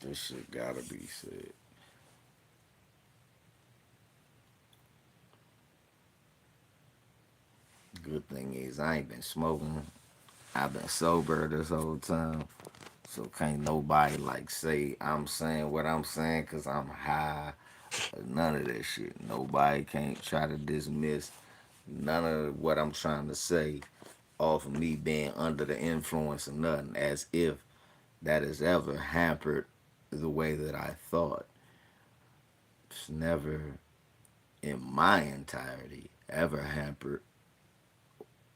This shit gotta be said. Good thing is I ain't been smoking. I've been sober this whole time. So can't nobody like say I'm saying what I'm saying because I'm high. None of that shit. Nobody can't try to dismiss none of what I'm trying to say off of me being under the influence of nothing, as if that has ever hampered the way that I thought. It's never in my entirety ever hampered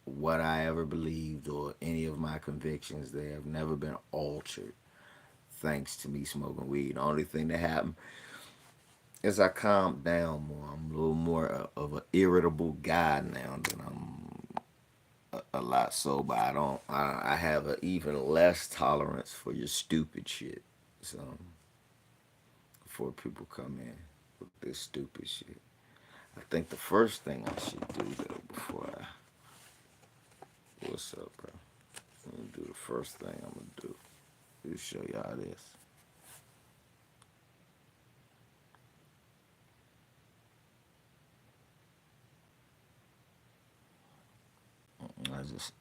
what I ever believed or any of my convictions. They have never been altered thanks to me smoking weed. The only thing that happened is I calmed down more. I'm a little more of an irritable guy now than I'm a lot sober. I have an even less tolerance for your stupid shit. So before people come in with this stupid shit, I think the first thing I should do though before I what's up, bro? I'm gonna do the first thing I'm gonna do. Is show y'all this.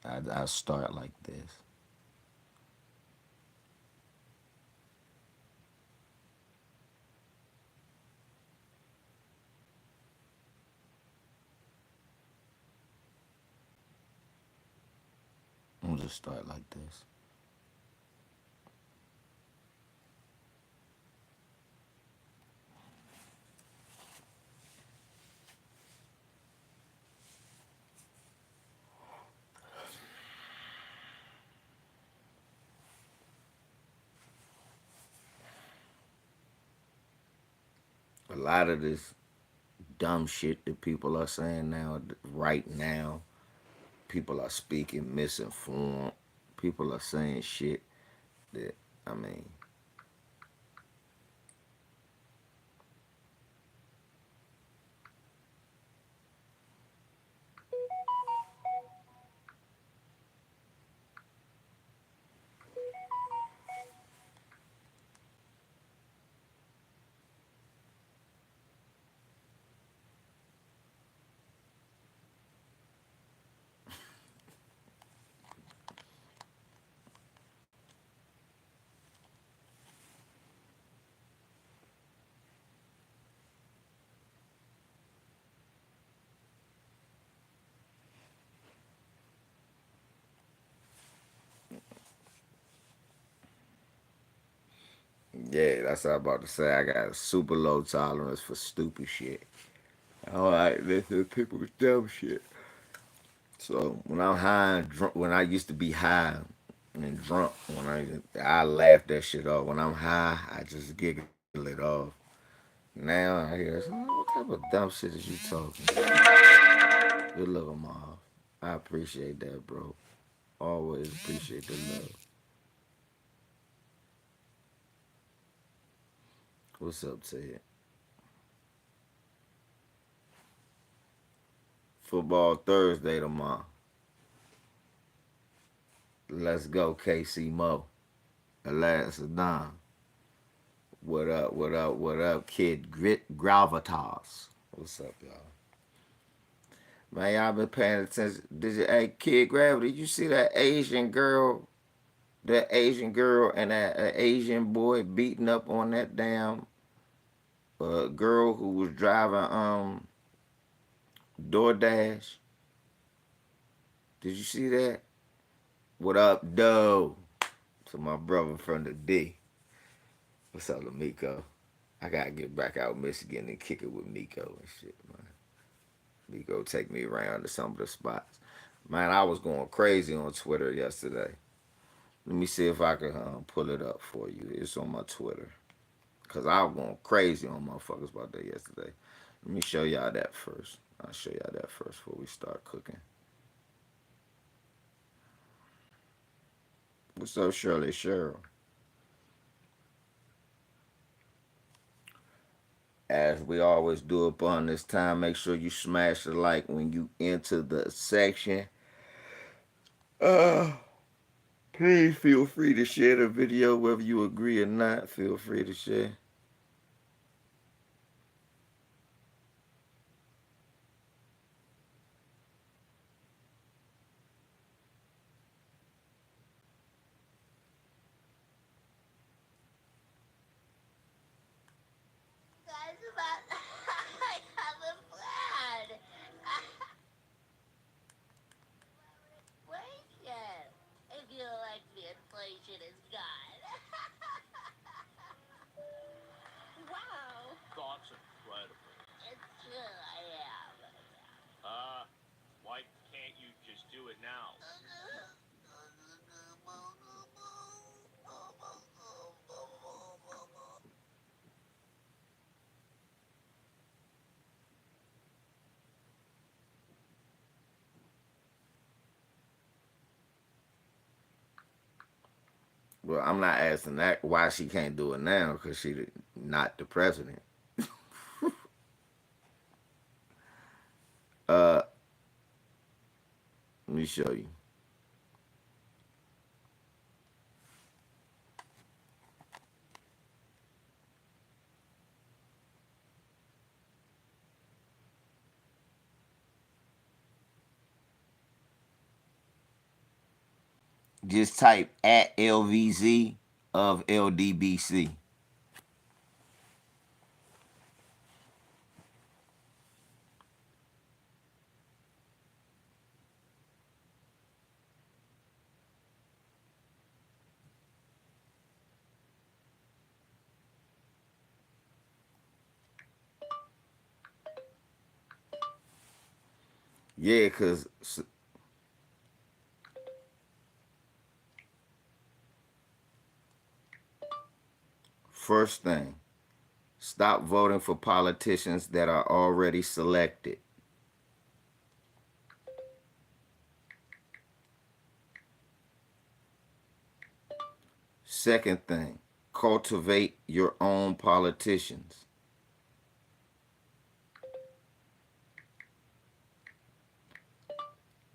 I start like this. I'm gonna just start like this. A lot of this dumb shit that people are saying now, right now, people are speaking misinformed. People are saying shit that, I mean, yeah, that's what I'm about to say. I got a super low tolerance for stupid shit. I don't like listen to people's dumb shit. So when I'm high and drunk, when I used to be high and drunk, I laugh that shit off. When I'm high, I just giggle it off. Now I hear, what type of dumb shit is you talking? Good looking, mom. I appreciate that, bro. Always appreciate the love. What's up, Ted? Football Thursday tomorrow. Let's go, KC Mo. Alas, Don. What up? What up? What up, kid? Grit Gravitas. What's up, y'all? Man, y'all been paying attention. Did you, hey, Kid Gravity, you see that Asian girl? That Asian girl and that Asian boy beating up on that damn girl who was driving DoorDash. Did you see that? What up, Doe? To my brother from the D. What's up, Miko? I gotta get back out Michigan and kick it with Miko and shit, man. Miko take me around to some of the spots. Man, I was going crazy on Twitter yesterday. Let me see if I can pull it up for you. It's on my Twitter. Cause I was going crazy on motherfuckers about that yesterday. Let me show y'all that first. I'll show y'all that first before we start cooking. What's up, Shirley Cheryl? As we always do upon this time, make sure you smash the like when you enter the section. Uh, Please feel free to share the video, whether you agree or not. Feel free to share. Well, I'm not asking that why she can't do it now because she not the president. Uh, Let me show you. Just type at LVZ of LDBC. Yeah, because first thing, stop voting for politicians that are already selected. Second thing, cultivate your own politicians.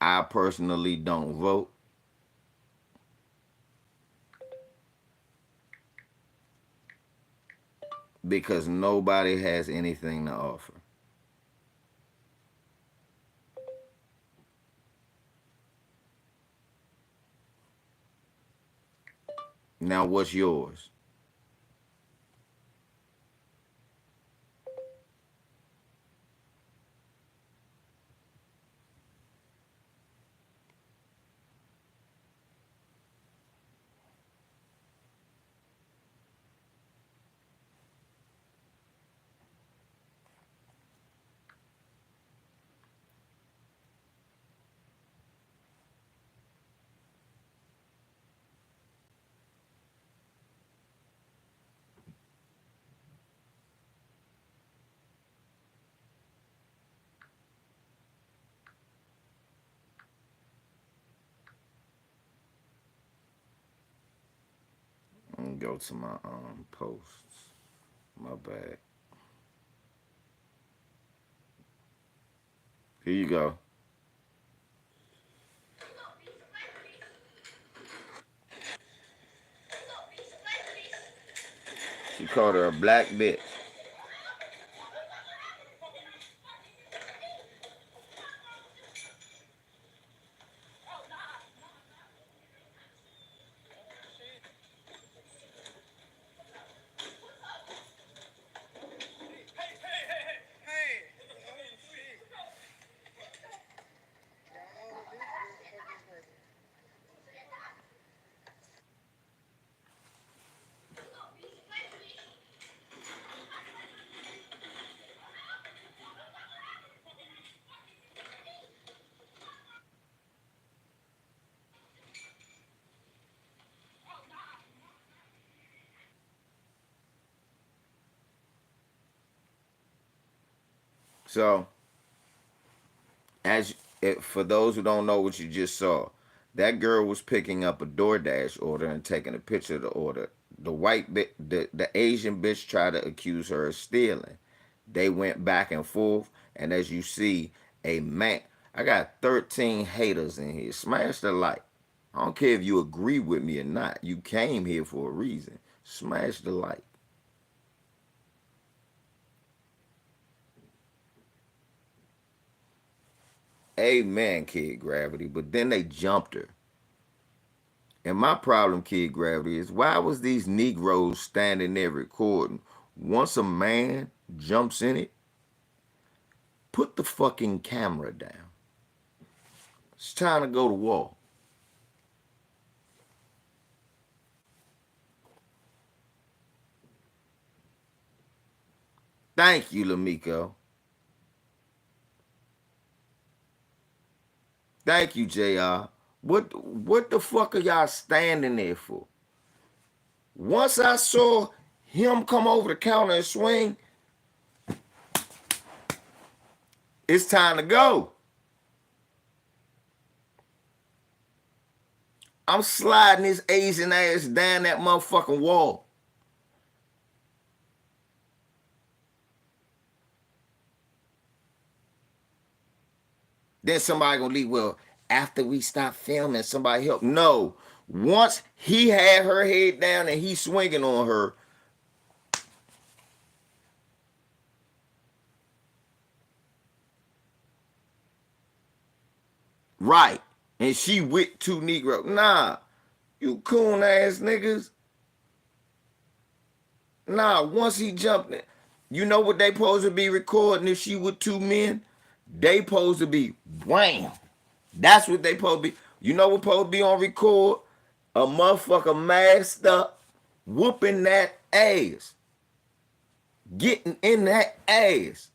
I personally don't vote because nobody has anything to offer. Now, what's yours? Let me go to my posts. My bad. Here you go. She called her a black bitch. So, as for those who don't know what you just saw, that girl was picking up a DoorDash order and taking a picture of the order. The the Asian bitch tried to accuse her of stealing. They went back and forth, and as you see, a man. I got 13 haters in here. Smash the like. I don't care if you agree with me or not. You came here for a reason. Smash the like. Amen, Kid Gravity. But then they jumped her. And my problem, Kid Gravity, is why was these Negroes standing there recording? Once a man jumps in it, put the fucking camera down. It's time to go to war. Thank you, Lamiko. Thank you, JR. What the fuck are y'all standing there for? Once I saw him come over the counter and swing, it's time to go. I'm sliding his Asian ass down that motherfucking wall. Then somebody gonna leave. Well, after we stop filming, somebody help. No. Once he had her head down and he swinging on her, right. And she with two Negroes. Nah, you coon ass niggas. Nah, once he jumped in, you know what they supposed to be recording if she with two men? They supposed to be wham. That's what they supposed to be. You know what supposed to be on record? A motherfucker masked up, whooping that ass. Getting in that ass.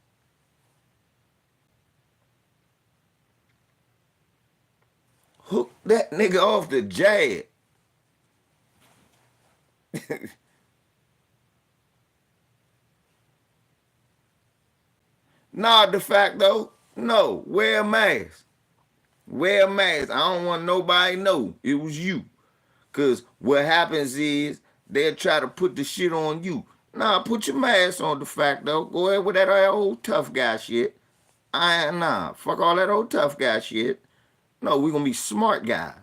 Hook that nigga off the jab. Nah, de facto, no. Wear a mask. Wear a mask. I don't want nobody to know it was you. Cause what happens is they'll try to put the shit on you. Nah, put your mask on de facto. Go ahead with that old tough guy shit. Nah, fuck all that old tough guy shit. No, we gonna be smart guys.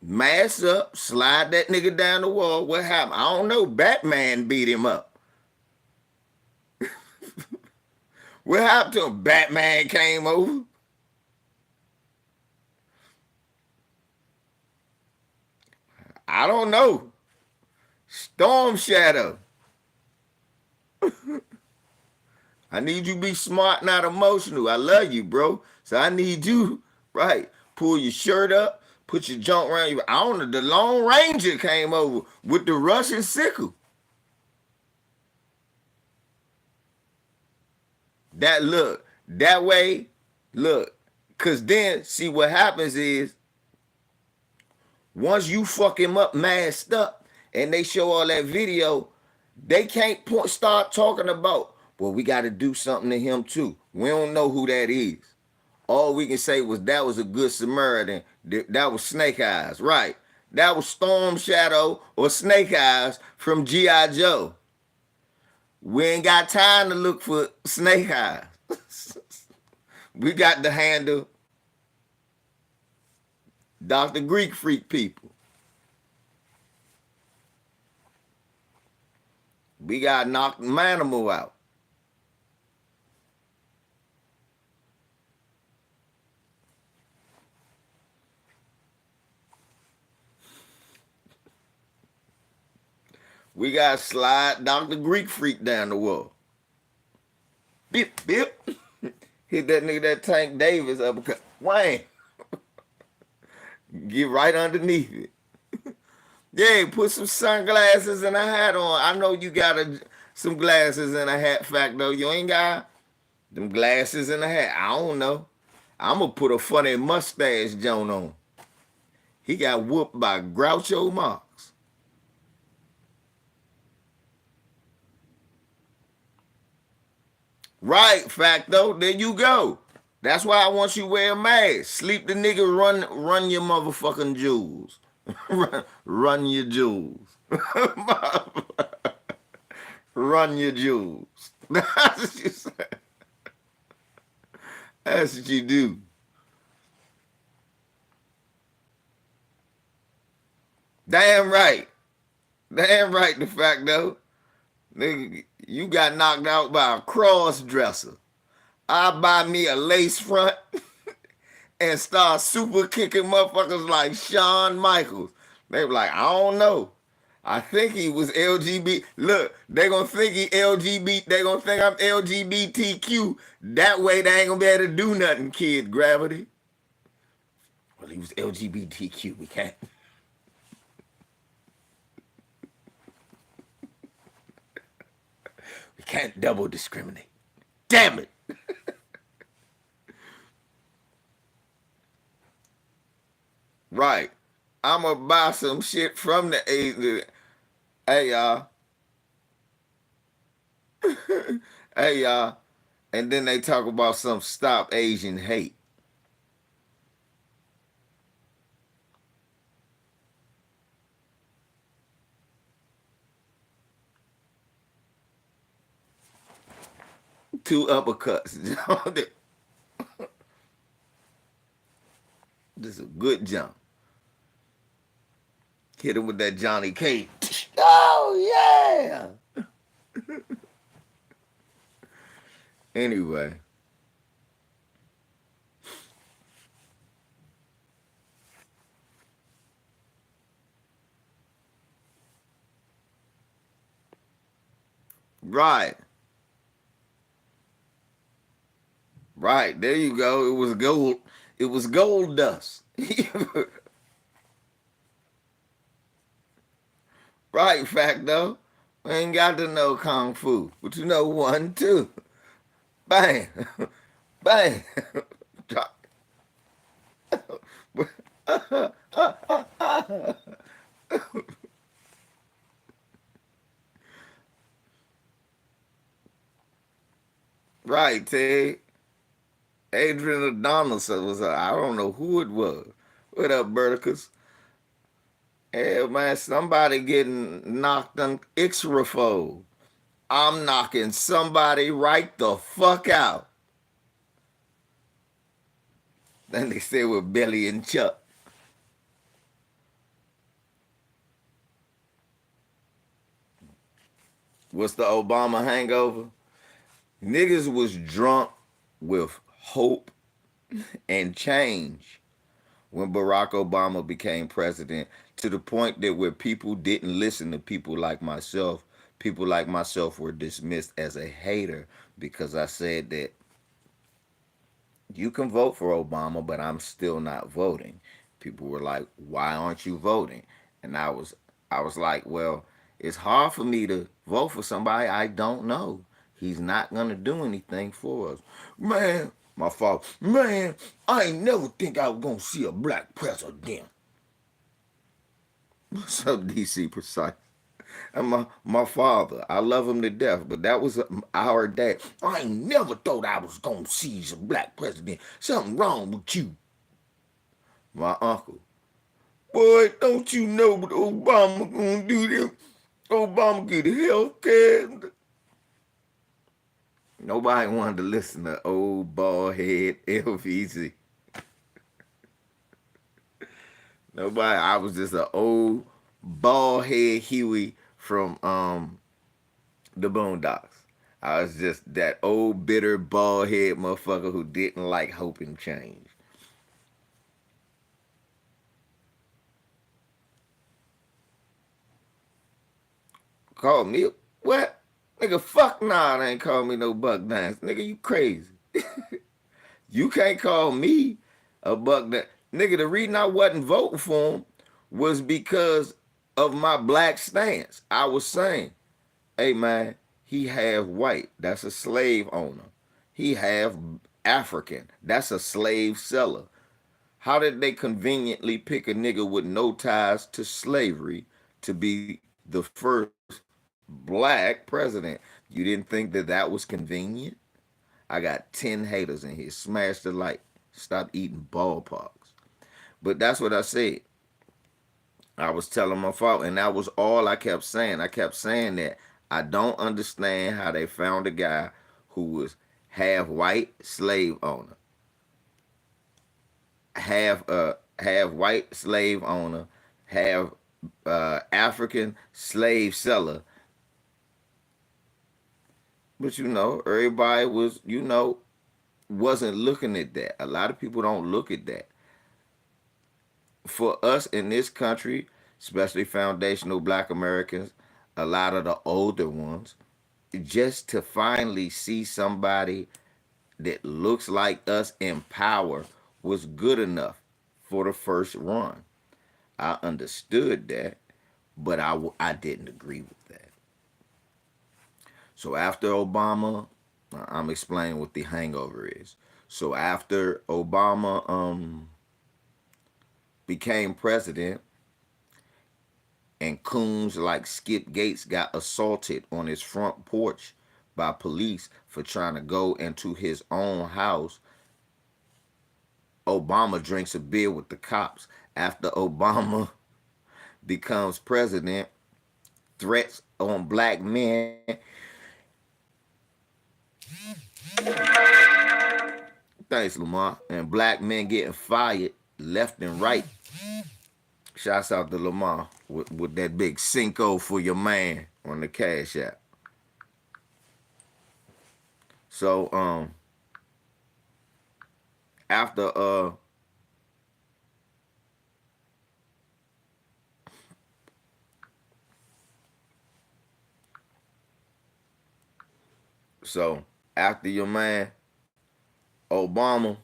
Mask up, slide that nigga down the wall. What happened? I don't know. Batman beat him up. What happened to him? Batman came over. I don't know. Storm Shadow. I need you to be smart, not emotional. I love you, bro. So I need you, right? Pull your shirt up, put your junk around you. I don't know. The Lone Ranger came over with the Russian sickle. That look, that way, look. Cause then, see what happens is once you fuck him up, masked up, and they show all that video, they can't start talking about, well, we got to do something to him too. We don't know who that is. All we can say was that was a good Samaritan. That was Snake Eyes, right? That was Storm Shadow or Snake Eyes from G.I. Joe. We ain't got time to look for Snake Eyes. We got to handle Dr. Greek Freak people. We got to knock the animal out. We got to slide Dr. Greek Freak down the wall. Bip, bip. Hit that nigga, that Tank Davis uppercut. Wham. Get right underneath it. Yeah, put some sunglasses and a hat on. I know you got some glasses and a hat, fact though. You ain't got them glasses and a hat. I don't know. I'm gonna put a funny mustache joint on. He got whooped by Groucho Marx. Right, fact though. There you go. That's why I want you to wear a mask. Sleep the nigga, run your motherfucking jewels. run your jewels. Run your jewels. That's what you do. Damn right. Damn right the fact though. Nigga, you got knocked out by a cross dresser. I buy me a lace front and start super kicking motherfuckers like Shawn Michaels. They were like, I don't know. I think he was LGBT. Look, they gonna think he LGBT. They gonna think I'm LGBTQ. That way they ain't gonna be able to do nothing, kid gravity. Well, he was LGBTQ. We can't double discriminate. Damn it. Right. I'ma buy some shit from the Asian. Hey y'all. Hey y'all. And then they talk about some stop Asian hate. Two uppercuts. This is a good jump. Hit him with that Johnny Cage. Oh yeah. Anyway, right, right. There you go. It was gold. It was gold dust. Right, fact though. We ain't got to know kung fu, but you know one, two. Bang, bang. Right, Ted. Adrian Donaldson was. I don't know who it was. What up, Berticus? Hey man, somebody getting knocked on Ixrafo. I'm knocking somebody right the fuck out. Then they say with Billy and Chuck. What's the Obama hangover? Niggas was drunk with hope and change when Barack Obama became president to the point that where people didn't listen to people like myself were dismissed as a hater because I said that you can vote for Obama, but I'm still not voting. People were like, "Why aren't you voting?" And I was like, "Well, it's hard for me to vote for somebody I don't know. He's not gonna do anything for us." Man, my fault. Man, I ain't never think I was gonna see a black president. What's up, DC Precise? And my father, I love him to death, but that was our dad. I ain't never thought I was gonna see some black president. Something wrong with you, my uncle. Boy, don't you know what Obama gonna do them? Obama get health care. Nobody wanted to listen to old bald head LVZ. Nobody. I was just an old bald head Huey from the Boondocks. I was just that old bitter bald head motherfucker who didn't like hope and change. Call me what? Nigga, fuck nah, they ain't call me no buck dance. Nigga, you crazy. You can't call me a buck dance. Nigga, the reason I wasn't voting for him was because of my black stance. I was saying, hey man, he half white. That's a slave owner. He half African. That's a slave seller. How did they conveniently pick a nigga with no ties to slavery to be the first black president? You didn't think that that was convenient? I got 10 haters in here. Smash the like. Stop eating ballparks. But that's what I said. I was telling my father, and that was all I kept saying. I kept saying that I don't understand how they found a guy who was half white slave owner, half white slave owner, half African slave seller. But everybody was, wasn't looking at that. A lot of people don't look at that. For us in this country, especially foundational black Americans, a lot of the older ones, just to finally see somebody that looks like us in power was good enough for the first run. I understood that, but I didn't agree with that. So after Obama, I'm explaining what the hangover is. So after Obama became president, and coons like Skip Gates got assaulted on his front porch by police for trying to go into his own house, Obama drinks a beer with the cops. After Obama becomes president, threats on black men. Thanks, Lamar. And black men getting fired left and right. Shouts out to Lamar with that big Cinco for your man on the Cash App. So after so after your man Obama,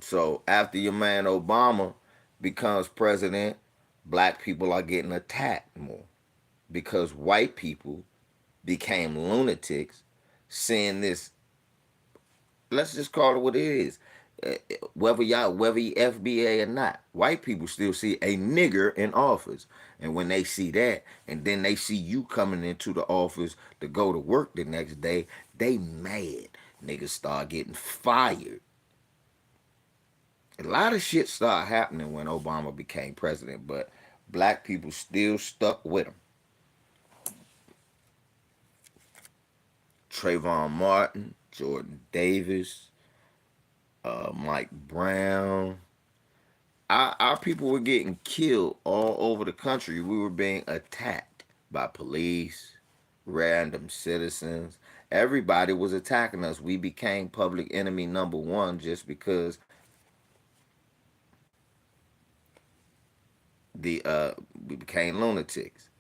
so after your man Obama becomes president, black people are getting attacked more because white people became lunatics, seeing this. Let's just call it what it is. Whether you FBA or not, white people still see a nigger in office, and when they see that, and then they see you coming into the office to go to work the next day, they mad. Niggas start getting fired. A lot of shit started happening when Obama became president, but black people still stuck with him. Trayvon Martin, Jordan Davis, Mike Brown. Our people were getting killed all over the country. We were being attacked by police, random citizens. Everybody was attacking us. We became public enemy number one just because the we became lunatics.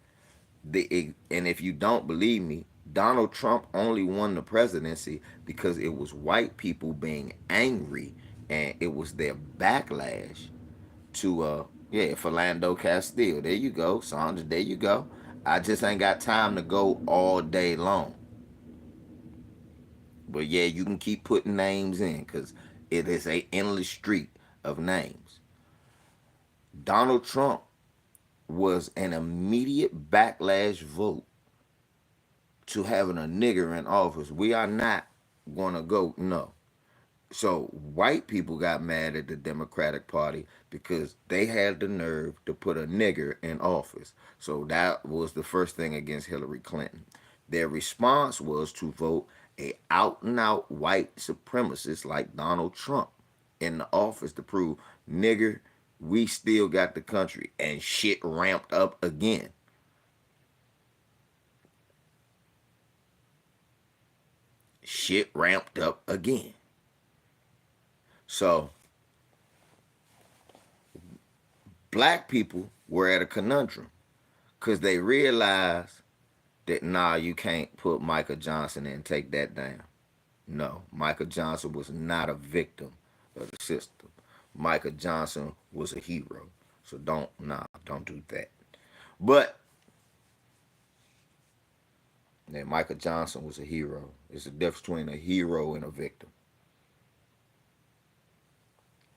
And if you don't believe me, Donald Trump only won the presidency because it was white people being angry, and it was their backlash to yeah, Philando Castile. There you go, Sandra. There you go. I just ain't got time to go all day long. But yeah, you can keep putting names in because it is a endless street of names. Donald Trump was an immediate backlash vote to having a nigger in office. We are not gonna go, no. So white people got mad at the Democratic Party because they had the nerve to put a nigger in office. So that was the first thing against Hillary Clinton. Their response was to vote a out and out white supremacist like Donald Trump in the office to prove, nigger, we still got the country, and shit ramped up again. Shit ramped up again. So black people were at a conundrum because they realized that nah, you can't put Michael Johnson in and take that down. No, Michael Johnson was not a victim of the system. Michael Johnson was a hero. So don't do that. But yeah, Michael Johnson was a hero. There's a difference between a hero and a victim.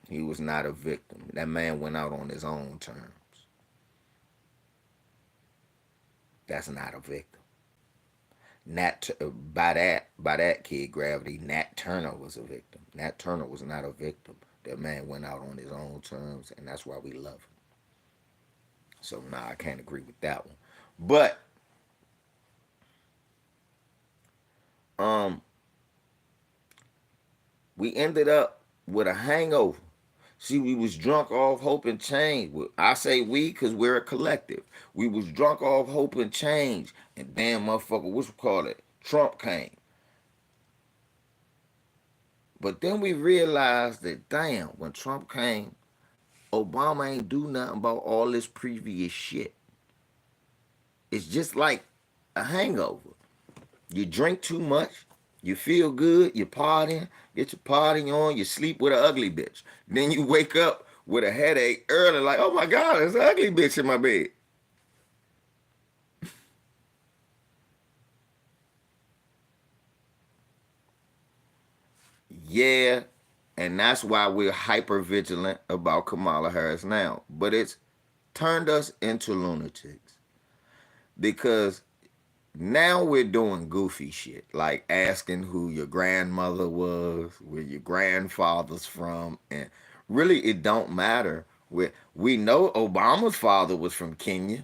He was not a victim. That man went out on his own terms. That's not a victim. By that kid gravity, Nat Turner was a victim. Nat Turner was not a victim. That man went out on his own terms, and that's why we love him. So nah, I can't agree with that one. But um, We ended up with a hangover. See, we was drunk off hope and change. I say we because we're a collective. We was drunk off hope and change. And damn motherfucker, what's we call it? Trump came. But then we realized that damn, when Trump came, Obama ain't do nothing about all this previous shit. It's just like a hangover. You drink too much, you feel good, you partying, get your party on, you sleep with an ugly bitch. Then you wake up with a headache early, like, oh my God, there's an ugly bitch in my bed. Yeah, and that's why we're hyper vigilant about Kamala Harris now. But it's turned us into lunatics because now we're doing goofy shit, like asking who your grandmother was, where your grandfather's from, and really it don't matter. We know Obama's father was from Kenya.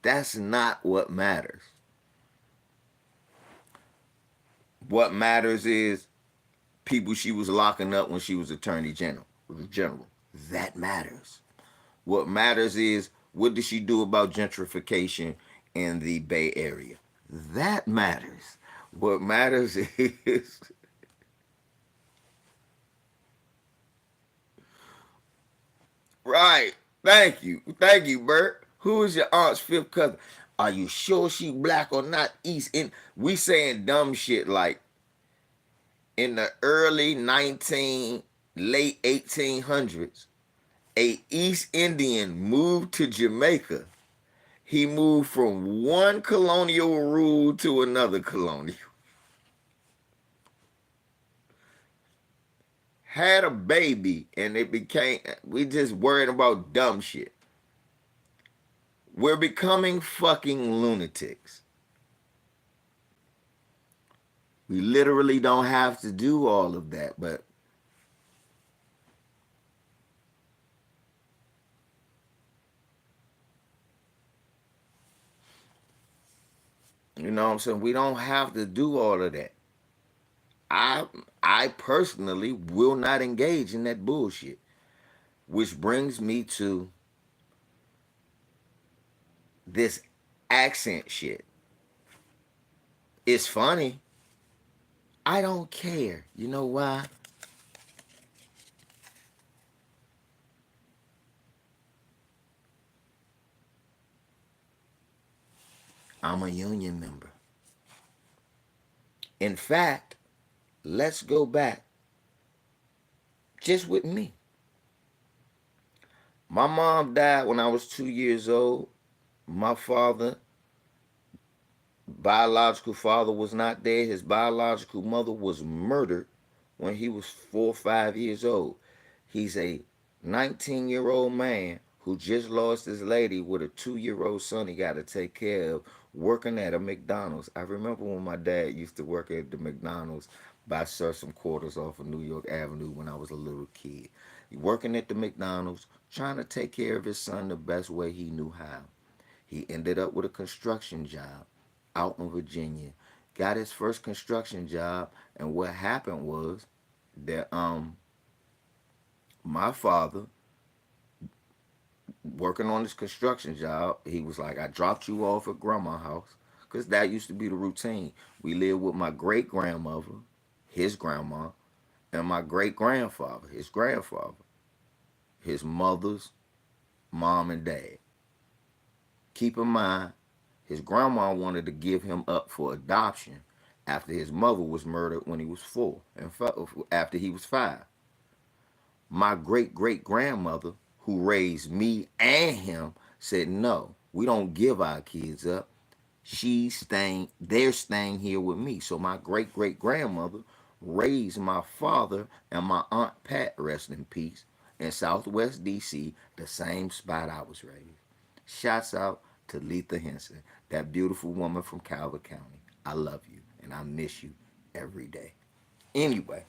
That's not what matters. What matters is people she was locking up when she was Attorney General. General. That matters. What matters is what did she do about gentrification in the Bay Area? That matters. What matters is right. Thank you, Bert. Who is your aunt's fifth cousin? Are you sure she black or not? We saying dumb shit like in the early 19 late 1800s, a East Indian moved to Jamaica. He moved from one colonial rule to another colonial. Had a baby and it became we just worried about dumb shit. We're becoming fucking lunatics. We literally don't have to do all of that, but you know what I'm saying? We don't have to do all of that. I I personally will not engage in that bullshit. Which brings me to this accent shit. It's funny. I don't care. You know why? I'm a union member. In fact, let's go back just with me. My mom died when I was 2 years old. My father, biological father, was not there. His biological mother was murdered when he was 4 or 5 years old. He's a 19-year-old man who just lost his lady with a 2-year-old son he got to take care of working at a McDonald's. I remember when my dad used to work at the McDonald's by some quarters off of New York Avenue when I was a little kid. Working at the McDonald's, trying to take care of his son the best way he knew how. He ended up with a construction job out in Virginia. Got his first construction job, and what happened was that my father working on this construction job, he was like, I dropped you off at grandma's house because that used to be the routine. We lived with my great grandmother, his grandma, and my great grandfather, his grandfather, his mother's mom and dad. Keep in mind, his grandma wanted to give him up for adoption after his mother was murdered when he was 4 and after he was 5. My great great grandmother, who raised me and him, said, no, we don't give our kids up. They're staying here with me. So my great great grandmother raised my father and my Aunt Pat, rest in peace, in Southwest DC, the same spot I was raised. Shouts out to Letha Henson, that beautiful woman from Calvert County. I love you and I miss you every day. Anyway,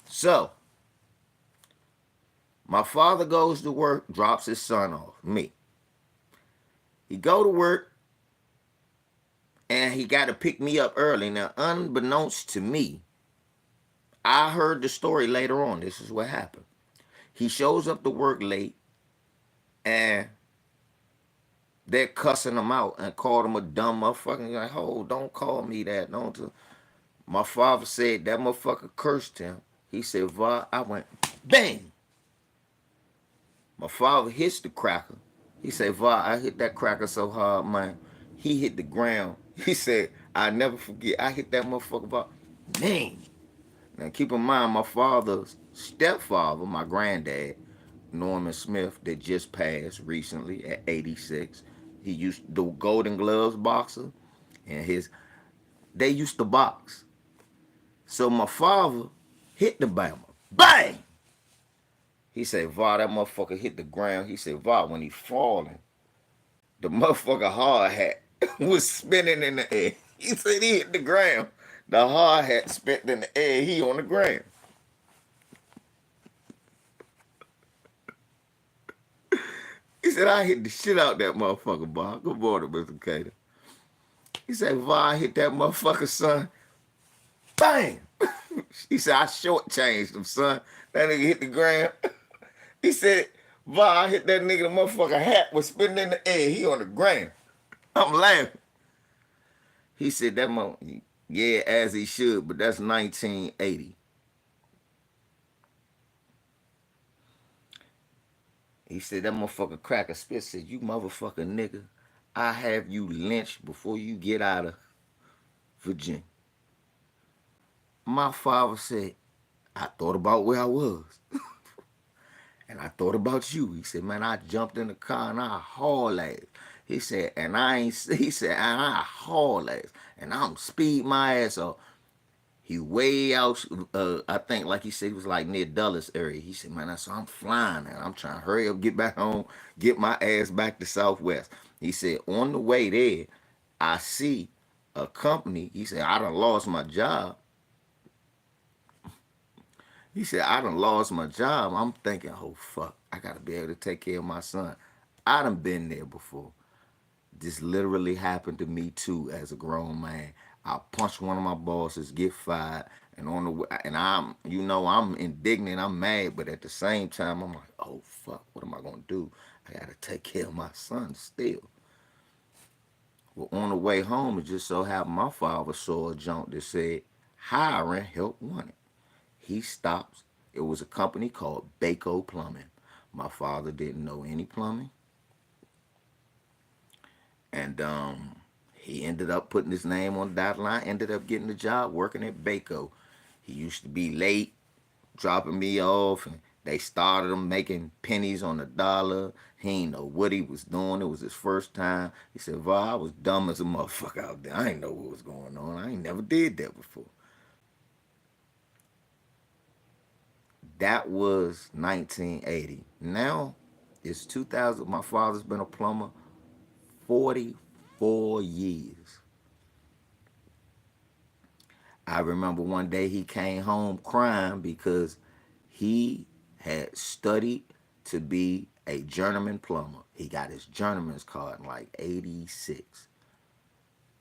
so my father goes to work, drops his son off, me. He go to work, and he got to pick me up early. Now, unbeknownst to me, I heard the story later on. This is what happened. He shows up to work late, and they're cussing him out and called him a dumb motherfucker. He's like, oh, don't call me that. Don't. My father said that motherfucker cursed him. He said, Va, I went, bang. My father hits the cracker. He said, Va, I hit that cracker so hard, man. He hit the ground. He said, I never forget. I hit that motherfucker, Va. Man. Now, keep in mind, my father's stepfather, my granddad, Norman Smith, that just passed recently at 86. He used the Golden Gloves boxer, and they used to box. So my father hit the Bama. Bang! He said, Va, that motherfucker hit the ground. He said, Va, when he falling, the motherfucker hard hat was spinning in the air. He said he hit the ground. The hard hat spent in the air. He on the ground. He said, I hit the shit out that motherfucker, Bob. Good morning, Mr. Cater. He said, Va, I hit that motherfucker, son. Bang! He said, I shortchanged him, son. That nigga hit the ground. He said, Va, I hit that nigga, the motherfucker hat was spinning in the air. He on the ground. I'm laughing. He said, that motherfucker, yeah, as he should, but that's 1980. He said, that motherfucker Cracker Spit said, you motherfucker nigga, I have you lynched before you get out of Virginia. My father said, I thought about where I was. And I thought about you. He said, man, I jumped in the car and I hauled ass. He said, he said, and I hauled ass. And I'm speed my ass off. He way out, I think, like he said, he was like near Dulles area. He said, man, so I'm flying and I'm trying to hurry up, get back home, get my ass back to Southwest. He said, on the way there, I see a company. He said, I done lost my job. He said, I done lost my job. I'm thinking, oh, fuck, I got to be able to take care of my son. I done been there before. This literally happened to me, too, as a grown man. I punched one of my bosses, get fired, and I'm, I'm indignant, I'm mad, but at the same time, I'm like, oh, fuck, what am I going to do? I got to take care of my son still. Well, on the way home, it just so happened my father saw a junk that said, hiring help wanted. He stops. It was a company called Baco Plumbing. My father didn't know any plumbing. And he ended up putting his name on the dotted line, ended up getting the job working at Baco. He used to be late, dropping me off, and they started him making pennies on the dollar. He didn't know what he was doing. It was his first time. He said, Va, I was dumb as a motherfucker out there. I didn't know what was going on. I ain't never did that before. That was 1980. Now it's 2000. My father's been a plumber 44 years. I remember one day he came home crying because he had studied to be a journeyman plumber. He got his journeyman's card in like 86.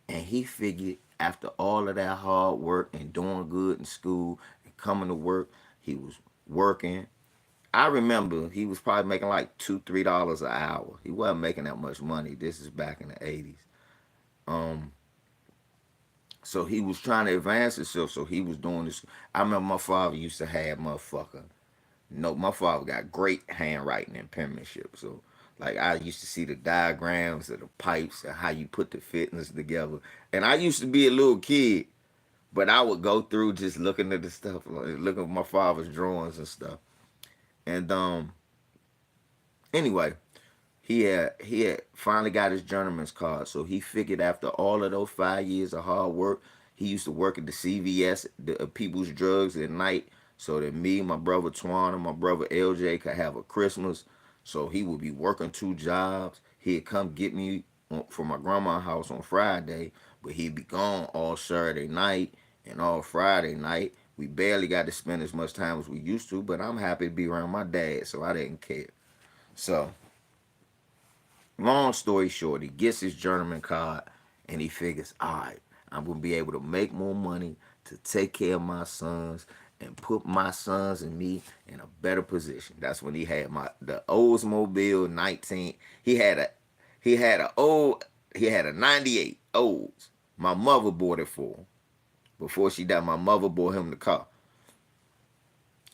And he figured after all of that hard work and doing good in school and coming to work, he was working. I remember he was probably making like $2, $3 an hour. He wasn't making that much money. This is back in the 80s. Um, so he was trying to advance himself. So he was doing this. I remember my father used to have motherfucker. No, my father got great handwriting and penmanship. So like I used to see the diagrams of the pipes and how you put the fittings together. And I used to be a little kid, but I would go through just looking at the stuff, like looking at my father's drawings and stuff. And anyway, he had finally got his journeyman's card. So he figured after all of those 5 years of hard work, he used to work at the CVS, the People's Drugs at night, so that me, my brother Twan, and my brother LJ could have a Christmas. So he would be working two jobs. He'd come get me from my grandma's house on Friday, but he'd be gone all Saturday night and all Friday night. We barely got to spend as much time as we used to, but I'm happy to be around my dad, so I didn't care. So long story short, he gets his journeyman card And he figures, all right, I'm gonna be able to make more money to take care of my sons and put my sons and me in a better position. That's when he had the Oldsmobile 19. He had a he had a old he had a 98 Olds. My mother bought it for him. Before she died, my mother bought him the car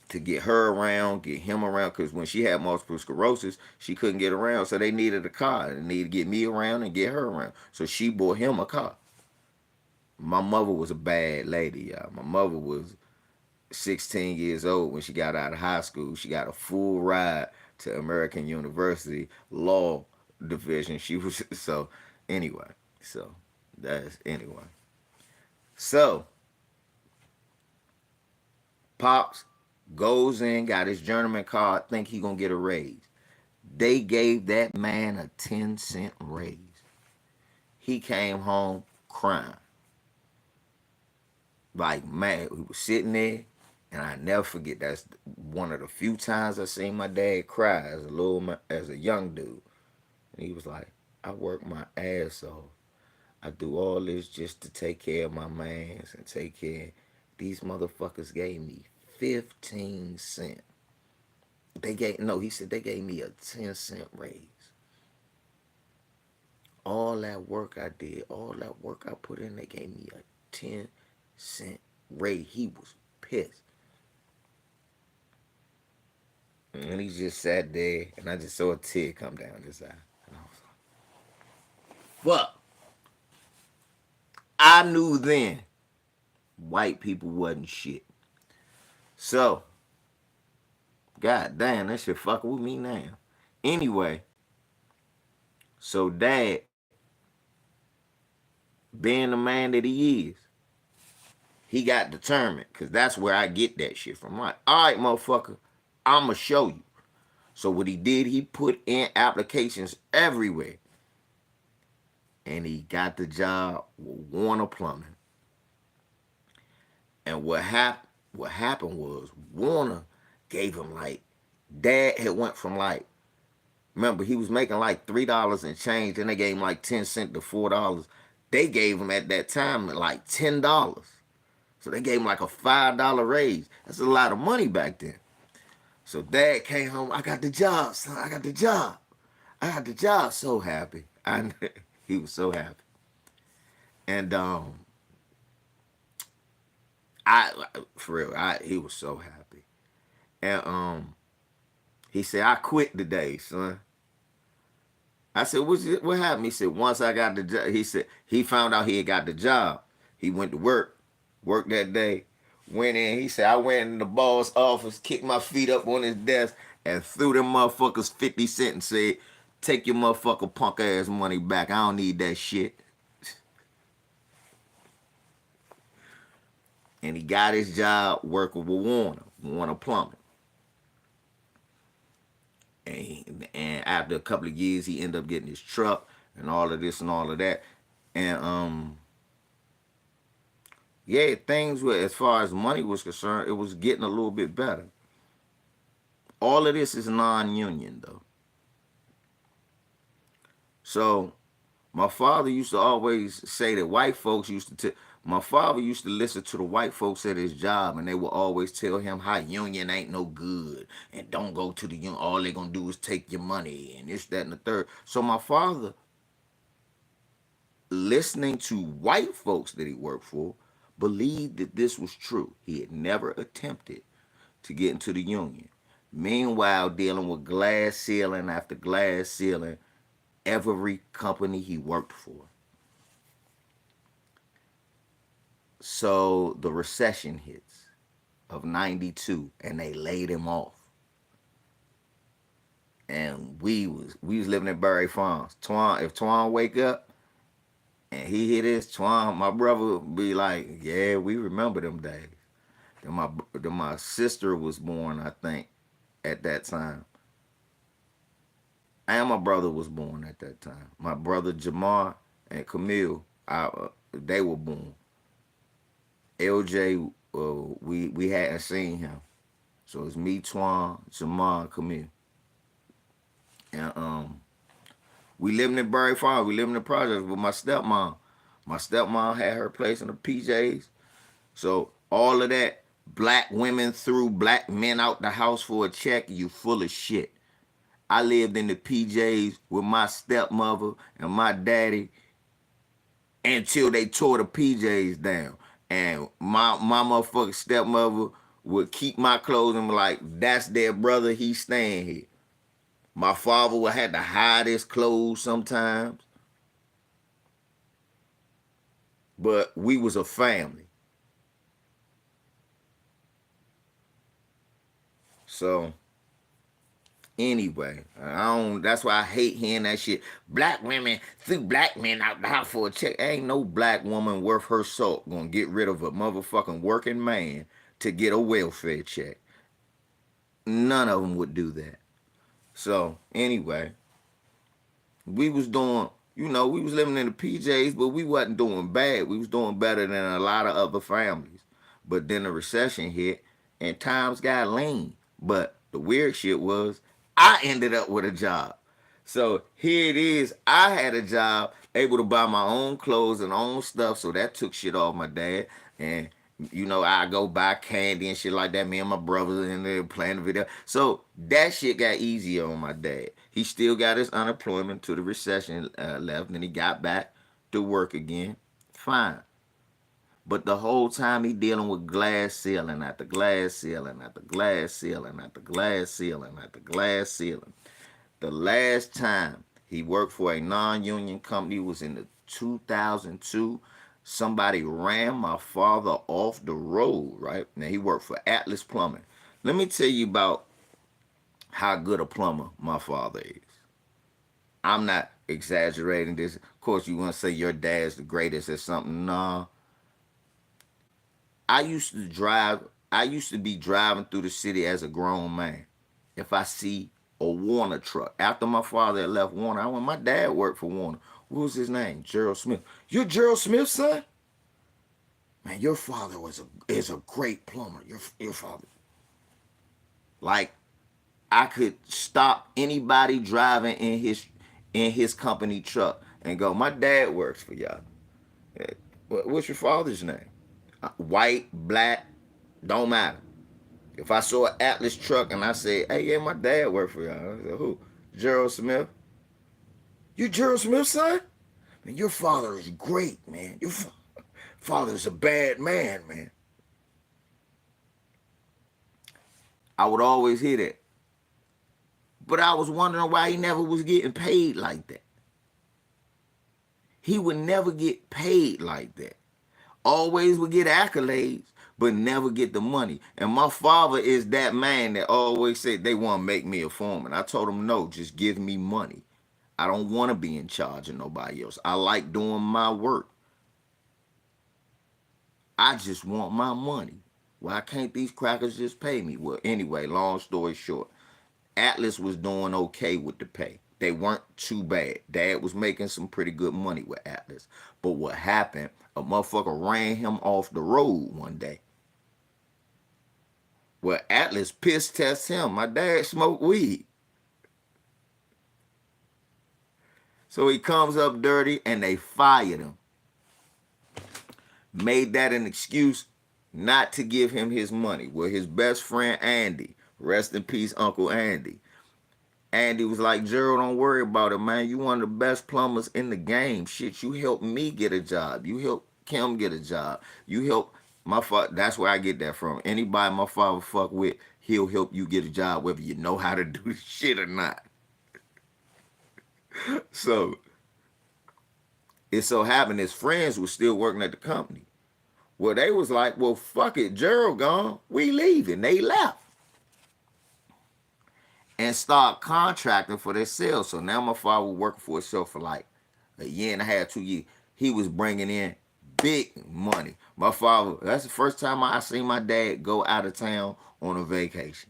to get her around, get him around, because when she had multiple sclerosis, she couldn't get around, so they needed a car. They needed to get me around and get her around. So she bought him a car. My mother was a bad lady, y'all. My mother was 16 years old when she got out of high school. She got a full ride to American University Law Division. She was so anyway. So that's anyway. So Pops goes in, got his journeyman card, think he gonna get a raise. They gave that man a 10-cent raise. He came home crying. Like, man, we was sitting there, and I never forget, that's one of the few times I seen my dad cry as a young dude. And he was like, I work my ass off. I do all this just to take care of my mans and take care. These motherfuckers gave me 15 cents. He said they gave me a 10-cent raise. All that work I did, all that work I put in, they gave me a 10-cent raise. He was pissed. And he just sat there, and I just saw a tear come down his eye. And I was like, fuck. I knew then white people wasn't shit. So, god damn, that shit fucking with me now. Anyway, so dad, being the man that he is, he got determined, because that's where I get that shit from. Like, all right, motherfucker, I'ma show you. So what he did, he put in applications everywhere. And he got the job with Warner Plumbing. And what happened was Warner gave him like, dad had went from like, remember he was making like $3 and change, and they gave him like 10 cents to $4. They gave him at that time like $10. So they gave him like a $5 raise. That's a lot of money back then. So dad came home, I got the job, son. I got the job. I got the job. So happy. He was so happy. And I for real, he was so happy. And he said, I quit today, son. I said, what happened? He said, once I got the job, he said he found out he had got the job. He went to worked that day, went in. He said, I went in the boss office, kicked my feet up on his desk, and threw them motherfuckers 50 cents and said, take your motherfucker punk ass money back. I don't need that shit. And he got his job working with Warner Plumbing. And after a couple of years, he ended up getting his truck and all of this and all of that. And yeah, things were, as far as money was concerned, it was getting a little bit better. All of this is non-union though. So my father used to always say that white folks used to. My father used to listen to the white folks at his job, and they would always tell him how union ain't no good, and don't go to the union. All they gonna do is take your money, and this, that, and the third. So my father, listening to white folks that he worked for, believed that this was true. He had never attempted to get into the union. Meanwhile, dealing with glass ceiling after glass ceiling, every company he worked for. So the recession hits of 92 and they laid him off. And we was living in Berry Farms. If Twan wake up and he hear this, Twan, my brother would be like, yeah, we remember them days. Then my sister was born, I think, at that time. And my brother was born at that time. My brother Jamar and Camille, they were born. LJ, we hadn't seen him, so it's me, Twan, Jamar, Camille, and we living in Berry Farm. We living in the projects with my stepmom. My stepmom had her place in the PJs. So all of that, black women threw black men out the house for a check, you full of shit. I lived in the PJs with my stepmother and my daddy until they tore the PJs down. And my motherfucking stepmother would keep my clothes and be like, that's their brother, he's staying here. My father would have to hide his clothes sometimes. But we was a family. So anyway, I don't. That's why I hate hearing that shit. Black women threw black men out the house for a check. Ain't no black woman worth her salt gonna get rid of a motherfucking working man to get a welfare check. None of them would do that. So anyway, we was doing, we was living in the PJs, but we wasn't doing bad. We was doing better than a lot of other families. But then the recession hit and times got lean. But the weird shit was I ended up with a job. So here it is. I had a job, able to buy my own clothes and own stuff. So that took shit off my dad. And I go buy candy and shit like that. Me and my brothers in there playing the video. So that shit got easier on my dad. He still got his unemployment till the recession left, and then he got back to work again. Fine. But the whole time he dealing with glass ceiling after glass ceiling after glass ceiling after glass ceiling after glass ceiling. The last time he worked for a non-union company was in the 2002. Somebody ran my father off the road, right? Now he worked for Atlas Plumbing. Let me tell you about how good a plumber my father is. I'm not exaggerating this. Of course, you want to say your dad's the greatest or something. Nah, I used to drive. I used to be driving through the city as a grown man. If I see a Warner truck, after my father had left Warner, I went. My dad worked for Warner. What was his name? Gerald Smith. You're Gerald Smith's son? Man, your father is a great plumber. Your father. Like I could stop anybody driving in his company truck and go. My dad works for y'all. What's your father's name? White, black, don't matter. If I saw an Atlas truck and I said, hey, yeah, my dad worked for y'all. I said, who? Gerald Smith. You Gerald Smith's son? Man, your father is great, man. Your father's a bad man, man. I would always hear that. But I was wondering why he never was getting paid like that. He would never get paid like that. Always would get accolades, but never get the money. And my father is that man that always said they want to make me a foreman. I told him, no, just give me money. I don't want to be in charge of nobody else. I like doing my work. I just want my money. Why can't these crackers just pay me? Well, anyway, long story short, Atlas was doing okay with the pay. They weren't too bad. Dad was making some pretty good money with Atlas. But what happened, a motherfucker ran him off the road one day. Well, Atlas piss tests him. My dad smoked weed. So he comes up dirty and they fired him. Made that an excuse not to give him his money. Well, his best friend Andy, rest in peace, Uncle Andy. Andy was like, Gerald, don't worry about it, man. You one of the best plumbers in the game. Shit, you helped me get a job. You helped Kim get a job. You helped my father. That's where I get that from. Anybody my father fuck with, he'll help you get a job, whether you know how to do the shit or not. So it so happened his friends were still working at the company. Well, they was like, well, fuck it, Gerald gone. We leaving. They left and start contracting for their sales. So now my father was working for himself for like a year and a half, 2 years. He was bringing in big money. My father, that's the first time I seen my dad go out of town on a vacation.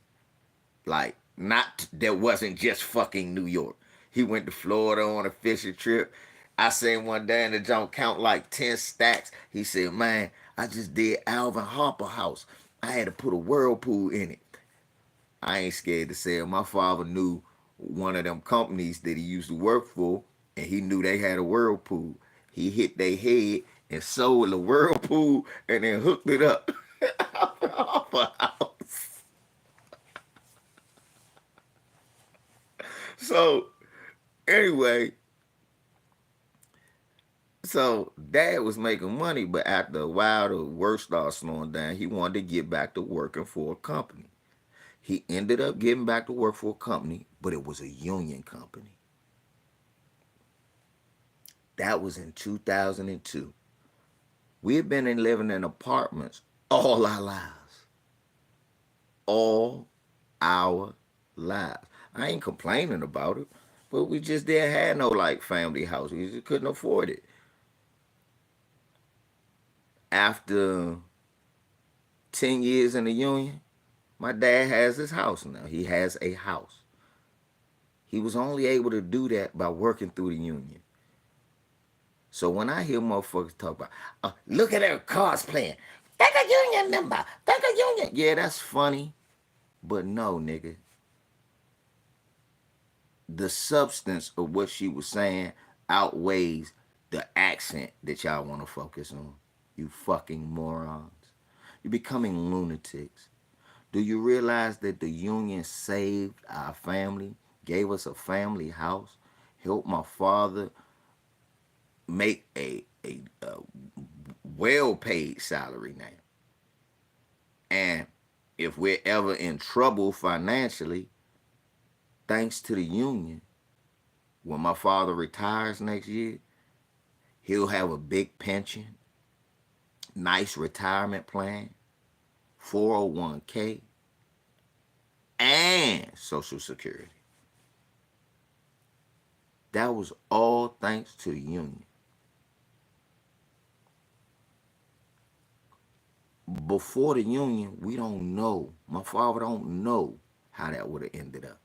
Like, not, that wasn't just fucking New York. He went to Florida on a fishing trip. I seen one day in the jump count like 10 stacks. He said, man, I just did Alvin Harper house. I had to put a whirlpool in it. I ain't scared to say it. My father knew one of them companies that he used to work for, and he knew they had a whirlpool. He hit their head and sold the whirlpool and then hooked it up off a house. So anyway, so dad was making money, but after a while the work started slowing down. He wanted to get back to working for a company. He ended up getting back to work for a company, but it was a union company. That was in 2002. We had been in living in apartments all our lives. All our lives. I ain't complaining about it, but we just didn't have no like family house. We just couldn't afford it. After 10 years in the union, my dad has his house now. He has a house. He was only able to do that by working through the union. So when I hear motherfuckers talk about, look at their cosplaying, that's a union member, that's a union. Yeah, that's funny, but no, nigga. The substance of what she was saying outweighs the accent that y'all want to focus on. You fucking morons. You're becoming lunatics. Do you realize that the union saved our family, gave us a family house, helped my father make a well paid salary now? And if we're ever in trouble financially, thanks to the union, when my father retires next year, he'll have a big pension, nice retirement plan, 401k, and Social Security. That was all thanks to the union. Before the union, we don't know. My father don't know how that would have ended up.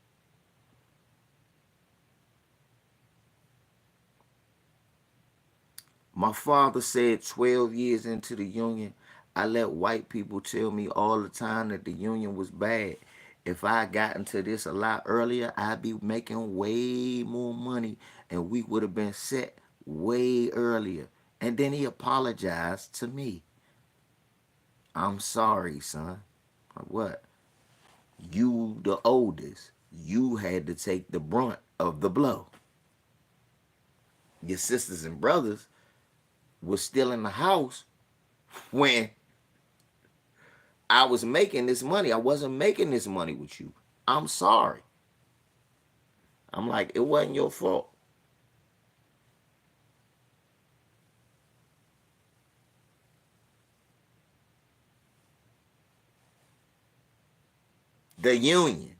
My father said 12 years into the union, I let white people tell me all the time that the union was bad. If I got into this a lot earlier, I'd be making way more money and we would have been set way earlier. And then he apologized to me. I'm sorry, son. What? You, the oldest, you had to take the brunt of the blow. Your sisters and brothers were still in the house when I was making this money. I wasn't making this money with you. I'm sorry. I'm like, it wasn't your fault. The union.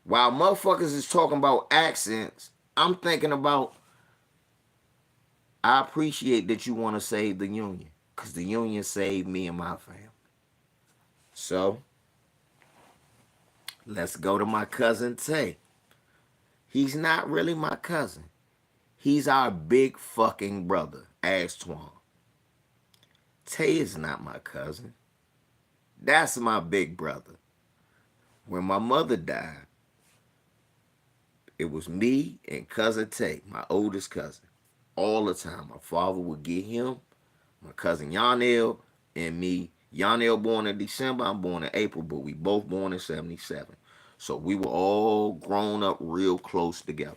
While motherfuckers is talking about accents, I'm thinking about, I appreciate that you want to save the union because the union saved me and my family. So, let's go to my cousin Tay. He's not really my cousin. He's our big fucking brother, Twan. Tay is not my cousin. That's my big brother. When my mother died, it was me and cousin Tay, my oldest cousin, all the time. My father would get him, my cousin Yanel, and me. Yanel born in December, I'm born in April, but we both born in 77. So we were all grown up real close together.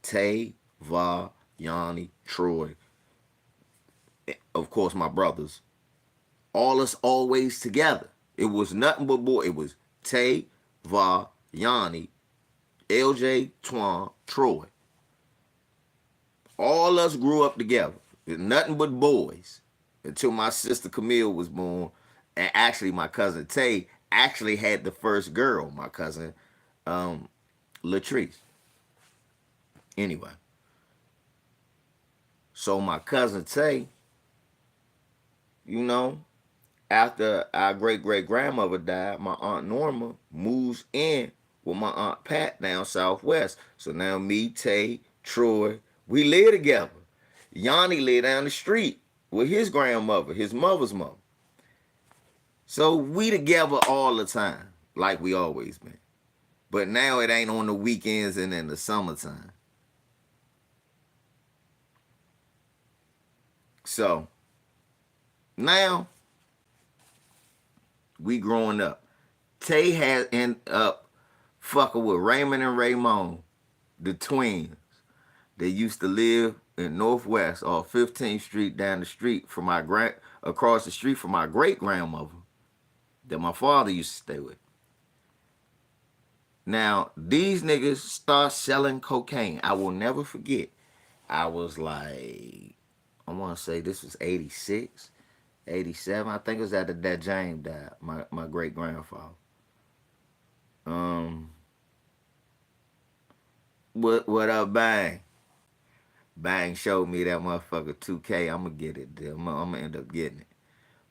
Tay, Va, Yanni, Troy, of course my brothers, all us always together. It was nothing but boy. It was Tay, Va, Yanni, LJ, Twan, Troy. All us grew up together. Nothing but boys until my sister Camille was born. And actually, my cousin Tay actually had the first girl, my cousin Latrice. Anyway, so my cousin Tay, you know, after our great great grandmother died, my aunt Norma moves in with my aunt Pat down southwest. So now me, Tay, Troy, we live together. Yanni lived down the street with his grandmother, his mother's mother. So we together all the time, like we always been. But now it ain't on the weekends and in the summertime. So now we growing up. Tay has end up fucking with Raymond and Raymond, the twins. They used to live in Northwest or 15th Street down the street from my across the street from my great grandmother that my father used to stay with. Now, these niggas start selling cocaine. I will never forget. I was like, I want to say this was 86, 87. I think it was after that James died, my great grandfather. Um, what up, Bang? Bang showed me that motherfucker 2K. I'ma get it. I'ma end up getting it.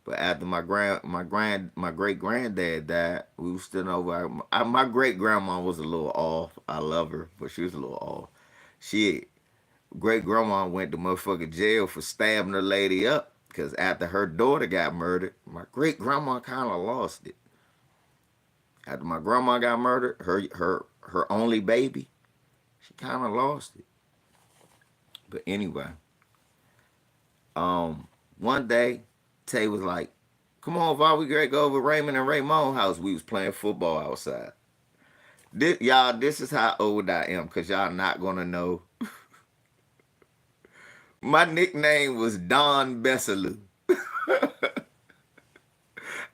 But after my great granddad died, we was still over. My great grandma was a little off. I love her, but she was a little off. Shit, great grandma went to motherfucking jail for stabbing her lady up. Cause after her daughter got murdered, my great grandma kind of lost it. After my grandma got murdered, her only baby, she kind of lost it. But anyway, one day, Tay was like, "Come on, Val, we gotta go over Raymond and Raymond house." We was playing football outside. This is how old I am, cause y'all not gonna know. My nickname was Don Bessalou.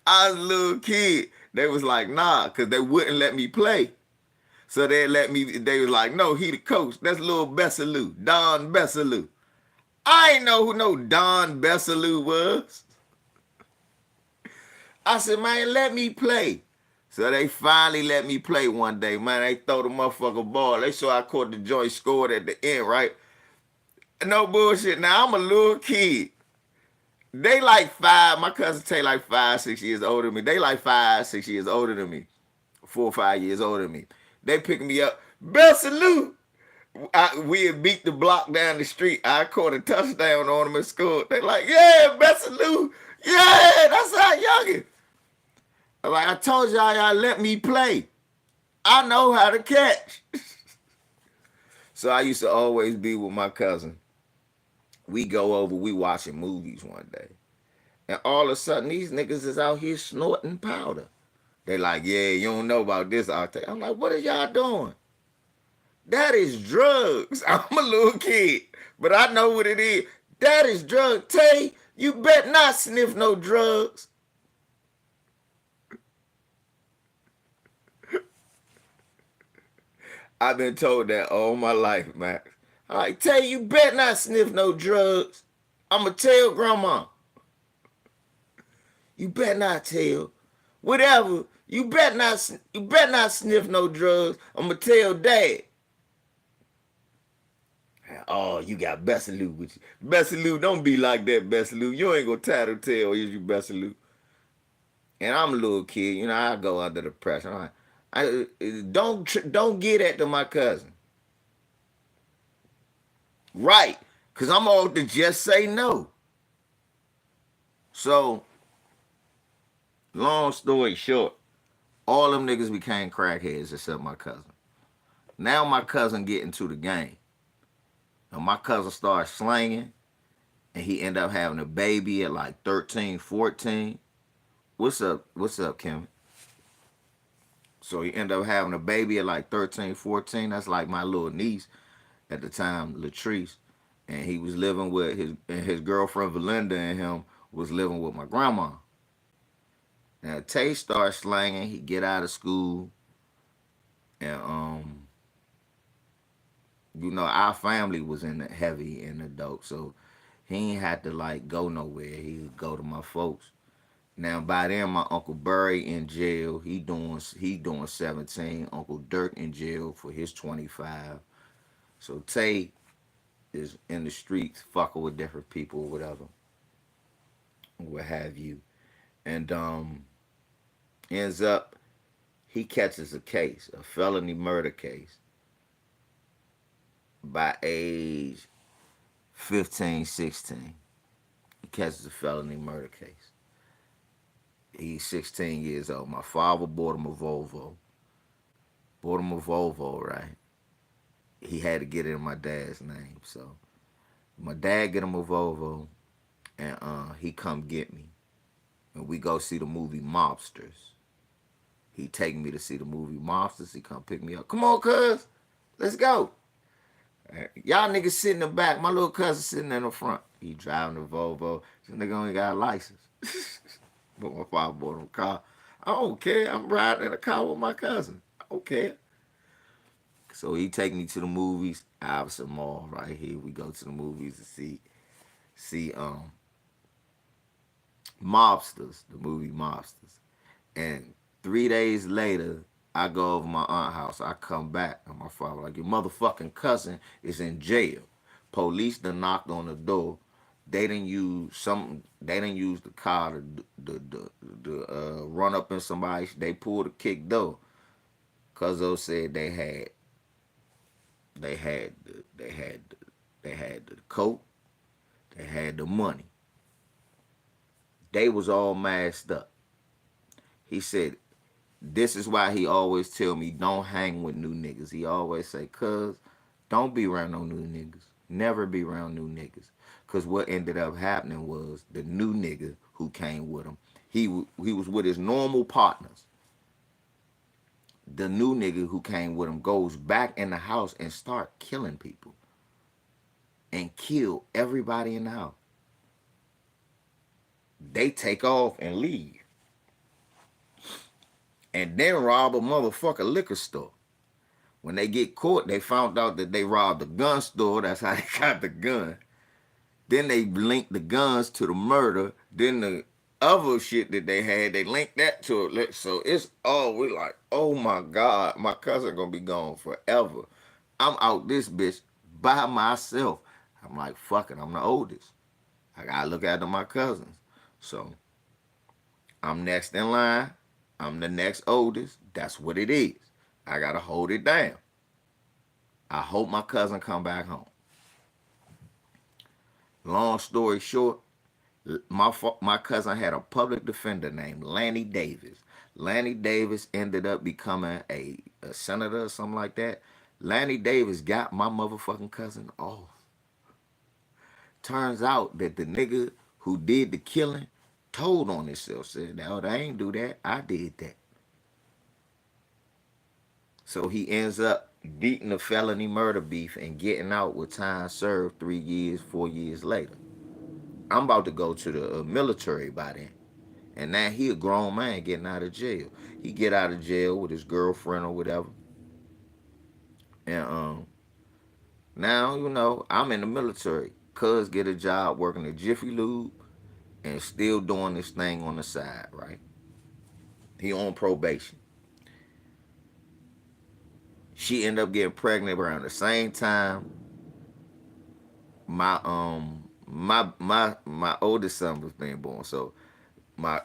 I was a little kid. They was like, nah, cause they wouldn't let me play. So they let me. They was like, no, he the coach. That's little Bessalou, Don Bessalou. I ain't know who no Don Bessalou was. I said, man, let me play. So they finally let me play one day, man. They throw the motherfucker ball. They saw I caught the joint, scored at the end, right? No bullshit. Now I'm a little kid. They like five. My cousin Tay like 5, 6 years older than me. They like 5, 6 years older than me. 4 or 5 years older than me. They pick me up. Best salute. We had beat the block down the street. I caught a touchdown on them and scored. They like, yeah, best salute. Yeah, that's our youngin'. Like I told y'all let me play. I know how to catch. So I used to always be with my cousin. We go over, we watching movies one day. And all of a sudden, these niggas is out here snorting powder. They like, yeah, you don't know about this. I'm like, what are y'all doing? That is drugs. I'm a little kid, but I know what it is. That is drugs. Tay, you bet not sniff no drugs. I've been told that all my life, man. I like, Tay, you bet not sniff no drugs. I'ma tell grandma. You bet not tell. Whatever. You bet not sniff no drugs. I'ma tell dad. Oh, you got Bessalou with you. Bessalou, don't be like that, Bessalou. You ain't gonna tattletale, is you, Bessalou? And I'm a little kid, you know. I go under the pressure. Don't get at to my cousin, right? Cause I'm old to just say no. So, long story short, all them niggas became crackheads except my cousin. Now my cousin get into the game, and my cousin started slanging, and he ended up having a baby at like 13, 14. What's up? What's up, Kim? So he ended up having a baby at like 13, 14. That's like my little niece at the time, Latrice. And he was living with his girlfriend Valinda and him was living with my grandma. Now Tay started slanging. He get out of school, and our family was in the heavy in the dope, so he ain't had to like go nowhere. He would go to my folks. Now by then my Uncle Barry in jail. He doing 17. Uncle Dirk in jail for his 25. So Tay is in the streets fucking with different people or whatever, what have you. And ends up he catches a case, a felony murder case by age 15, 16. He catches a felony murder case. He's 16 years old. My father bought him a Volvo. Bought him a Volvo, right? He had to get it in my dad's name. So my dad get him a Volvo. and he come get me, and we go see the movie Mobsters. He take me to see the movie Mobsters. He come pick me up. Come on, cuz, let's go. Y'all niggas sitting in the back. My little cousin sitting in the front. He driving the Volvo. This nigga only got a license. But my father bought him a car. I don't care. I'm riding in a car with my cousin. I don't care. So he take me to the movies. Iverson Mall right here. We go to the movies to see Mobsters, the movie Mobsters. And 3 days later, I go over my aunt's house. I come back, and my father like, your motherfucking cousin is in jail. Police done knocked on the door. They didn't use some. They didn't use the car to run up in somebody. They pulled a kick door. Cuzzo said they had they had they had the coat. They had the money. They was all masked up. He said, this is why he always tell me don't hang with new niggas. He always say, cuz, don't be around no new niggas. Never be around new niggas. Cause what ended up happening was the new nigga who came with him, he was with his normal partners. The new nigga who came with him goes back in the house and start killing people and kill everybody in the house. They take off and leave and then rob a motherfucker liquor store. When they get caught, they found out that they robbed a gun store. That's how they got the gun. Then they linked the guns to the murder. Then the other shit that they had, they linked that to it. So it's all, we like, oh my God, my cousin gonna be gone forever. I'm out this bitch by myself. I'm like, fuck it, I'm the oldest. I gotta look after my cousins. So I'm next in line. I'm the next oldest. That's what it is. I gotta hold it down. I hope my cousin come back home. Long story short, my cousin had a public defender named Lanny Davis. Lanny Davis ended up becoming a senator or something like that. Lanny Davis got my motherfucking cousin off. Turns out that the nigga who did the killing told on himself, said, no, they ain't do that. I did that. So he ends up beating the felony murder beef and getting out with time served 3 years, 4 years later. I'm about to go to the military by then. And now he a grown man getting out of jail. He get out of jail with his girlfriend or whatever. And now, I'm in the military. Cuz get a job working at Jiffy Lube and still doing this thing on the side, right? He on probation. She ended up getting pregnant around the same time my oldest son was being born. So my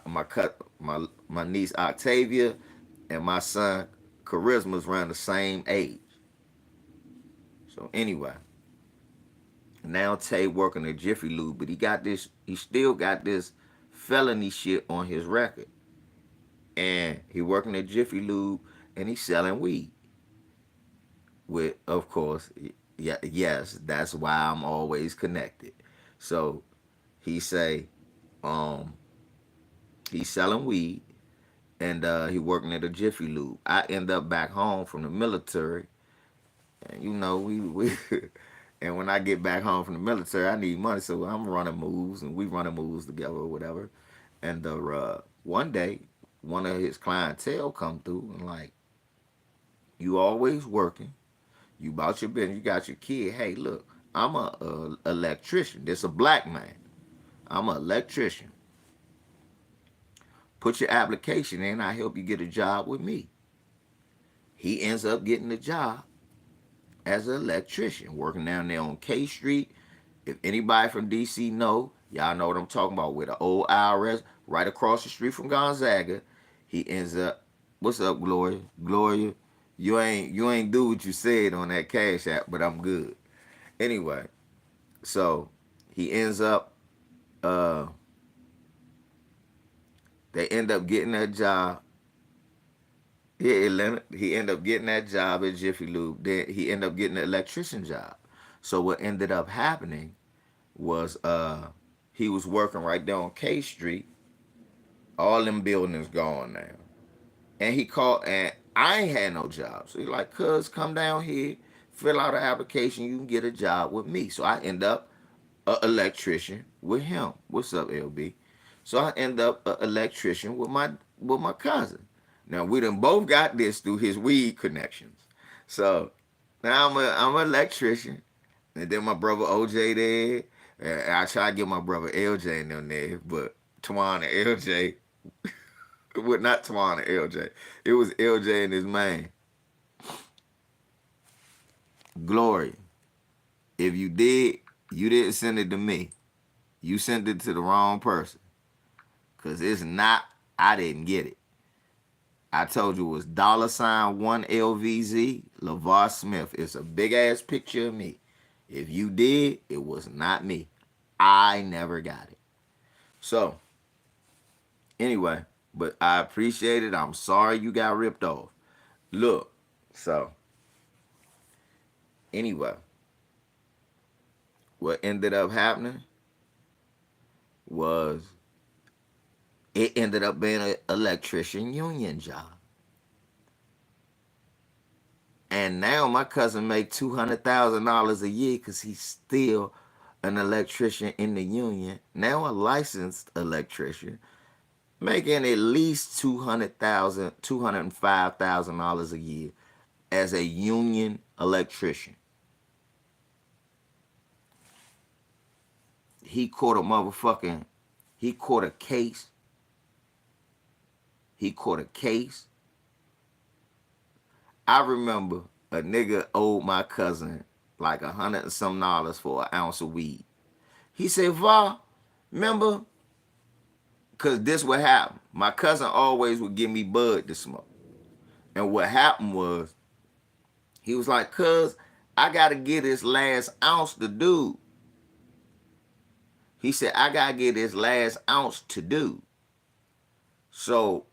niece Octavia and my son Charisma's around the same age. So anyway, now Tay working at Jiffy Lube, but he still got this felony shit on his record. And he working at Jiffy Lube and he's selling weed. With, of course, yeah, yes, that's why I'm always connected. So he say, um, he's selling weed and he working at a Jiffy Lube. I end up back home from the military, and we and when I get back home from the military, I need money, so I'm running moves, and we running moves together or whatever. And one day, one of his clientele come through and like, you always working, you about your business, you got your kid. Hey, look, I'm a electrician. This a black man. I'm an electrician. Put your application in. I help you get a job with me. He ends up getting a job as an electrician, working down there on K Street. If anybody from DC y'all know what I'm talking about, with the old IRS right across the street from Gonzaga. He ends up, what's up, Gloria? Gloria, you ain't do what you said on that Cash App, but I'm good. Anyway, so he ends up, uh, they end up getting that job. Yeah, Atlanta. He ended up getting that job at Jiffy Lube. Then he ended up getting an electrician job. So what ended up happening was He was working right there on K Street. All them buildings gone now. And he called, and I ain't had no job. So he's like, cuz, come down here, fill out an application, you can get a job with me. So I end up an electrician with him. What's up, LB? So I end up an electrician with my cousin. Now we done both got this through his weed connections. So now I'm an electrician. And then my brother OJ there. And I try to get my brother LJ in them there, but Twan and LJ, well, not Twan and LJ. It was LJ and his man. Glory. If you did, you didn't send it to me. You sent it to the wrong person. Cause it's not, I didn't get it. I told you it was $1LVZ LeVar Smith. It's a big ass picture of me. If you did, it was not me. I never got it. So, anyway, but I appreciate it. I'm sorry you got ripped off. Look, so, anyway, what ended up happening was it ended up being an electrician union job. And now my cousin make $200,000 a year because he's still an electrician in the union. Now a licensed electrician making at least $205,000 a year as a union electrician. He caught a motherfucking, he caught a case. He caught a case. I remember a nigga owed my cousin like $100 and some dollars for an ounce of weed. He said, Va, remember? Because this what happened. My cousin always would give me bud to smoke. And what happened was, he was like, cuz, I got to get this last ounce to dude. He said, I got to get this last ounce to dude. So,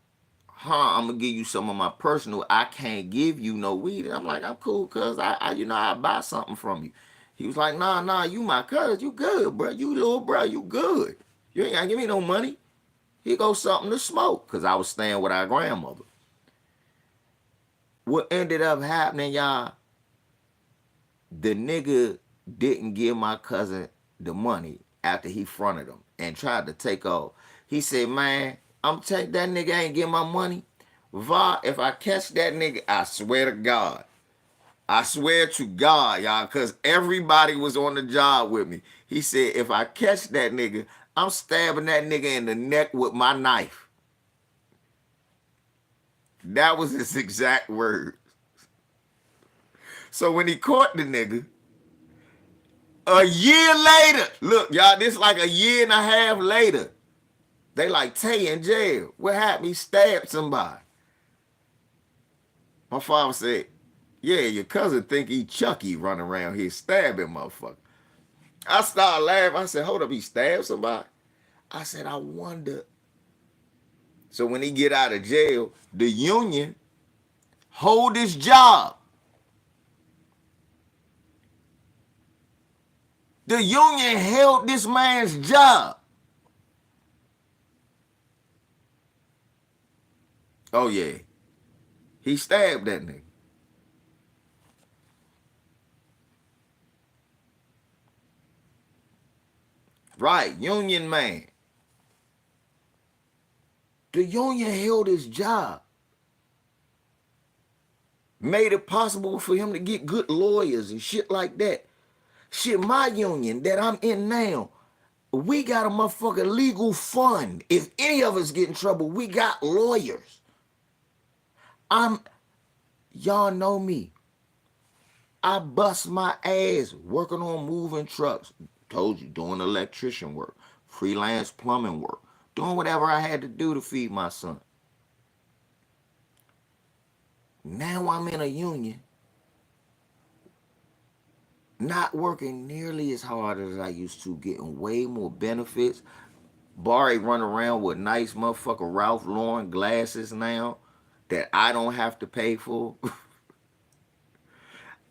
I'm going to give you some of my personal. I can't give you no weed. And I'm like, I'm cool, cuz. I buy something from you. He was like, nah, you my cuz. You good, bro. You little bro. You good. You ain't got to give me no money. Here goes something to smoke. Because I was staying with our grandmother. What ended up happening, y'all, the nigga didn't give my cousin the money after he fronted him and tried to take off. He said, man, I'm telling that nigga ain't getting my money. Va, if I catch that nigga, I swear to God. I swear to God, y'all, because everybody was on the job with me. He said, if I catch that nigga, I'm stabbing that nigga in the neck with my knife. That was his exact word. So when he caught the nigga, a year later, look, y'all, this like a year and a half later, they like, Tay in jail. What happened? He stabbed somebody. My father said, yeah, your cousin think he Chucky running around here stabbing motherfucker. I started laughing. I said, hold up, he stabbed somebody? I said, I wonder. So when he get out of jail, the union hold his job. The union held this man's job. Oh, yeah. He stabbed that nigga. Right, union man. The union held his job. Made it possible for him to get good lawyers and shit like that. Shit, my union that I'm in now, we got a motherfucking legal fund. If any of us get in trouble, we got lawyers. Y'all know me. I bust my ass working on moving trucks. Told you, doing electrician work, freelance plumbing work, doing whatever I had to do to feed my son. Now I'm in a union, not working nearly as hard as I used to, getting way more benefits. Barry run around with nice motherfucker Ralph Lauren glasses now that I don't have to pay for.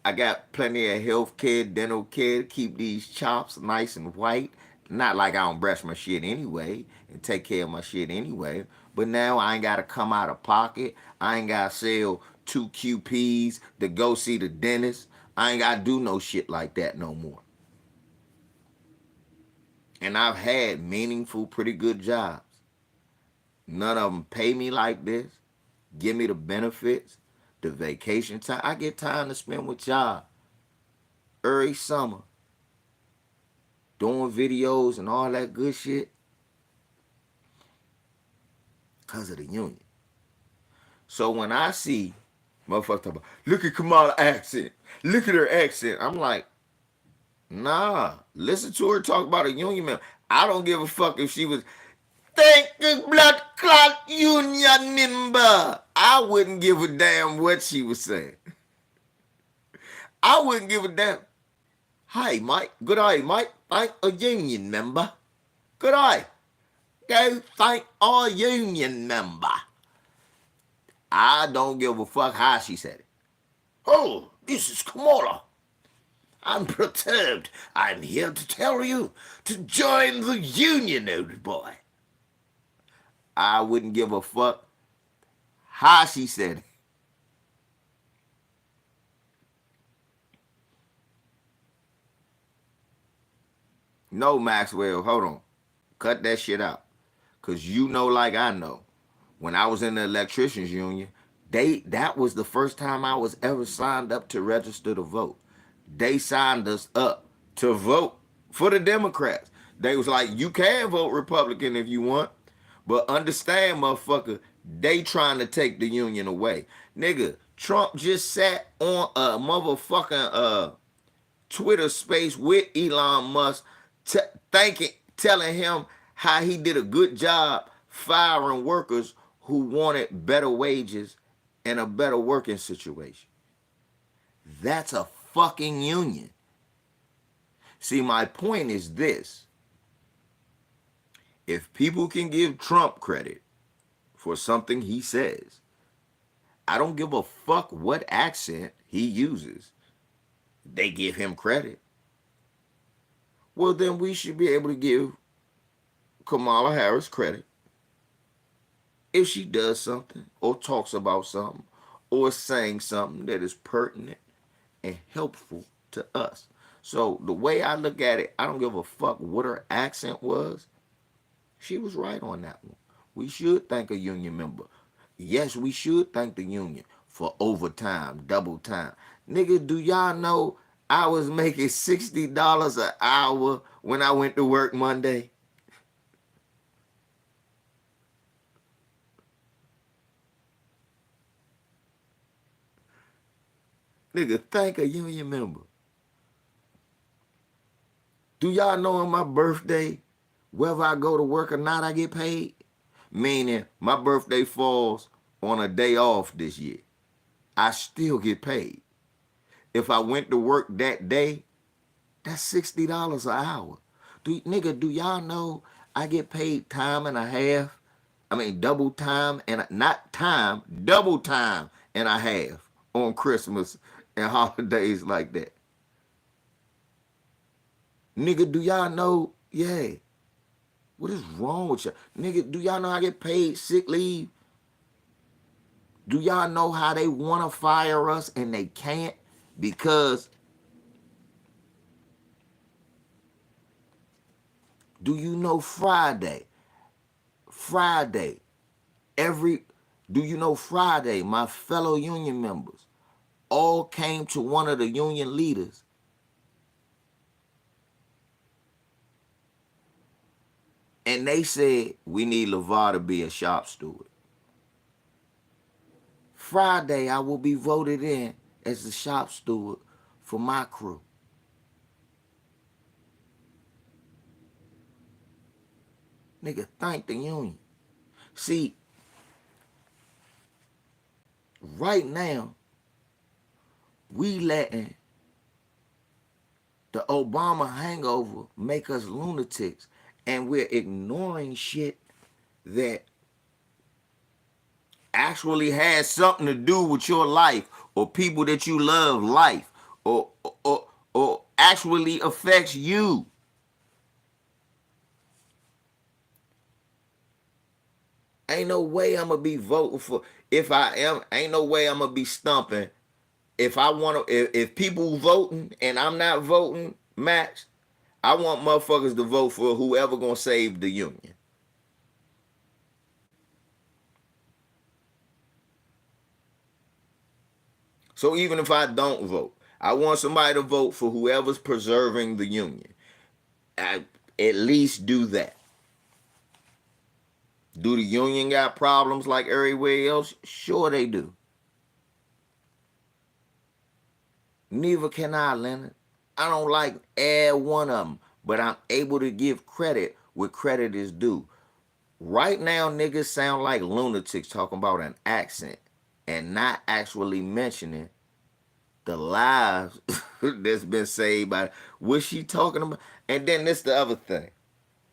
I got plenty of health care, dental care, keep these chops nice and white Not like I don't brush my shit anyway and take care of my shit anyway. But now I ain't gotta come out of pocket. I ain't gotta sell 2 QPs to go see the dentist. I ain't gotta do no shit like that no more. And I've had meaningful, pretty good jobs. None of them pay me like this, give me the benefits, the vacation time. I get time to spend with y'all early summer, doing videos and all that good shit because of the union. So when I see motherfuckers talk about, look at Kamala accent, look at her accent, I'm like, nah, listen to her talk about a union member. I don't give a fuck if she was, thank you, blood clot union member. I wouldn't give a damn what she was saying. I wouldn't give a damn. Hi, Mike. Good eye, Mike. Thank a union member. Good eye. Go thank our union member. I don't give a fuck how she said it. Oh, this is Kamala. I'm perturbed. I'm here to tell you to join the union, old boy. I wouldn't give a fuck how she said it. No, Maxwell, hold on. Cut that shit out. Because you know like I know. When I was in the electricians union, that was the first time I was ever signed up to register to vote. They signed us up to vote for the Democrats. They was like, you can vote Republican if you want, but understand, motherfucker, they trying to take the union away. Nigga, Trump just sat on a motherfucking Twitter space with Elon Musk, telling him how he did a good job firing workers who wanted better wages and a better working situation. That's a fucking union. See, my point is this. If people can give Trump credit for something he says, I don't give a fuck what accent he uses. They give him credit. Well, then we should be able to give Kamala Harris credit if she does something or talks about something or saying something that is pertinent and helpful to us. So the way I look at it, I don't give a fuck what her accent was. She was right on that one. We should thank a union member. Yes, we should thank the union for overtime, double time. Nigga, do y'all know I was making $60 an hour when I went to work Monday? Nigga, thank a union member. Do y'all know on my birthday, whether I go to work or not, I get paid? Meaning my birthday falls on a day off this year. I still get paid. If I went to work that day, that's $60 an hour. Do y'all know I get paid time and a half? I mean double time and not time, double time and a half on Christmas and holidays like that. Nigga, do y'all know? Yeah. What is wrong with y'all? Nigga, do y'all know I get paid sick leave? Do y'all know how they want to fire us and they can't? Because do you know Friday, every, do you know Friday, my fellow union members all came to one of the union leaders and they said, we need LeVar to be a shop steward. Friday, I will be voted in as the shop steward for my crew. Nigga, thank the union. See, right now, we letting the Obama hangover make us lunatics, and we're ignoring shit that actually has something to do with your life or people that you love life or actually affects you. Ain't no way I'm gonna be voting for. If I am, ain't no way I'm gonna be stumping. If I want to, if people voting and I'm not voting, match. I want motherfuckers to vote for whoever gonna save the union. So even if I don't vote, I want somebody to vote for whoever's preserving the union. I, at least do that. Do the union got problems like everywhere else? Sure they do. Neither can I, Leonard. I don't like every one of them, but I'm able to give credit where credit is due. Right now, niggas sound like lunatics talking about an accent and not actually mentioning the lives that's been saved by what she talking about. And then this the other thing.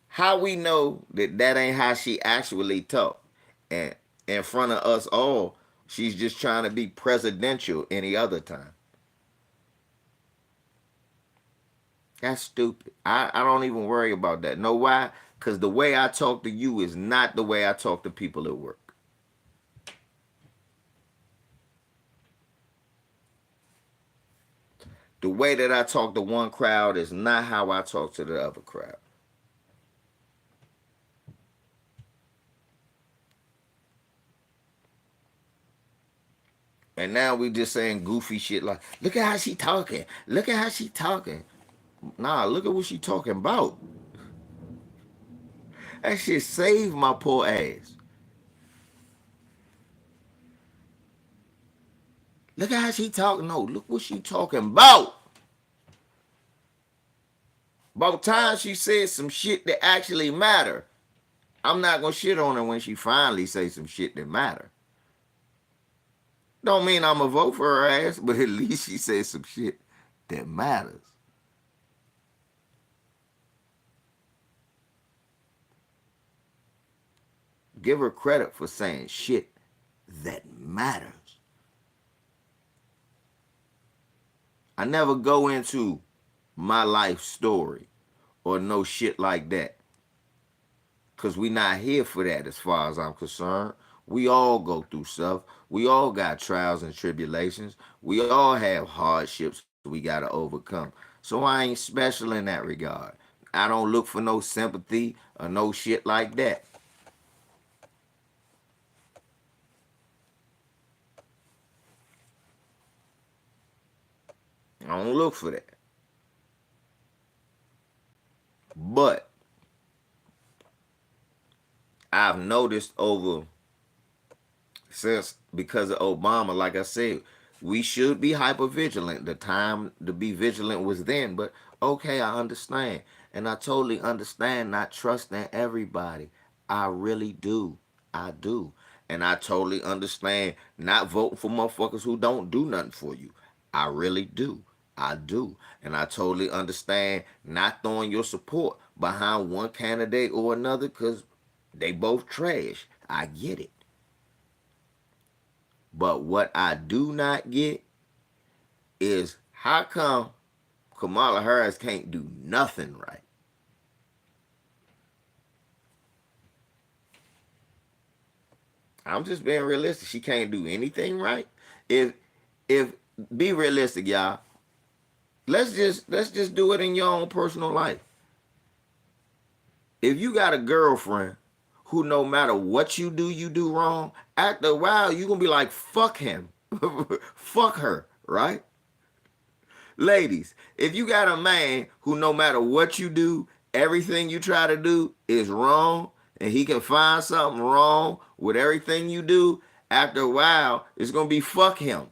How we know that that ain't how she actually talk? And in front of us all, she's just trying to be presidential any other time. That's stupid. I don't even worry about that. Know why? Because the way I talk to you is not the way I talk to people at work. The way that I talk to one crowd is not how I talk to the other crowd. And now we just saying goofy shit like, look at how she talking. Look at how she talking. Nah, look at what she talking about. That shit saved my poor ass. Look at how she talking. No, look what she talking about. About time she said some shit that actually matter. I'm not gonna shit on her when she finally say some shit that matter. Don't mean I'm gonna vote for her ass, but at least she said some shit that matters. Give her credit for saying shit that matters. I never go into my life story or no shit like that. Cause we not here for that as far as I'm concerned. We all go through stuff. We all got trials and tribulations. We all have hardships we gotta overcome. So I ain't special in that regard. I don't look for no sympathy or no shit like that. I don't look for that. But I've noticed over since because of Obama, like I said, we should be hyper vigilant. The time to be vigilant was then, but okay, I understand. And I totally understand not trusting everybody. I really do. I do. And I totally understand not voting for motherfuckers who don't do nothing for you. I really do. I do. And I totally understand not throwing your support behind one candidate or another because they both trash. I get it. But what I do not get is how come Kamala Harris can't do nothing right? I'm just being realistic. She can't do anything right. If if be realistic, y'all. Let's just do it in your own personal life. If you got a girlfriend who no matter what you do wrong, after a while you gonna be like, fuck him. Fuck her, right? Ladies, if you got a man who no matter what you do, everything you try to do is wrong, and he can find something wrong with everything you do, after a while, it's gonna be fuck him.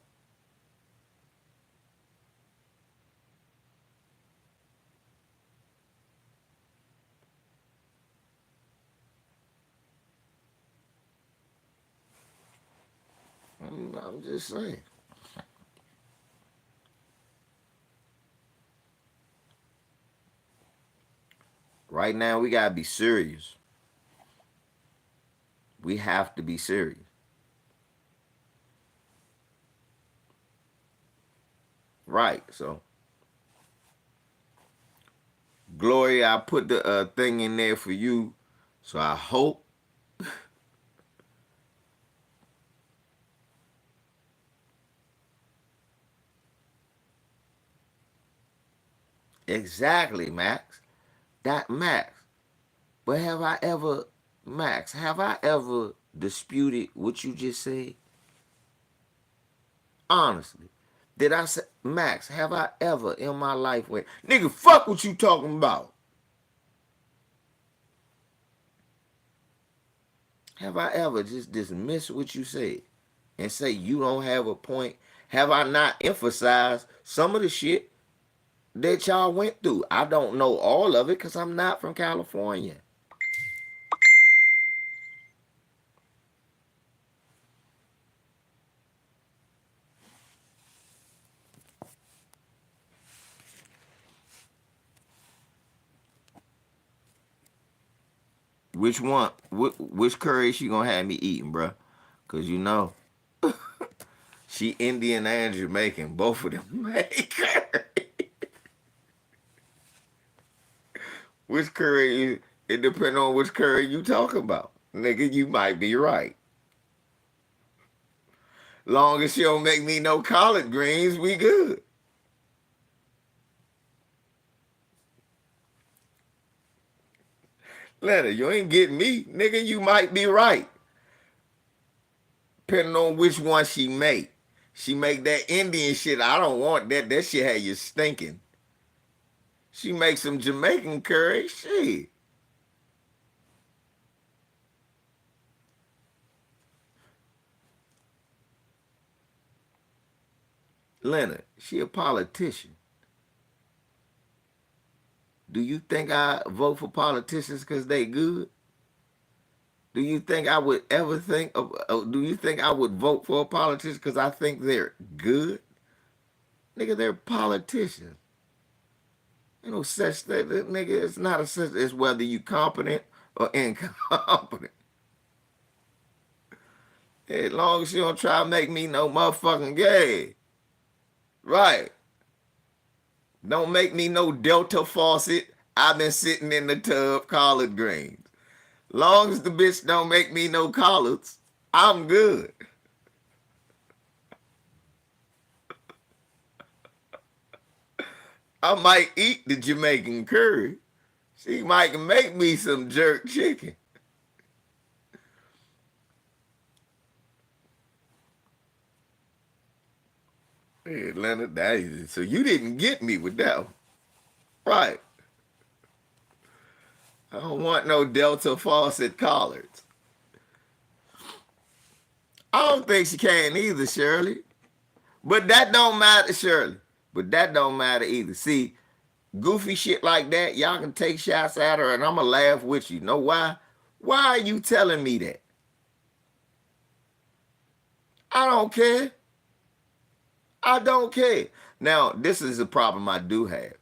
I'm just saying. Right now, we gotta be serious. We have to be serious. Right. So, Gloria, I put the thing in there for you. So I hope Exactly, Max. That Max. But have I ever disputed what you just said? Honestly. Did I say, Max, have I ever in my life went, nigga, fuck what you talking about? Have I ever just dismissed what you said and say you don't have a point? Have I not emphasized some of the shit that y'all went through? I don't know all of it because I'm not from California. Which one? Which curry she gonna have me eating, bruh? Cause you know she Indian and Jamaican, both of them make curry. Which curry? It depends on which curry you talking about, nigga. You might be right. Long as she don't make me no collard greens, we good. Letter, you ain't getting me, nigga. You might be right, depending on which one she make. She make that Indian shit. I don't want that. That shit had you stinking. She make some Jamaican curry. Shit. Leonard, she a politician. Do you think I vote for politicians because they good? Do you think I would ever think of, do you think I would vote for a politician because I think they're good? Nigga, they're politicians. You know, such that, nigga, it's not a such as whether you competent or incompetent. As long as you don't try to make me no motherfucking gay. Right. Don't make me no Delta faucet. I've been sitting in the tub collard greens. Long as the bitch don't make me no collards, I'm good. I might eat the Jamaican curry. She might make me some jerk chicken. Hey, Atlanta, so you didn't get me with that one. Right. I don't want no Delta faucet collards. I don't think she can either, Shirley. But that don't matter, Shirley. But that don't matter either. See, goofy shit like that, y'all can take shots at her and I'ma laugh with you. Know why? Why are you telling me that? I don't care. I don't care. Now, this is a problem I do have.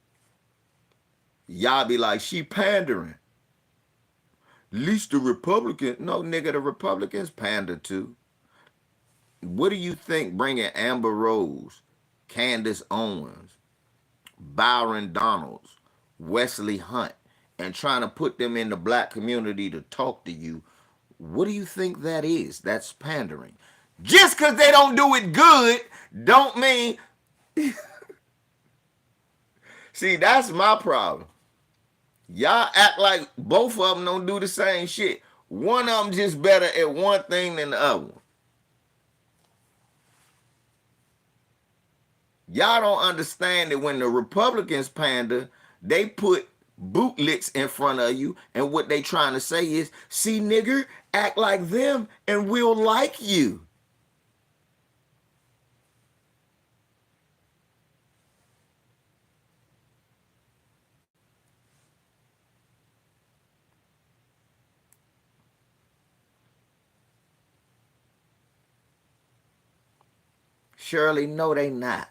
Y'all be like, she pandering. At least the Republican. No, nigga, the Republicans pander too. What do you think bringing Amber Rose, Candace Owens, Byron Donalds, Wesley Hunt, and trying to put them in the black community to talk to you? What do you think that is? That's pandering. Just because they don't do it good, don't mean. See, that's my problem. Y'all act like both of them don't do the same shit. One of them just better at one thing than the other one. Y'all don't understand that when the Republicans pander, they put bootlicks in front of you, and what they trying to say is, see, nigger, act like them, and we'll like you. Shirley, no, they not.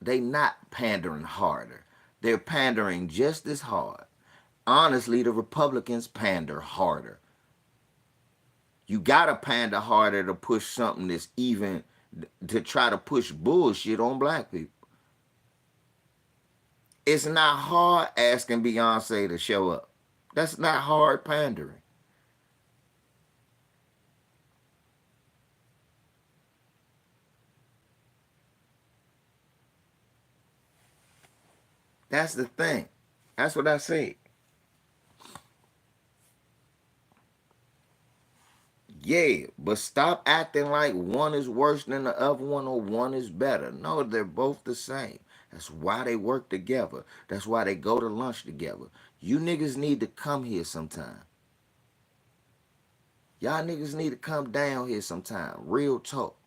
They not pandering harder. They're pandering just as hard. Honestly, the Republicans pander harder. You gotta pander harder to push something that's even to try to push bullshit on black people. It's not hard asking Beyonce to show up. That's not hard pandering. That's the thing. That's what I say. Yeah, but stop acting like one is worse than the other one or one is better. No, they're both the same. That's why they work together. That's why they go to lunch together. You niggas need to come here sometime. Y'all niggas need to come down here sometime. Real talk.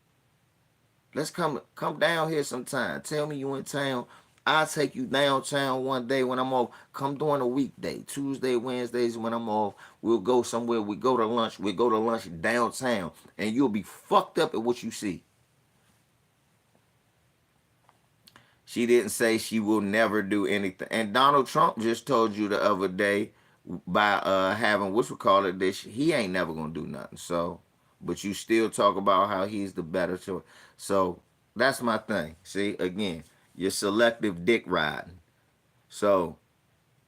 Let's come down here sometime. Tell me you in town. I'll take you downtown one day when I'm off. Come during a weekday. Tuesday, Wednesdays when I'm off. We'll go somewhere. We go to lunch. We go to lunch downtown. And you'll be fucked up at what you see. She didn't say she will never do anything. And Donald Trump just told you the other day by having what's we call it this, he ain't never gonna do nothing. So, but you still talk about how he's the better choice. So that's my thing. See, again, you're selective dick riding. So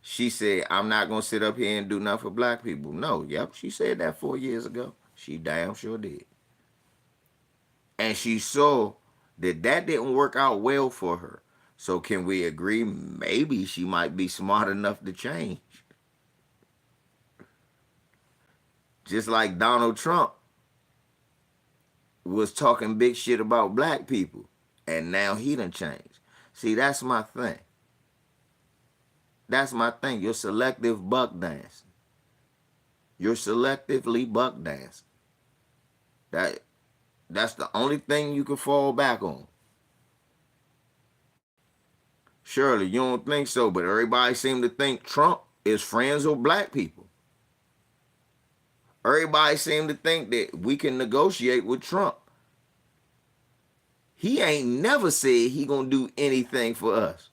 she said, I'm not gonna sit up here and do nothing for black people. No, yep, she said that 4 years ago. She damn sure did. And she saw that that didn't work out well for her. So can we agree maybe she might be smart enough to change? Just like Donald Trump was talking big shit about black people and now he done changed. See, that's my thing. That's my thing. You're selective buck dancing. You're selectively buck dancing. That that's the only thing you can fall back on. Surely you don't think so, but everybody seem to think Trump is friends with black people. Everybody seem to think that we can negotiate with Trump. He ain't never said he gonna do anything for us.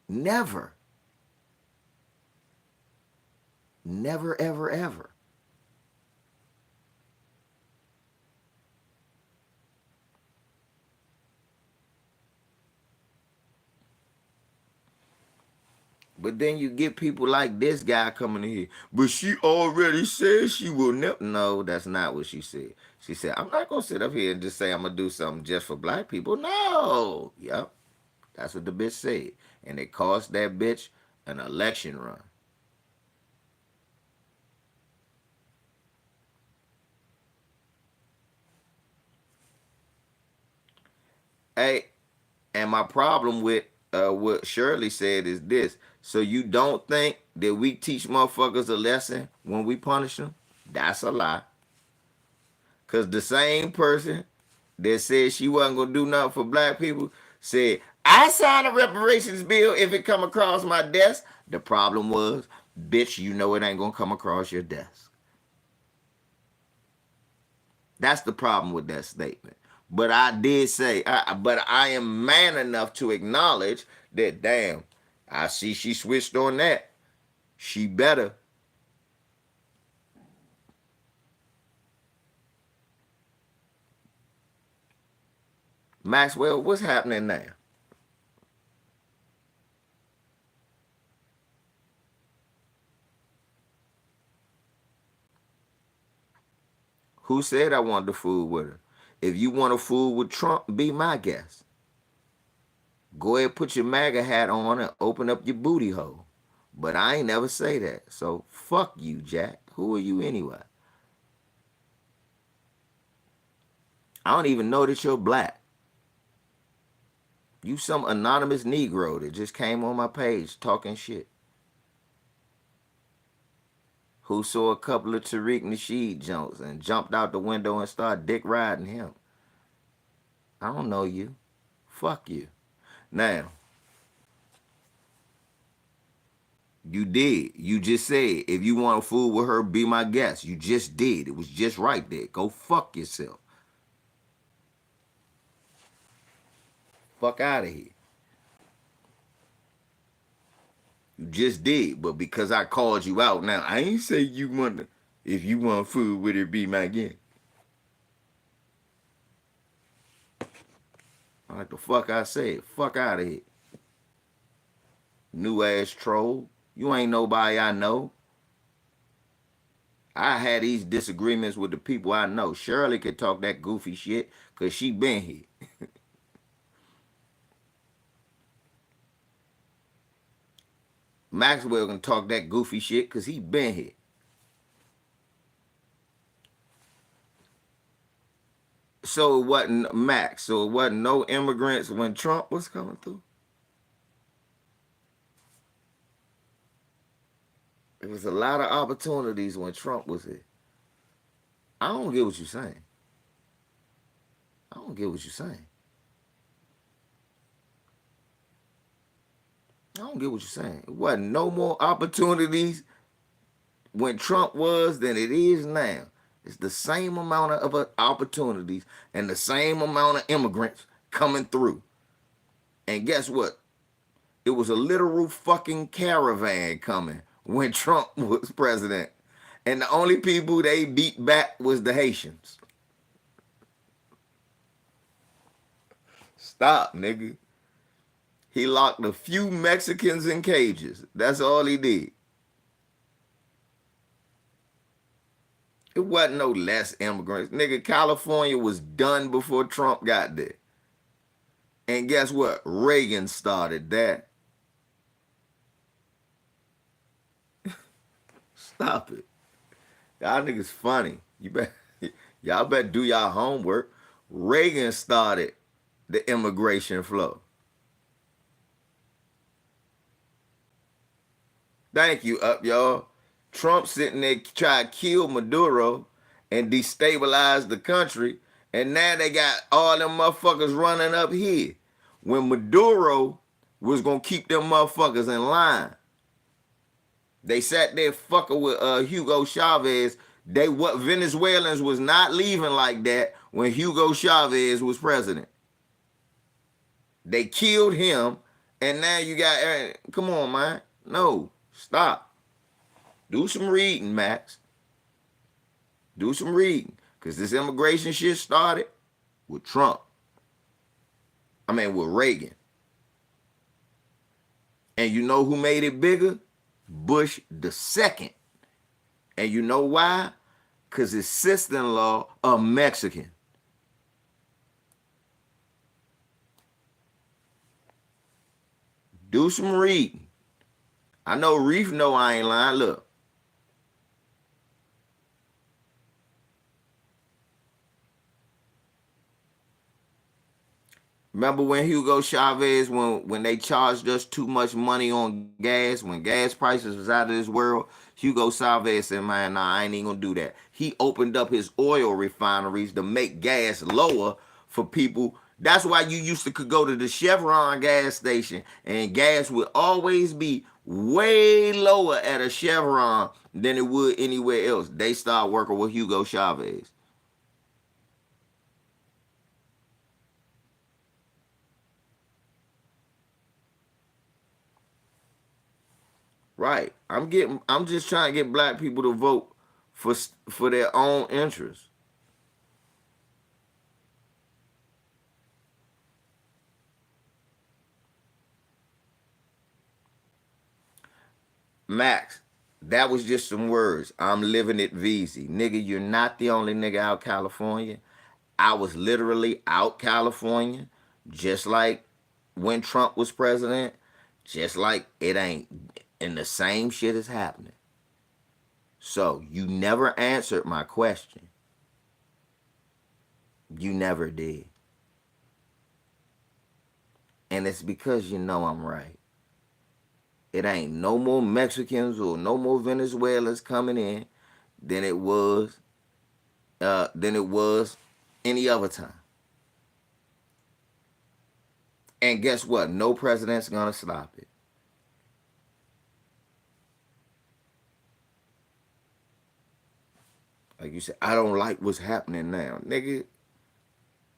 Never. Never, ever, ever. But then you get people like this guy coming in here. But she already said she will never. No, that's not what she said. She said, I'm not going to sit up here and just say I'm going to do something just for black people. No. Yep. That's what the bitch said. And it cost that bitch an election run. Hey, and my problem with what Shirley said is this. So you don't think that we teach motherfuckers a lesson when we punish them? That's a lie. Because the same person that said she wasn't going to do nothing for black people said, I sign a reparations bill if it come across my desk. The problem was, bitch, you know it ain't going to come across your desk. That's the problem with that statement. But I did say, but I am man enough to acknowledge that, damn, I see she switched on that. She better. Maxwell, what's happening now? Who said I wanted to fool with her? If you want to fool with Trump, be my guest. Go ahead, put your MAGA hat on and open up your booty hole. But I ain't never say that. So fuck you, Jack. Who are you anyway? I don't even know that you're black. You some anonymous Negro that just came on my page talking shit. Who saw a couple of Tariq Nasheed jumps and jumped out the window and started dick riding him. I don't know you. Fuck you. Now, you did. You just said, if you want to fool with her, be my guest. You just did. It was just right there. Go fuck yourself. Fuck out of here. You just did. But because I called you out now, I ain't say you want to. If you want food, would it be my guest? Like the fuck I said. Fuck out of here. New ass troll. You ain't nobody I know. I had these disagreements with the people I know. Shirley could talk that goofy shit because she been here. Maxwell can talk that goofy shit because he been here. So it wasn't Max. So it wasn't no immigrants when Trump was coming through. There was a lot of opportunities when Trump was here. I don't get what you're saying. I don't get what you're saying. I don't get what you're saying. It wasn't no more opportunities when Trump was than it is now. It's the same amount of opportunities and the same amount of immigrants coming through. And guess what? It was a literal fucking caravan coming when Trump was president. And the only people they beat back was the Haitians. Stop, nigga. He locked a few Mexicans in cages. That's all he did. It wasn't no less immigrants. Nigga, California was done before Trump got there. And guess what? Reagan started that. Stop it. Y'all niggas funny. Y'all better do y'all homework. Reagan started the immigration flow. Thank you, up y'all. Trump sitting there trying to kill Maduro and destabilize the country, and now they got all them motherfuckers running up here. When Maduro was gonna keep them motherfuckers in line, they sat there fucking with Hugo Chavez. They what Venezuelans was not leaving like that when Hugo Chavez was president. They killed him, and now you got. Come on, man. No, stop. Do some reading, Max. Do some reading. Because this immigration shit started with Trump. I mean, with Reagan. And you know who made it bigger? Bush the second. And you know why? Because his sister-in-law a Mexican. Do some reading. I know Reef know I ain't lying. Look. Remember when Hugo Chavez, when they charged us too much money on gas, when gas prices was out of this world, Hugo Chavez said, man, nah, I ain't even gonna do that. He opened up his oil refineries to make gas lower for people. That's why you used to could go to the Chevron gas station and gas would always be way lower at a Chevron than it would anywhere else. They started working with Hugo Chavez. Right. I'm just trying to get black people to vote for their own interests. Max, that was just some words. I'm living it VZ. Nigga, you're not the only nigga out California. I was literally out California, just like when Trump was president, just like it ain't, and the same shit is happening. So you never answered my question. You never did. And it's because you know I'm right. It ain't no more Mexicans or no more Venezuelans coming in than it was any other time. And guess what? No president's gonna stop it. Like you said, I don't like what's happening now. Nigga,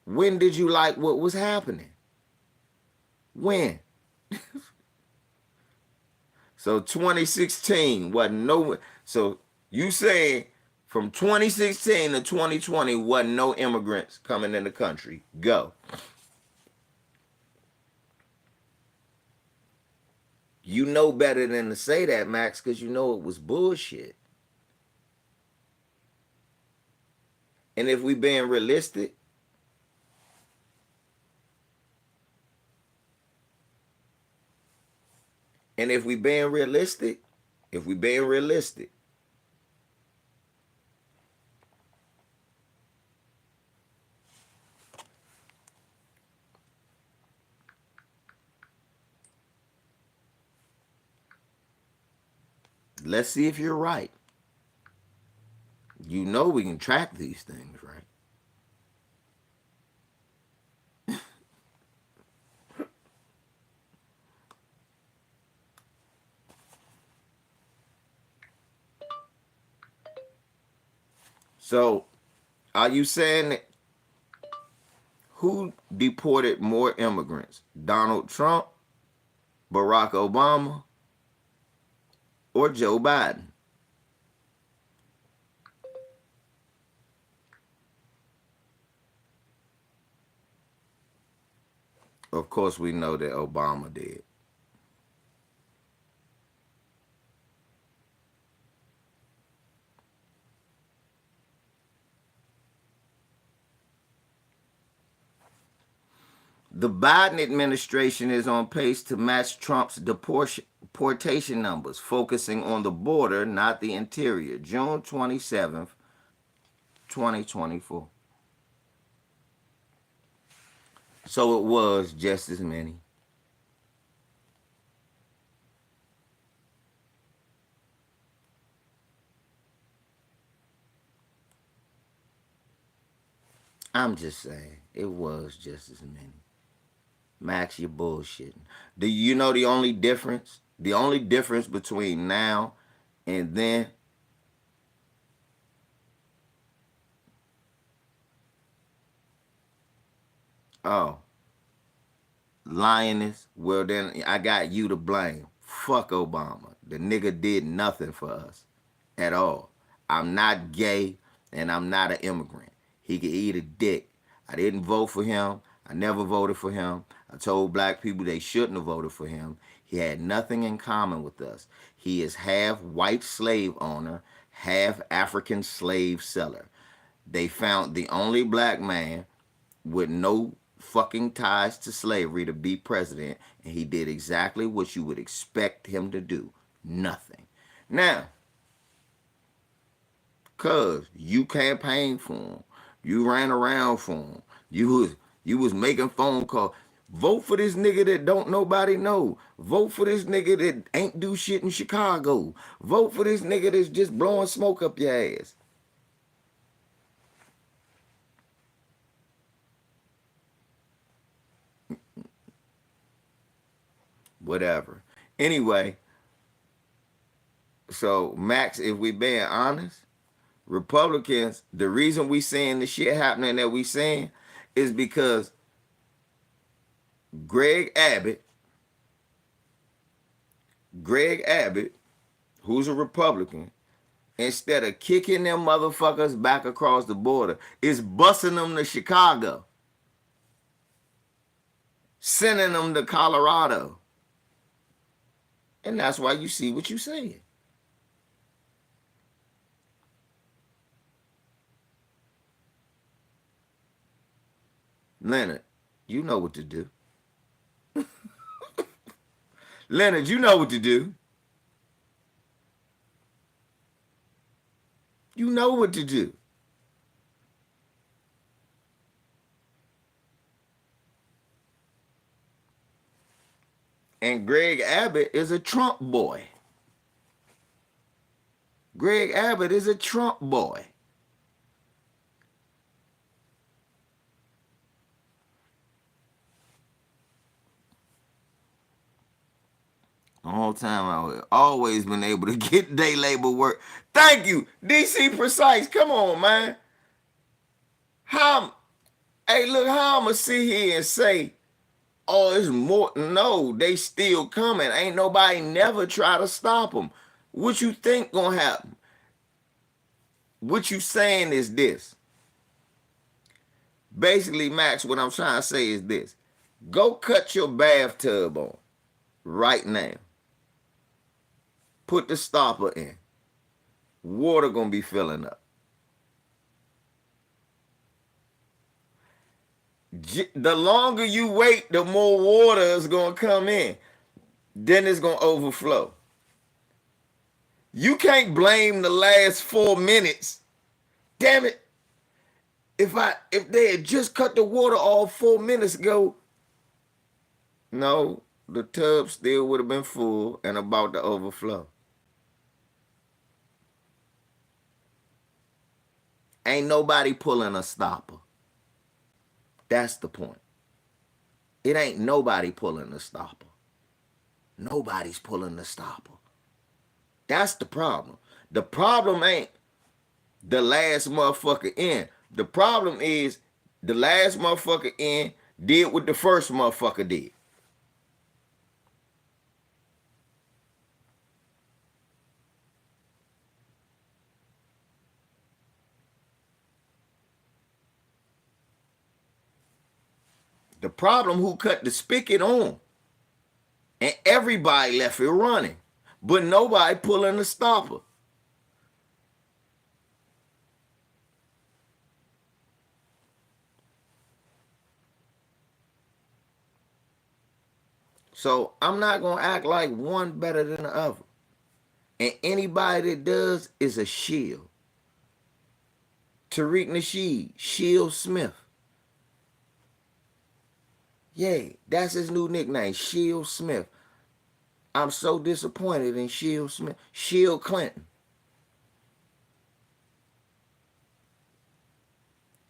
when did you like what was happening? When? So 2016 wasn't no. So you saying from 2016 to 2020 wasn't no immigrants coming in the country? Go. You know better than to say that, Max, because you know it was bullshit. And if we being realistic, And if we being realistic, if we being realistic, let's see if you're right. You know we can track these things, right? So, are you saying that who deported more immigrants? Donald Trump, Barack Obama, or Joe Biden? Of course, we know that Obama did. The Biden administration is on pace to match Trump's deportation numbers, focusing on the border, not the interior. June 27th, 2024. So it was just as many. I'm just saying, it was just as many. Max, you're bullshitting. Do you know the only difference? The only difference between now and then? Oh, lioness. Well, then I got you to blame. Fuck Obama. The nigga did nothing for us at all. I'm not gay and I'm not an immigrant. He could eat a dick. I didn't vote for him. I never voted for him. I told black people they shouldn't have voted for him. He had nothing in common with us. He is half white slave owner, half African slave seller. They found the only black man with no fucking ties to slavery to be president, and he did exactly what you would expect him to do. Nothing. Now, cuz you campaigned for him. You ran around for him. You was making phone calls. Vote for this nigga that don't nobody know. Vote for this nigga that ain't do shit in Chicago. Vote for this nigga that's just blowing smoke up your ass. Whatever. Anyway, so Max, if we being honest, Republicans, the reason we seeing the shit happening that we seeing is because Greg Abbott, Greg Abbott, who's a Republican, instead of kicking them motherfuckers back across the border, is busing them to Chicago, sending them to Colorado. And that's why you see what you saying. Leonard, you know what to do. Leonard, you know what to do. You know what to do. And Greg Abbott is a Trump boy. Greg Abbott is a Trump boy. The whole time I've always been able to get day labor work. Thank you, DC Precise. Come on, man. How? Hey, look how I'ma sit here and say, "Oh, it's more." No, they still coming. Ain't nobody never try to stop them. What you think gonna happen? What you saying is this. Basically, Max, what I'm trying to say is this. Go cut your bathtub on right now. Put the stopper in. Water gonna be filling up. The longer you wait, the more water is gonna come in. then it's gonna overflow. You can't blame the last 4 minutes. Damn it. If they had just cut the water off 4 minutes ago, no, the tub still would have been full and about to overflow. Ain't nobody pulling a stopper. That's the point. It ain't nobody pulling the stopper. Nobody's pulling the stopper. That's the problem. The problem ain't the last motherfucker in. The problem is the last motherfucker in did what the first motherfucker did. The problem who cut the spigot on. And everybody left it running. But nobody pulling the stopper. So I'm not gonna act like one better than the other. And anybody that does is a shield. Tariq Nasheed, Shield Smith. Yeah, that's his new nickname, Shield Smith. I'm so disappointed in Shield Smith. Shield Clinton.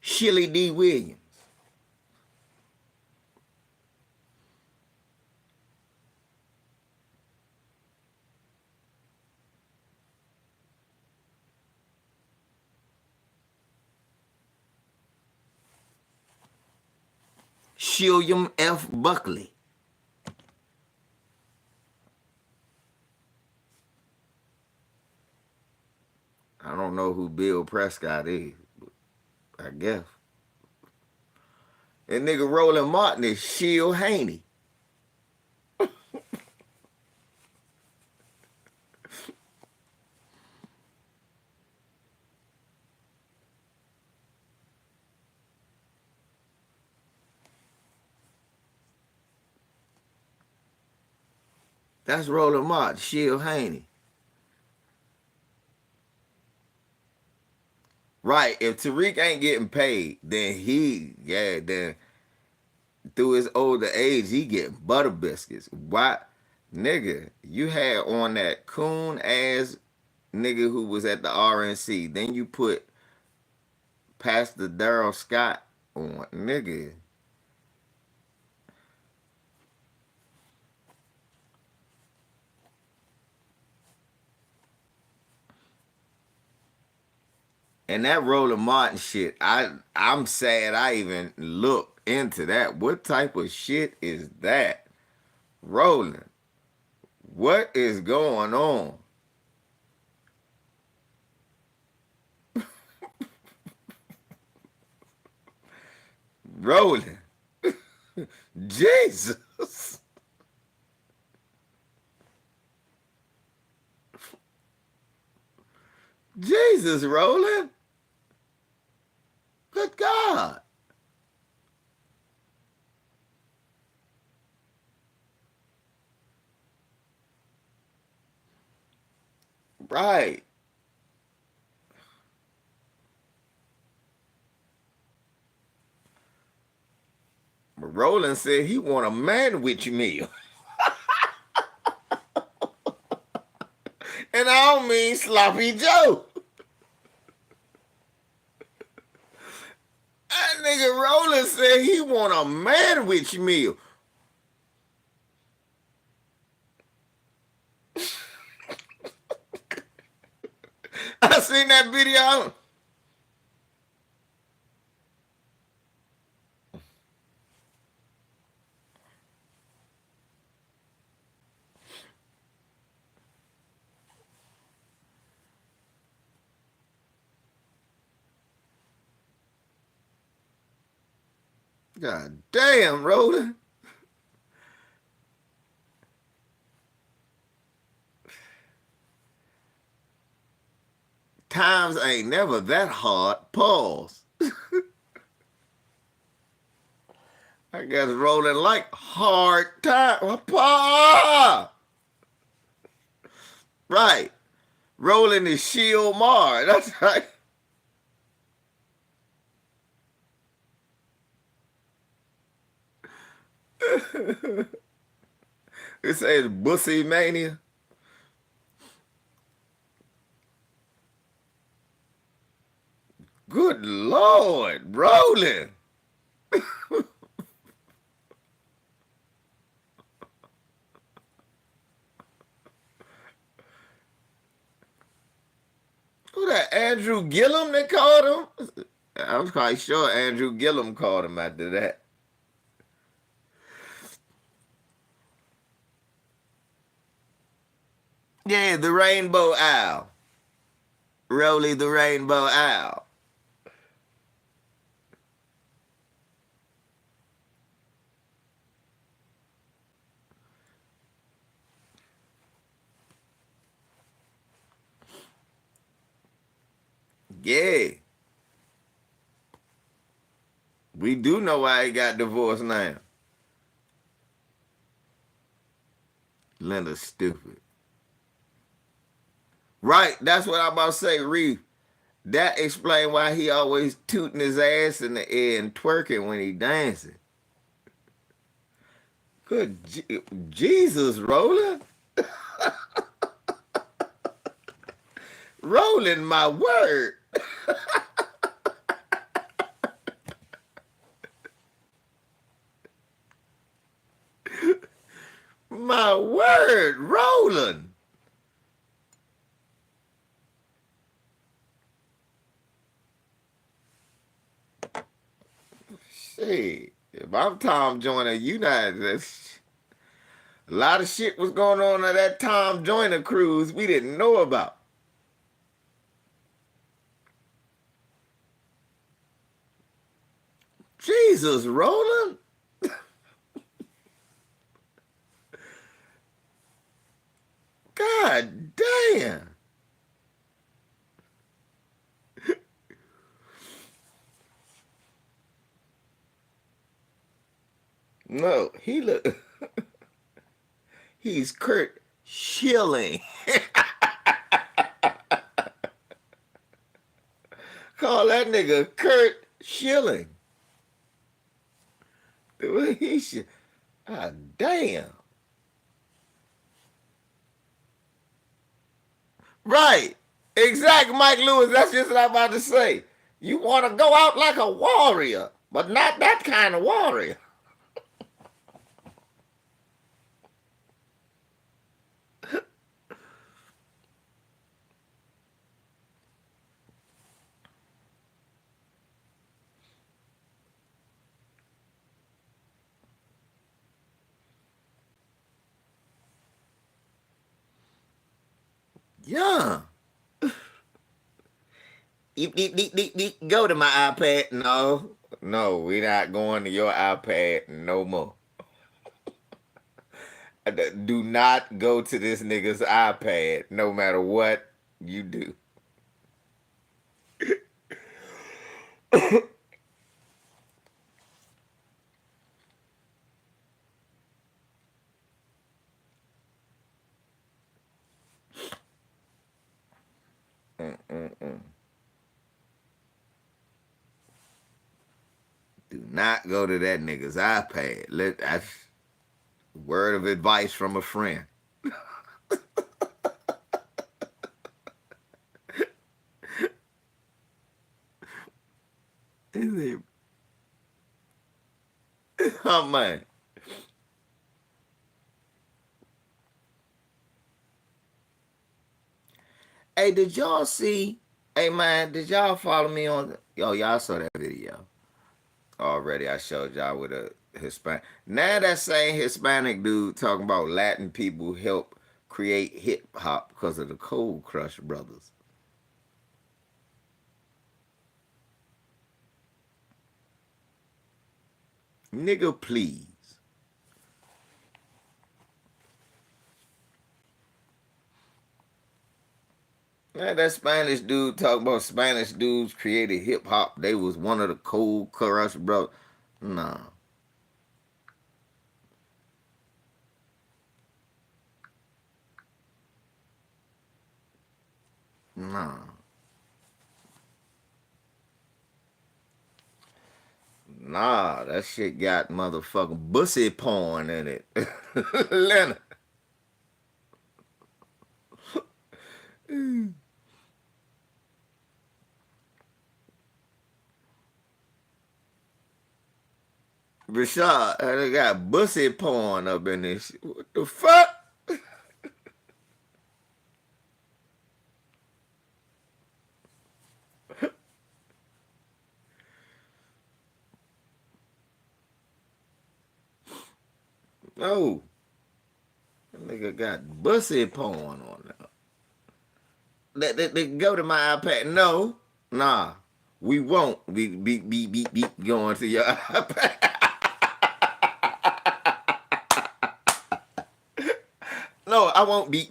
Shilly D. Williams. Shilliam F. Buckley. I don't know who Bill Prescott is, but I guess. And nigga Roland Martin is Shield Haney. That's Roland Martin, Shield Haney. Right, if Tariq ain't getting paid, then through his older age, he getting butter biscuits. Why? Nigga, you had on that coon ass nigga who was at the RNC. Then you put Pastor Daryl Scott on. Nigga. And that Roland Martin shit, I'm sad I even looked into that. What type of shit is that? Roland, what is going on? Roland. Jesus. Jesus, Roland. Good God. Right. But Roland said he want a manwich meal. And I don't mean sloppy Joe. That nigga Roland said he want a manwich meal. I seen that video. God damn, Roland. Times ain't never that hard. Pause. I guess Roland like hard time. Pa! Right. Rolling is Shield Mar. That's right. It says Bussy Mania. Good Lord, rolling. Who that? Andrew Gillum that called him? I'm quite sure Andrew Gillum called him after that. Yeah, the Rainbow Owl. Rolly the Rainbow Owl. Yeah. We do know why he got divorced now. Linda's stupid. Right, that's what I'm about to say, Reef. That explain why he always tooting his ass in the air and twerking when he dancing. Jesus, Roland. Rolling my word. My word, Roland. Shit. If I'm Tom Joyner, you not. A lot of shit was going on that Tom Joyner cruise we didn't know about. Jesus, Roland. God damn. No, he look. He's Kurt Schilling. Call that nigga Kurt Schilling. The way he should. Ah, damn. Right. Exactly, Mike Lewis. That's just what I'm about to say. You want to go out like a warrior, but not that kind of warrior. Yeah. Eep, eep, eep, eep, eep. Go to my iPad. No. No, we're not going to your iPad no more. Do not go to this nigga's iPad no matter what you do. Mm-mm-mm. Do not go to that nigga's iPad. That's word of advice from a friend. Is it? Oh man. Hey, did y'all see? Hey man, did y'all follow me on? Yo, y'all saw that video already. I showed y'all with a Hispanic. Now that same Hispanic dude talking about Latin people help create hip hop because of the Cold Crush brothers. Nigga, please. Man, that Spanish dude talking about Spanish dudes created hip hop. They was one of the Cold Crush brothers. Nah. Nah, nah, that shit got motherfucking bussy porn in it. Leonard. Rashad, they got bussy porn up in this shit. What the fuck? No, that nigga got bussy porn on there. They go to my iPad. No, nah, we won't be going to your iPad. No, I won't be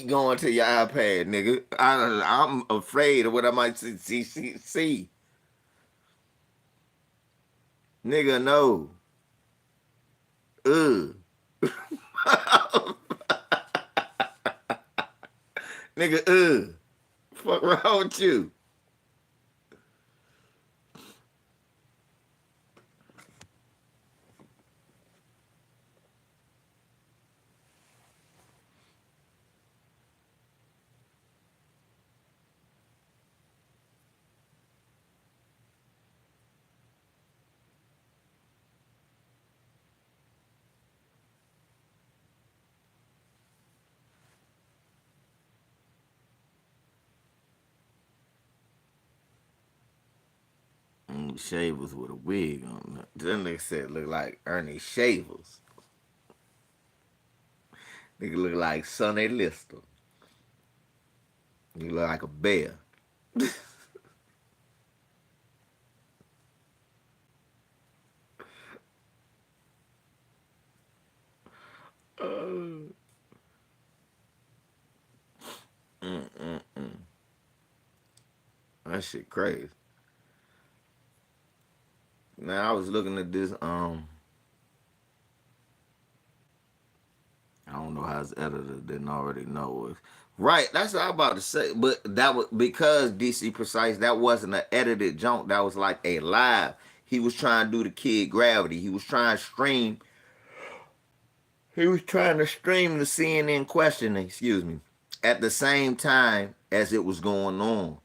going to your iPad, nigga. I'm afraid of what I might see. Nigga, no. Ugh. Nigga, ugh. Fuck wrong with you? Shavers with a wig on. Then they said look like Ernie Shavers. Nigga look like Sonny Lister. You look like a bear. Uh, mm. That shit crazy. Now I was looking at this. I don't know how his editor didn't already know it. Right, that's what I was about to say. But that was because DC Precise. That wasn't an edited junk. That was like a live. He was trying to do the Kid Gravity. He was trying to stream. He was trying to stream the CNN questioning. Excuse me. At the same time as it was going on.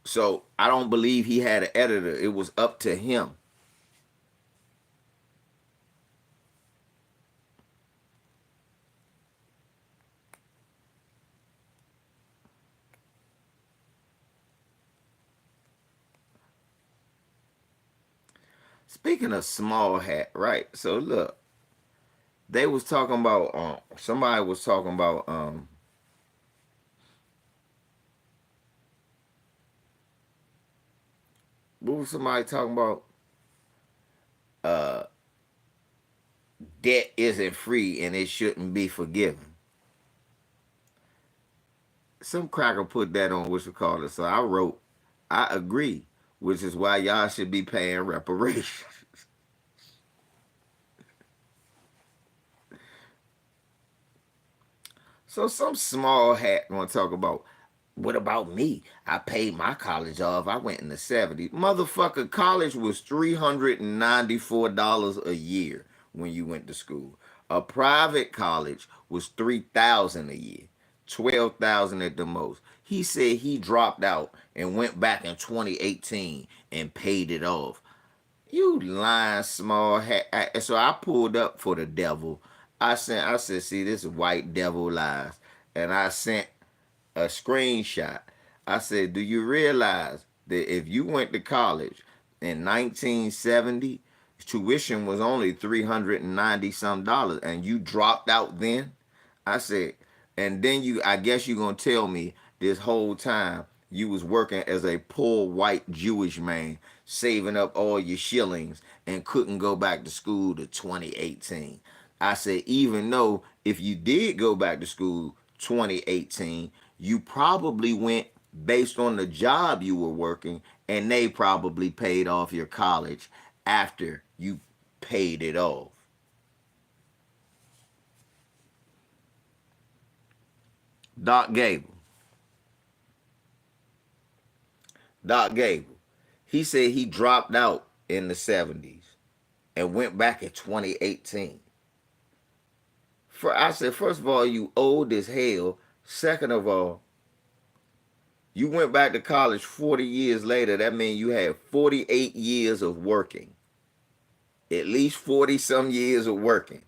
So I don't believe he had an editor. It was up to him. Speaking of small hat, right? So look, they was talking about somebody was talking about what was somebody talking about uh debt isn't free and it shouldn't be forgiven. Some cracker put that on what you call it. So I wrote, I agree, which is why y'all should be paying reparations. So some small hat want to talk about what about me? I paid my college off. I went in the 70s. Motherfucker, college was $394 a year when you went to school. A private college was 3,000 a year. 12,000 at the most. He said he dropped out and went back in 2018 and paid it off. You lying small hat. So I pulled up for the devil. I said, see, this white devil lies. And I sent a screenshot. I said, do you realize that if you went to college in 1970, tuition was only 390 some dollars and you dropped out then? I said, and then I guess you're going to tell me this whole time you was working as a poor white Jewish man, saving up all your shillings and couldn't go back to school to 2018. I said, even though if you did go back to school 2018, you probably went based on the job you were working, and they probably paid off your college after you paid it off. Doc Gable. Doc Gable. He said he dropped out in the 70s and went back in 2018. I said, first of all, you old as hell. Second of all, you went back to college 40 years later. That means you had 48 years of working. At least 40 some years of working.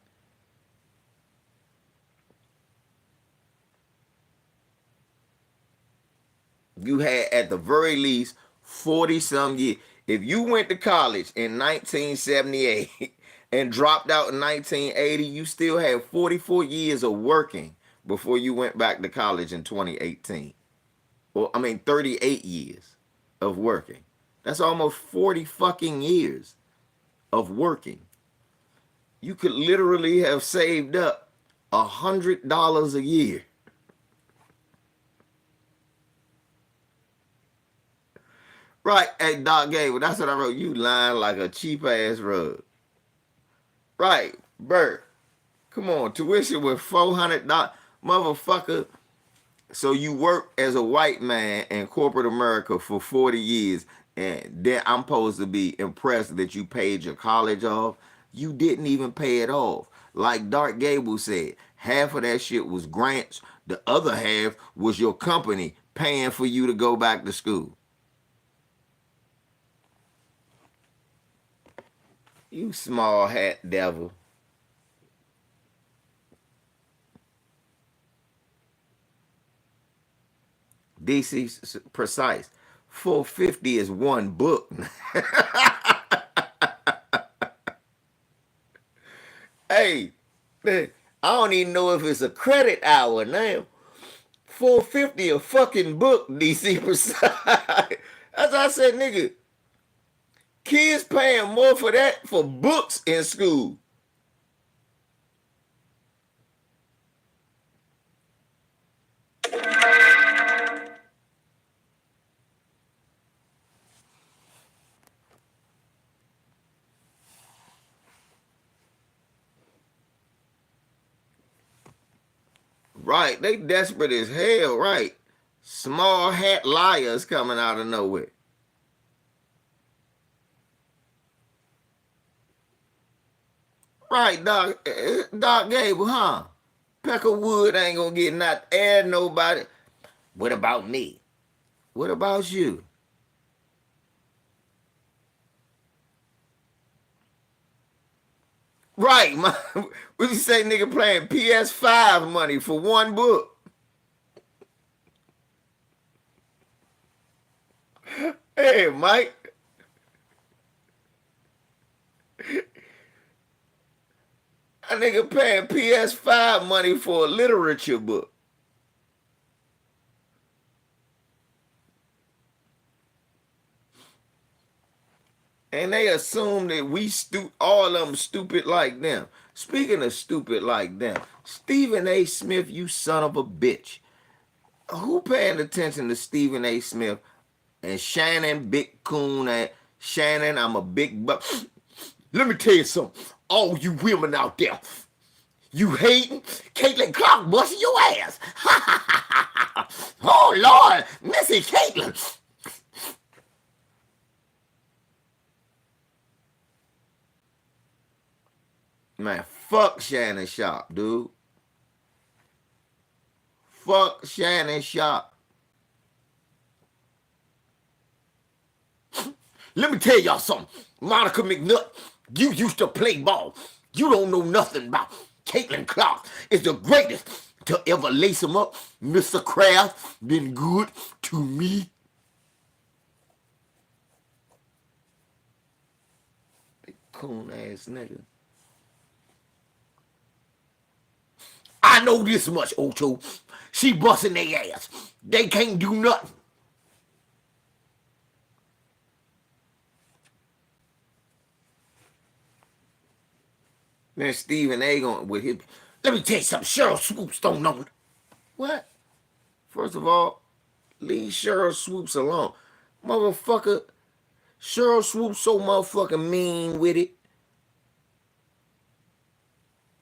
You had at the very least 40 some years. If you went to college in 1978 and dropped out in 1980, you still had 44 years of working before you went back to college in 2018. Well, I mean, 38 years of working. That's almost 40 fucking years of working. You could literally have saved up $100 a year. Right, hey Doc Gable, that's what I wrote. You lying like a cheap ass rug. Right, Bert. Come on, tuition was $400, motherfucker. So you work as a white man in corporate America for 40 years, and then I'm supposed to be impressed that you paid your college off. You didn't even pay it off. Like Dark Gable said, half of that shit was grants. The other half was your company paying for you to go back to school. You small hat devil. DC precise. 450 is one book. Hey, man, I don't even know if it's a credit hour now. 450 a fucking book, DC precise. As I said, nigga, kids paying more for that for books in school. Right, they desperate as hell, right? Small hat liars coming out of nowhere. Right, Doc Gable, huh? Peckerwood ain't gonna get not air nobody. What about me? What about you? Right, my, what you say, nigga playing PS5 money for one book? Hey, Mike, a nigga paying PS5 money for a literature book. And they assume that all of them stupid like them. Speaking of stupid like them, Stephen A. Smith, you son of a bitch. Who paying attention to Stephen A. Smith and Shannon Big Coon and Shannon? I'm a big buck. Let me tell you something. All you women out there, you hating? Caitlin Clark busting your ass. Oh Lord, Missy Caitlin. Man, fuck Shannon Sharp, dude. Fuck Shannon Sharp. Let me tell y'all something. Monica McNutt, you used to play ball. You don't know nothing about Caitlin Clark is the greatest to ever lace him up. Mr. Kraft been good to me. Big coon ass nigga. I know this much, Ocho. She busting their ass. They can't do nothing. Man, Stephen A. going with him. Let me tell you something. Cheryl Swoops don't know. What? First of all, leave Cheryl Swoops alone. Motherfucker, Cheryl Swoops so motherfucking mean with it.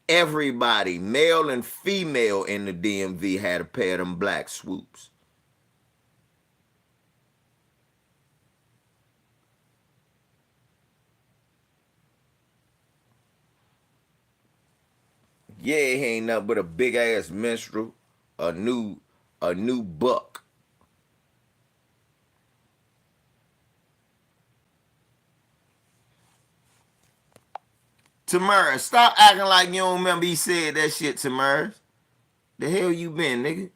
Everybody, male and female in the DMV had a pair of them black swoops. Yeah, he ain't nothing but a big ass minstrel, a new, a new buck. Tamara, stop acting like you don't remember he said that shit, Tamara. The hell you been, nigga?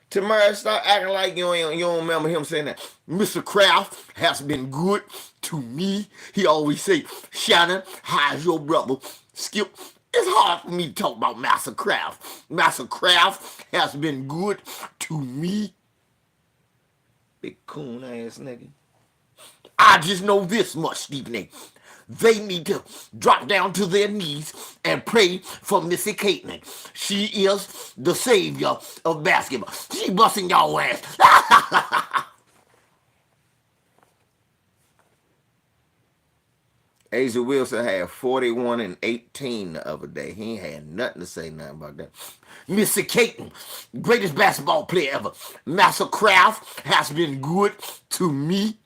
Tamara, stop acting like you don't remember him saying that. Mr. Kraft has been good to me. He always say, Shannon, how's your brother? Skip, it's hard for me to talk about Master Kraft. Master Kraft has been good to me. Big coon ass nigga. I just know this much, Stephen A. They need to drop down to their knees and pray for Missy Caitlin. She is the savior of basketball. She busting y'all ass. Asia Wilson had 41 and 18 the other day. He ain't had nothing to say nothing about that. Missy Caitlin, greatest basketball player ever. Master Kraft has been good to me.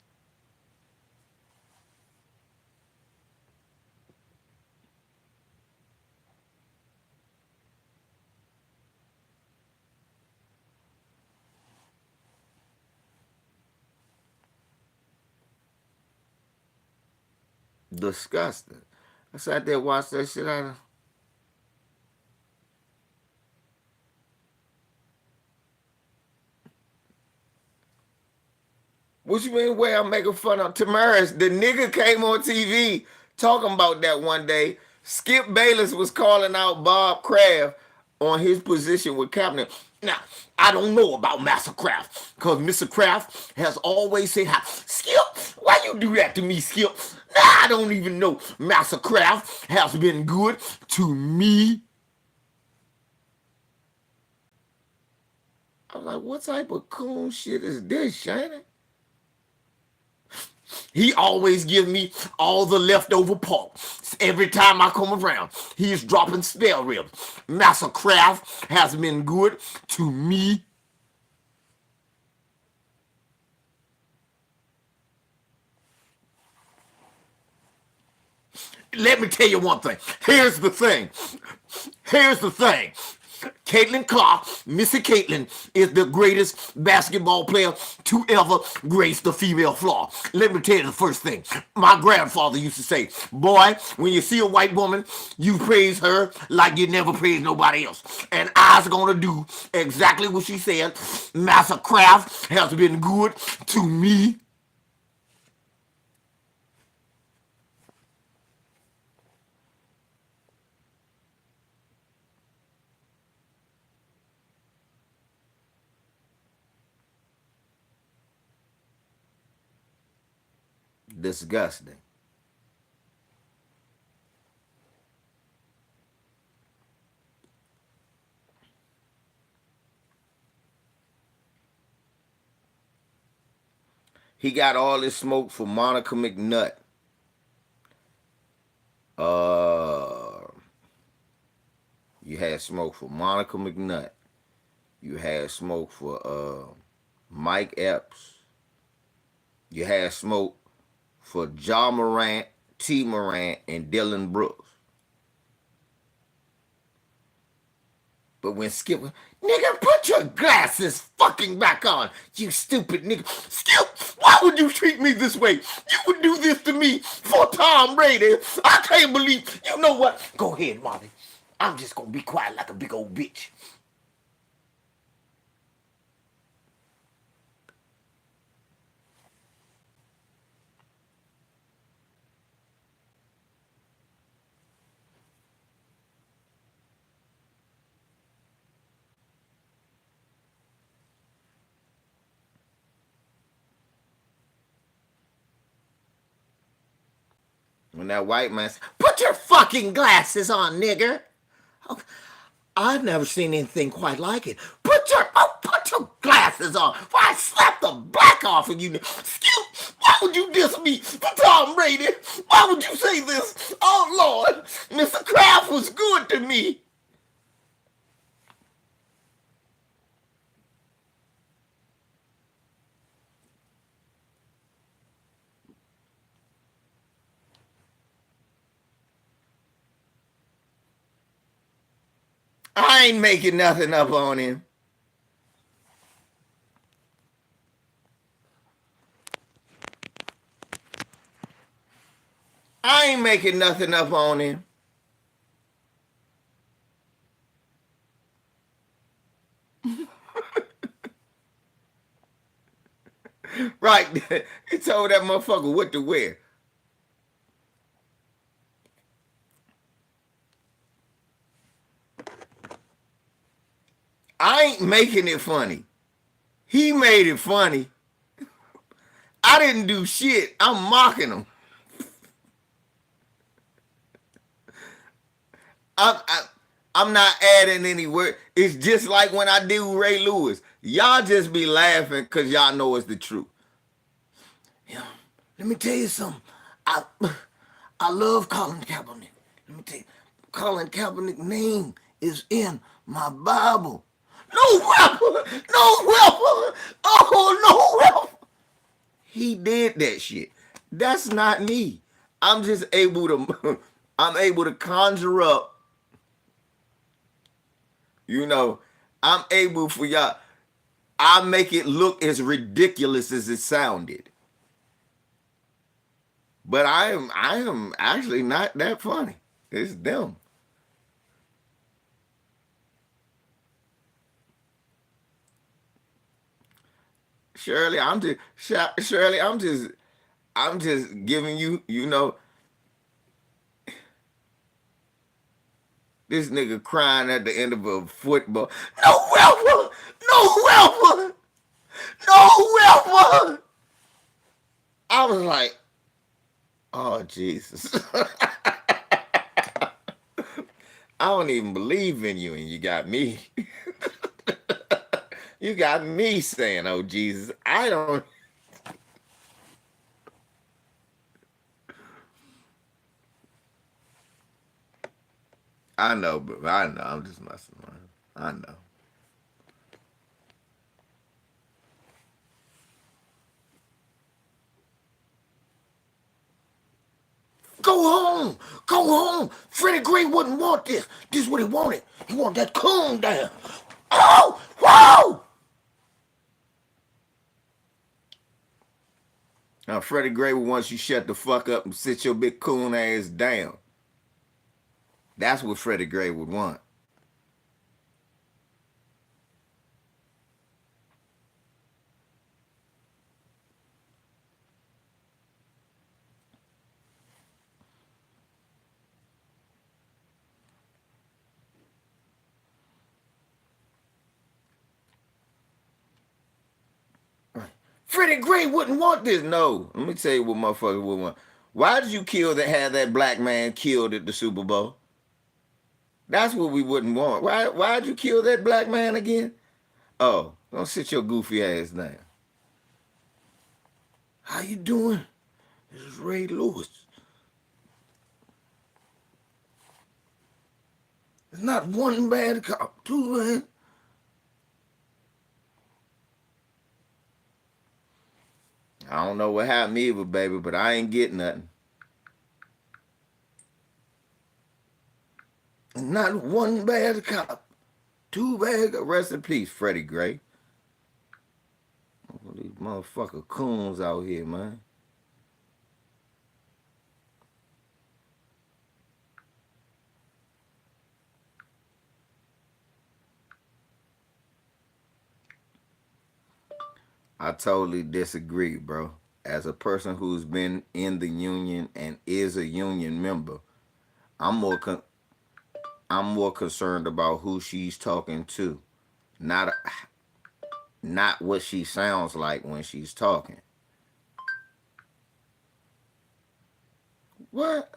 Disgusting. I sat there and watched that shit out of. What you mean where I'm making fun of Tamaris? The nigga came on TV talking about that one day. Skip Bayless was calling out Bob Kraft on his position with Kaepernick. Now, I don't know about Master Kraft, because Mr. Kraft has always said, Skip, why you do that to me, Skip? Nah, I don't even know. Master Kraft has been good to me. I was like, what type of cool shit is this, Shannon? He always gives me all the leftover pork. Every time I come around, he's dropping spare ribs. Master Kraft has been good to me. Let me tell you one thing. Here's the thing. Here's the thing. Caitlin Clark, Missy Caitlin, is the greatest basketball player to ever grace the female floor. Let me tell you the first thing. My grandfather used to say, boy, when you see a white woman, you praise her like you never praised nobody else. And I's gonna do exactly what she said. Master Kraft has been good to me. Disgusting. He got all this smoke for Monica McNutt. Uh, you had smoke for Monica McNutt. You had smoke for Mike Epps. You had smoke for Ja Morant, T. Morant, and Dylan Brooks. But when Skip, nigga, put your glasses fucking back on, you stupid nigga. Skip, why would you treat me this way? You would do this to me for Tom Brady. I can't believe, you know what? Go ahead, Marty. I'm just gonna be quiet like a big old bitch. When that white man said, put your fucking glasses on, nigger. Oh, I've never seen anything quite like it. Put your glasses on. Why I slap the black off of you? Excuse, why would you diss me for Tom Brady? Why would you say this? Oh Lord, Mr. Kraft was good to me. I ain't making nothing up on him. I ain't making nothing up on him. Right. He told that motherfucker what to wear. I ain't making it funny. He made it funny. I didn't do shit. I'm mocking him. I, I'm not adding any word. It's just like when I do Ray Lewis. Y'all just be laughing because y'all know it's the truth. Yeah. Let me tell you something. I I love Colin Kaepernick. Let me tell you, Colin Kaepernick's name is in my Bible. No rapper, no rapper. Oh, no rapper. He did that shit. That's not me. I'm just able to I'm able to conjure up, you know, I'm able for y'all. I make it look as ridiculous as it sounded. But I am actually not that funny. It's them. Shirley, Shirley, I'm just giving you, this nigga crying at the end of a football. No rapper! No rapper! No rapper! I was like, oh Jesus. I don't even believe in you and you got me. You got me saying, oh Jesus. I don't. I know, but I know. I'm just messing around. I know. Go home. Go home. Freddie Gray wouldn't want this. This is what he wanted. He wanted that coon down. Oh, whoa! Now, Freddie Gray would want you shut the fuck up and sit your big coon ass down. That's what Freddie Gray would want. Freddie Gray wouldn't want this. No. Let me tell you what motherfucker would want. Why did you kill that had that black man killed at the Super Bowl? That's what we wouldn't want. Why'd you kill that black man again? Oh, don't sit your goofy ass down. How you doing? This is Ray Lewis. It's not one bad cop, two bad. I don't know what happened either, baby, but I ain't getting nothing. Not one bad cop. Two bad. Rest in peace, Freddie Gray. These motherfucker coons out here, man. I totally disagree, bro. As a person who's been in the union and is a union member, I'm more con- I'm more concerned about who she's talking to, not not what she sounds like when she's talking. What?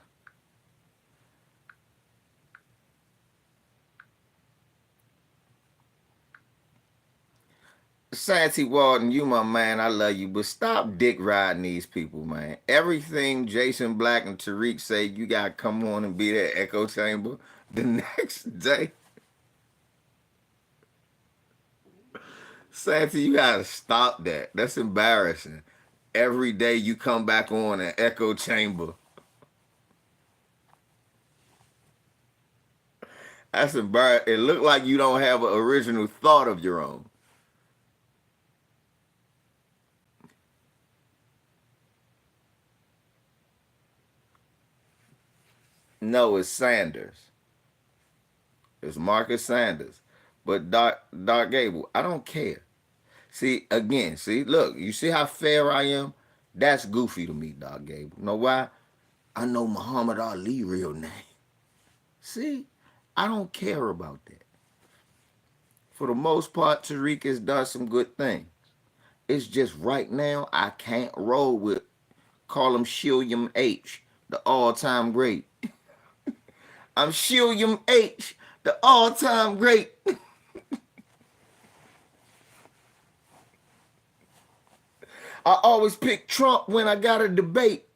Santy Walton, you my man, I love you, but stop dick riding these people, man. Everything Jason Black and Tariq say, you gotta come on and be that echo chamber the next day. Santy, you gotta stop that. That's embarrassing. Every day you come back on an echo chamber. That's embarrassing. It looked like you don't have an original thought of your own. No, it's Sanders. It's Marcus Sanders. But Doc Gable, I don't care. See, again, see, look, you see how fair I am? That's goofy to me, Doc Gable. You know why? I know Muhammad Ali real name. See? I don't care about that. For the most part, Tariq has done some good things. It's just right now I can't roll with call him Shilliam H, the all-time great. I'm Shilliam H, the all-time great. I always pick Trump when I got a debate.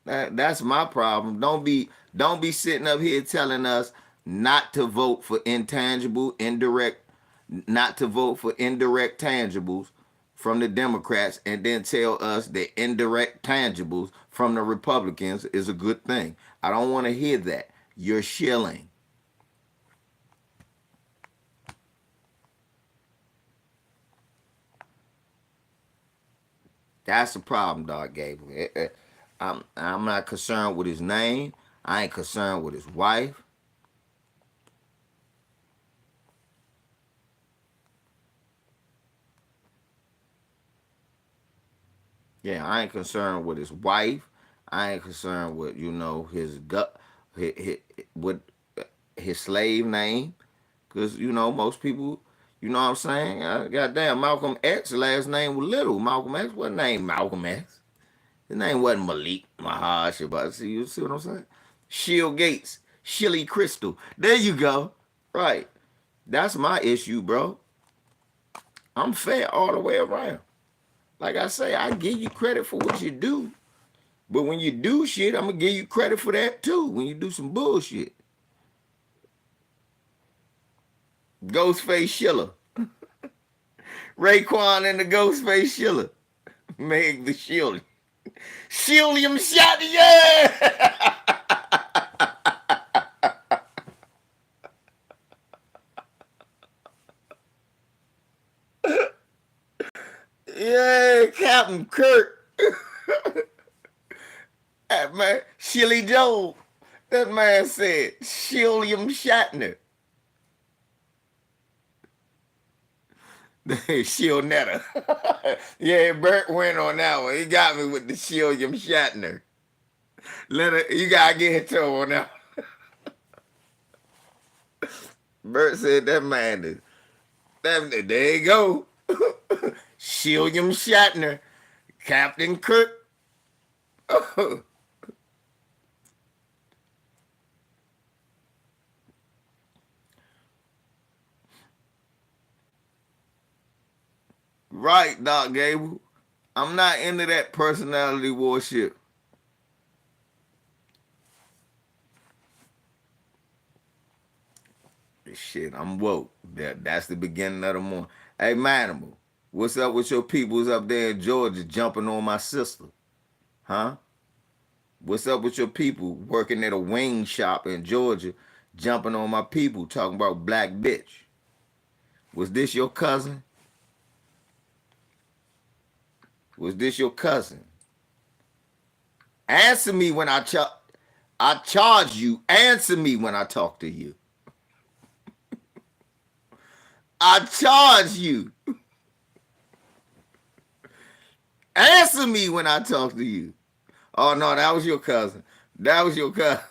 That's my problem. Don't be sitting up here telling us not to vote for intangible, indirect, not to vote for indirect tangibles from the Democrats, and then tell us that indirect tangibles from the Republicans is a good thing. I don't want to hear that. You're shilling. That's the problem, Dog Gable. I'm not concerned with his name. I ain't concerned with his wife. Yeah, I ain't concerned with his wife. I ain't concerned with his gut, with his slave name, because most people, what I'm saying. Goddamn, Malcolm X last name was Little. Malcolm X wasn't named Malcolm X. His name wasn't Malik Mahash. But you see what I'm saying? Shield Gates, Shilly Crystal. There you go. Right. That's my issue, bro. I'm fair all the way around. Like I say, I give you credit for what you do. But when you do shit, I'm gonna give you credit for that too. When you do some bullshit. Ghostface Shiller. Raekwon and the Ghostface Shiller. Meg the Shield. Shilliam shot, yeah! Yeah, Captain Kirk. That man, Shilly Joe. That man said, Shilliam Shatner. Shieldnetta. Yeah, Bert went on that one. He got me with the Shilliam Shatner. You gotta get it to him on that. Bert said that man is there you go. Shilliam Shatner. Captain Kirk. Right, Doc Gable. I'm not into that personality warship. Shit, I'm woke. That's the beginning of the morning. Hey, Manimal, what's up with your peoples up there in Georgia jumping on my sister? Huh? What's up with your people working at a wing shop in Georgia jumping on my people talking about black bitch? Was this your cousin? Was this your cousin? Answer me when I charge you. Answer me when I talk to you. I charge you. Answer me when I talk to you. Oh no, that was your cousin. That was your cousin.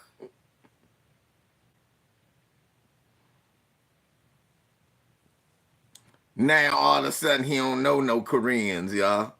Now all of a sudden he don't know no Koreans, y'all.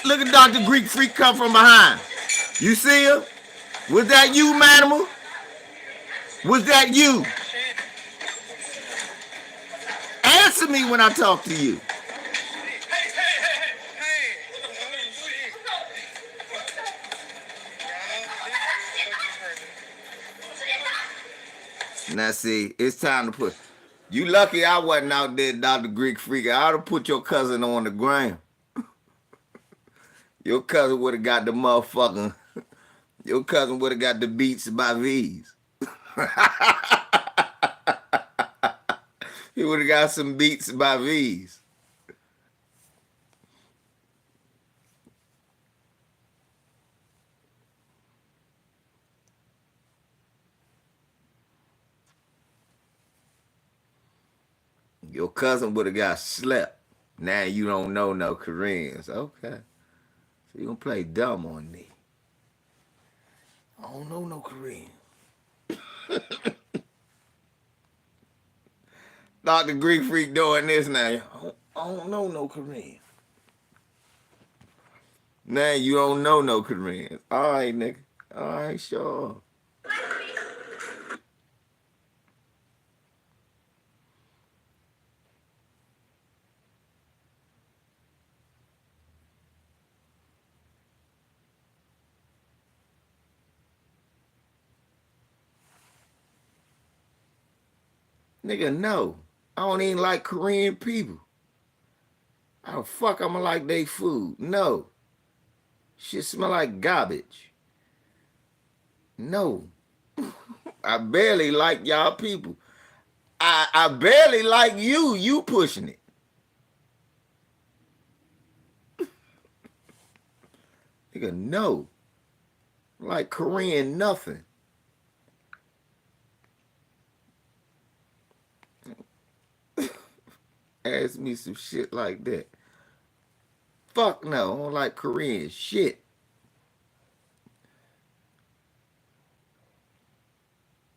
Look at Dr. Greek Freak come from behind. You see him? Was that you, Manimal? Was that you? Answer me when I talk to you. Now see, it's time to put. You lucky I wasn't out there, Dr. Greek Freak. I'd have put your cousin on the ground. Your cousin would have got the motherfucking. Your cousin would have got the beats by V's. He would have got some beats by V's. Your cousin would have got slept. Now you don't know no Koreans. Okay. So you gonna play dumb on me. I don't know no Korean. Dr. Greek Freak doing this now. I don't know no Korean. Now you don't know no Koreans. All right, nigga. All right, sure. Nigga, no. I don't even like Korean people. How the fuck I'ma like they food? No. Shit smell like garbage. No. I barely like y'all people. I barely like you. You pushing it. Nigga, no. Like Korean nothing. Ask me some shit like that. Fuck no. I don't like Korean shit.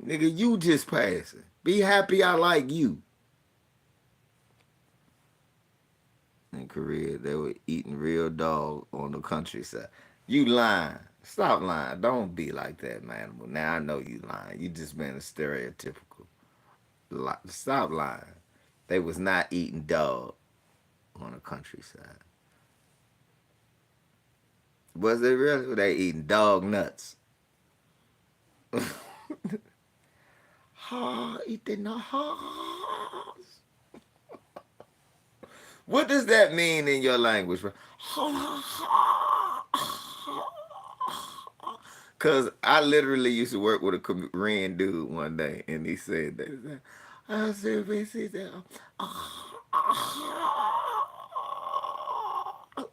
Nigga, you just passing. Be happy I like you. In Korea, they were eating real dog on the countryside. You lying. Stop lying. Don't be like that, man. Well, now I know you lying. You just been a stereotypical. Stop lying. They was not eating dog on the countryside. Was they really? Were they eating dog nuts? Ha, eating the hogs. What does that mean in your language? Cause I literally used to work with a Korean dude one day, and he said that. I said,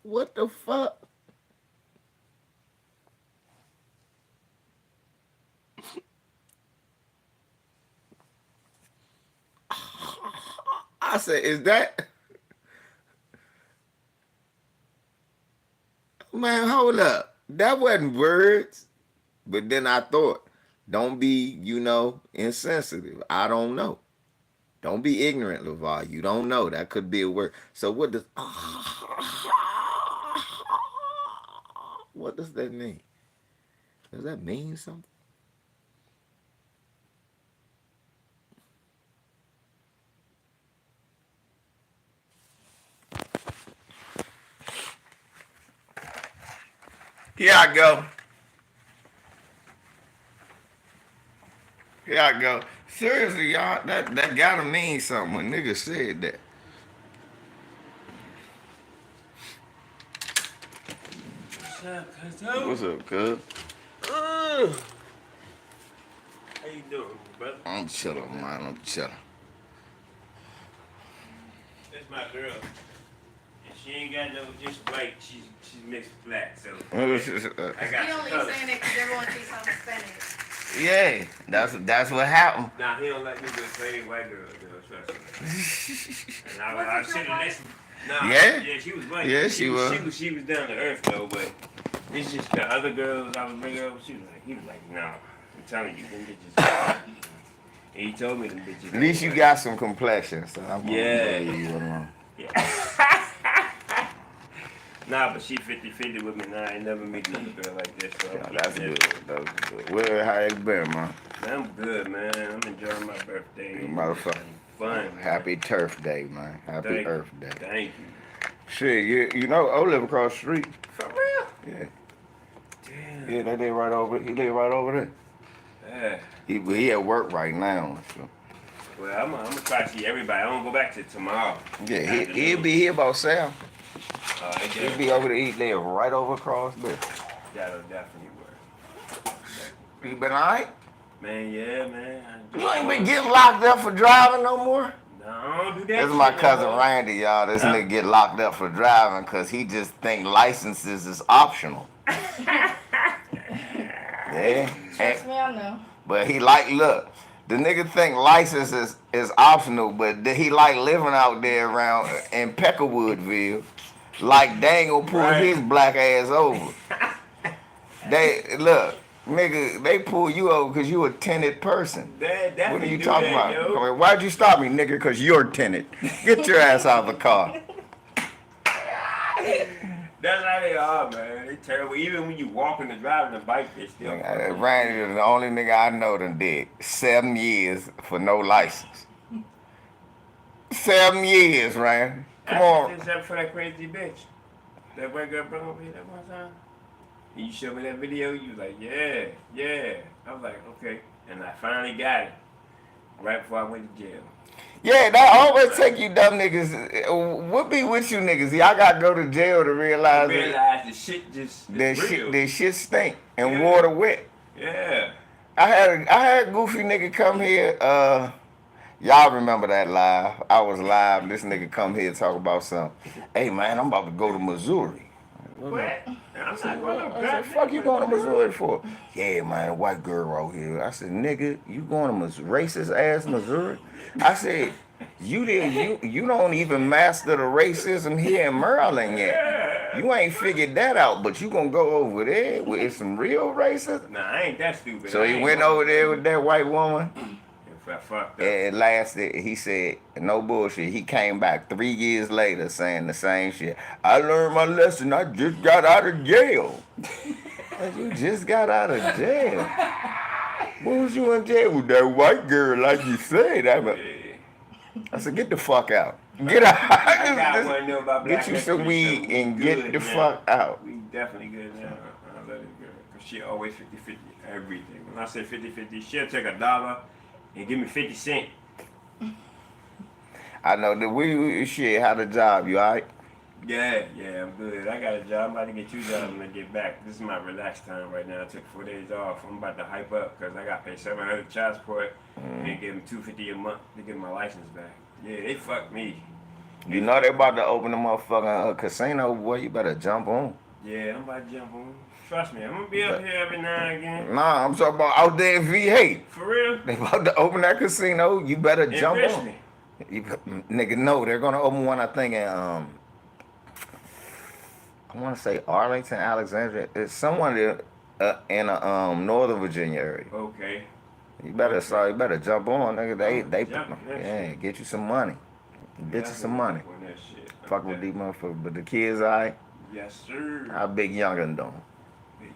what the fuck? I said, is that? Man, hold up. That wasn't words. But then I thought, don't be, insensitive. I don't know. Don't be ignorant, LaVar. You don't know. That could be a word. So what does that mean? Does that mean something? Here I go. Here I go. Seriously, y'all, that gotta mean something when niggas said that. What's up, cuz? What's up, cuz? How you doing, brother? I'm chilling, man. I'm chilling. That's my girl. And she ain't got no just white. She's mixed black, so I got You some only colors. saying it because everyone thinks I'm Hispanic. Yeah, that's what happened. Nah, he don't like me with plain white girls, trust me. And I Wasn't should your have wife? listened. Nah, Yeah? she was white. Yeah, she was. She was down to earth though, but it's just the other girls I was bringing up. He was like, nah, I'm telling you, them bitches. And he told me them bitches. At least you got some complexion, so I'm gonna Yeah. leave you alone. Yeah. Nah, but she 50-50 with me now. I ain't never meet another girl like this. So Yeah, that's good. That's good. Well, how you been, man? I'm good, man. I'm enjoying my birthday. Motherfucker. Fun. Happy Turf Day, man. Happy Thank Earth you. Day. Thank you. Shit, you know, I live across the street. For real? Yeah. Damn. Yeah, they live right over. He live right over there. Yeah. He at work right now. So. Well, I'm gonna try to see everybody. I'm gonna go back to tomorrow. Yeah, he'll Afternoon. be here about 7. It He'll does be work. over to eat there, right over across there. That'll definitely work. You Definitely been work. alright? Man, yeah, man. I You just ain't been doing. getting locked up for driving no more? No, I don't do This that is my shit no cousin more. Randy, y'all. This Huh? nigga get locked up for driving because he just think licenses is optional. Yeah. Trust me, I know. But he like, look, the nigga think license is optional, but he like living out there around in Peckerwoodville. Like they ain't gonna pull Right. his black ass over. They look, nigga, they pull you over because you a tenant person. They What are definitely you do talking that, about? yo. Why'd you stop me, nigga? Because you're a tenant. Get your ass out of the car. That's how they are, man. They terrible. Even when you walking and driving the bike, they still. Randy is the only nigga I know that did 7 years for no license. 7 years, Randy. Come on. Except for that crazy bitch. That white girl brought over here that one time. And you showed me that video. You was like, yeah, yeah. I was like, okay. And I finally got it. Right before I went to jail. Yeah, that always take you dumb niggas. What be with you niggas? Y'all gotta go to jail to I realize realized the shit just is real. that shit stink and Yeah. water wet. Yeah. I had a goofy nigga come here. Y'all remember that live? I was live. This nigga come here talk about something. Hey man, I'm about to go to Missouri. What? I'm not going to I said, fuck you going to Missouri for? Yeah, man, a white girl out here. I said, nigga, you going to racist ass Missouri? I said, you don't even master the racism here in Maryland yet. Yeah. You ain't figured that out, but you gonna go over there with some real racism? Nah, I ain't that stupid. So he went over there with that white woman. If I fucked up. And lasted, he said, no bullshit. He came back 3 years later saying the same shit. I learned my lesson. I just got out of jail. You just got out of jail. What was you in jail with? That white girl, like you said. I said, get the fuck out. Get out. I got one know about black Get you some history, weed so and we get good the now. fuck out. We definitely good now. I love this girl. Because she always 50-50 everything. When I say 50-50, she'll take $1 and give me 50 cents. I know that we shit, how the job, you alright? Yeah, I'm good. I got a job. I'm about to get 2 jobs when I get back. This is my relaxed time right now. I took 4 days off. I'm about to hype up because I got paid $700 child support and give them $250 a month to get my license back. Yeah, they fucked me. You know they about to open the motherfucking casino, boy. You better jump on. Yeah, I'm about to jump on. Trust me, I'm gonna be up here every now and again. Nah, I'm talking about out there in VA. For real? They about to open that casino. You better In jump Richmond. on. Nigga, no, they're gonna open one. I think in I want to say Arlington, Alexandria. It's someone in Northern Virginia area. Okay. You better You better jump on, nigga. They Jump, yeah, get you some money. Get you some money. On that shit. Fuck with these motherfuckers, but the kids, alright. Yes, sir. How big youngin' doing?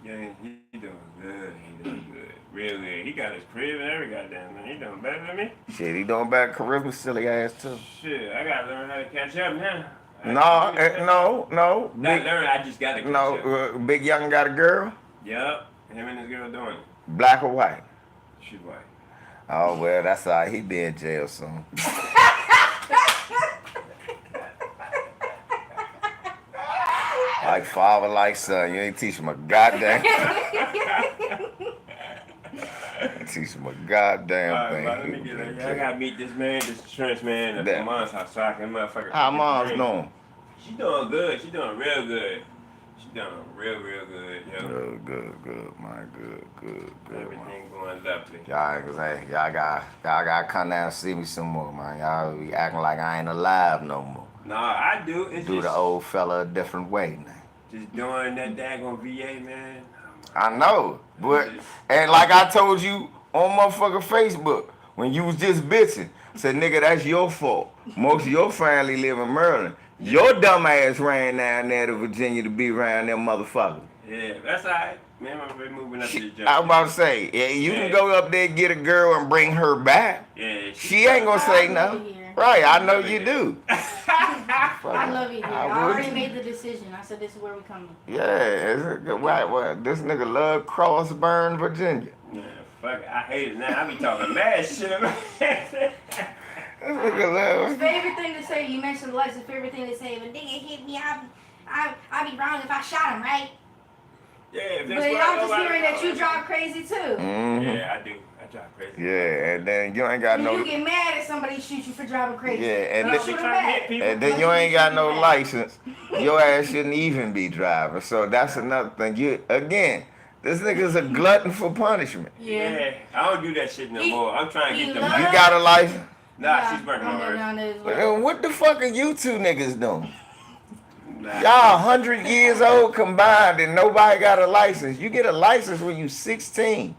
Yeah, he doing good. He doing good. Real good. He got his crib and every goddamn thing. He doing better than me. Shit, he doing better. Charisma, silly ass too. Shit, I gotta learn how to catch up now. No. Not Big, learn. I just gotta catch no, up. big young got a girl. Yup. Him and his girl doing it. Black or white? She's white. Oh well, that's all right. He be in jail soon. Like father, like son. You ain't teach him a goddamn. Teach him a goddamn Alright, thing. let me get it. I gotta meet this man, this trench man at Yeah. mom's house so I can motherfucker. How mom's doing? She doing good. She doing real good. She doing real good, yo. Good, man. Good, man. Everything going lovely. Y'all gotta come down and see me some more, man. Y'all be acting like I ain't alive no more. Nah, I do. It's Do just, the old fella a different way now. just doing that daggone VA, man. I know, but and like I told you on motherfucking Facebook when you was just bitching, said nigga that's your fault. Most of your family live in Maryland. Your dumb ass ran down there to Virginia to be around them motherfuckers. Yeah, that's alright. Man, I'm really moving up to the job. I was about to say, yeah, you can go up there and get a girl and bring her back. Yeah, She ain't gonna say I love no. it here. Right, I know you do. I love it here. I would already too. made the decision. I said this is where we coming. Yeah, it's a good, right. Well, this nigga love Crossburn, Virginia. Yeah, Fuck, I hate it now. I be talking mad shit. His favorite thing to say, you mentioned Alexa's favorite thing to say, if a nigga hit me, I'd be wrong if I shot him, right? Yeah, but I'm just hearing that you drive crazy too. Mm-hmm. Yeah, I do. I drive crazy. Yeah, and then you ain't got and no. You get mad if somebody shoots you for driving crazy. Yeah, and shoot them back. And then you ain't got no license. Your ass shouldn't even be driving. So that's another thing. You again, this nigga's a glutton for punishment. Yeah, I don't do that shit no more. I'm trying to get them. You got a license? Nah, she's working on hers. Well, what the fuck are you two niggas doing? Y'all 100 years old combined and nobody got a license. You get a license when you 16.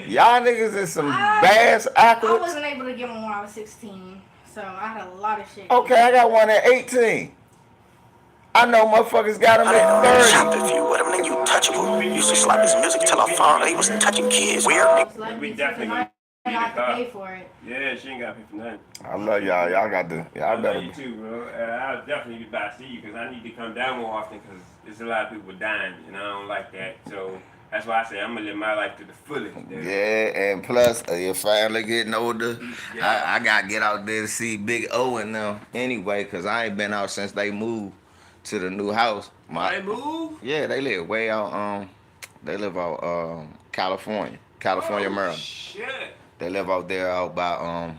Y'all niggas is some bass aquads. I wasn't able to get one when I was 16, so I had a lot of shit. Okay, I got one at 18. I know motherfuckers got them at 30. Shop if you with him, then you touchable. Used to slap his music till I found out he was touching kids. Weird nigga. We definitely got to pay for it. Yeah, she ain't got to pay for nothing. I love y'all. Y'all got to. Y'all better. I love you too, bro. I'll definitely be back to see you because I need to come down more often because there's a lot of people dying and I don't like that. So that's why I say I'm gonna live my life to the fullest. Dude. Yeah, and plus your family getting older. Yeah. I gotta get out there to see Big O and them anyway because I ain't been out since they moved to the new house. They moved? Yeah, they live way out. They live out California, Maryland. Shit. They live out there out by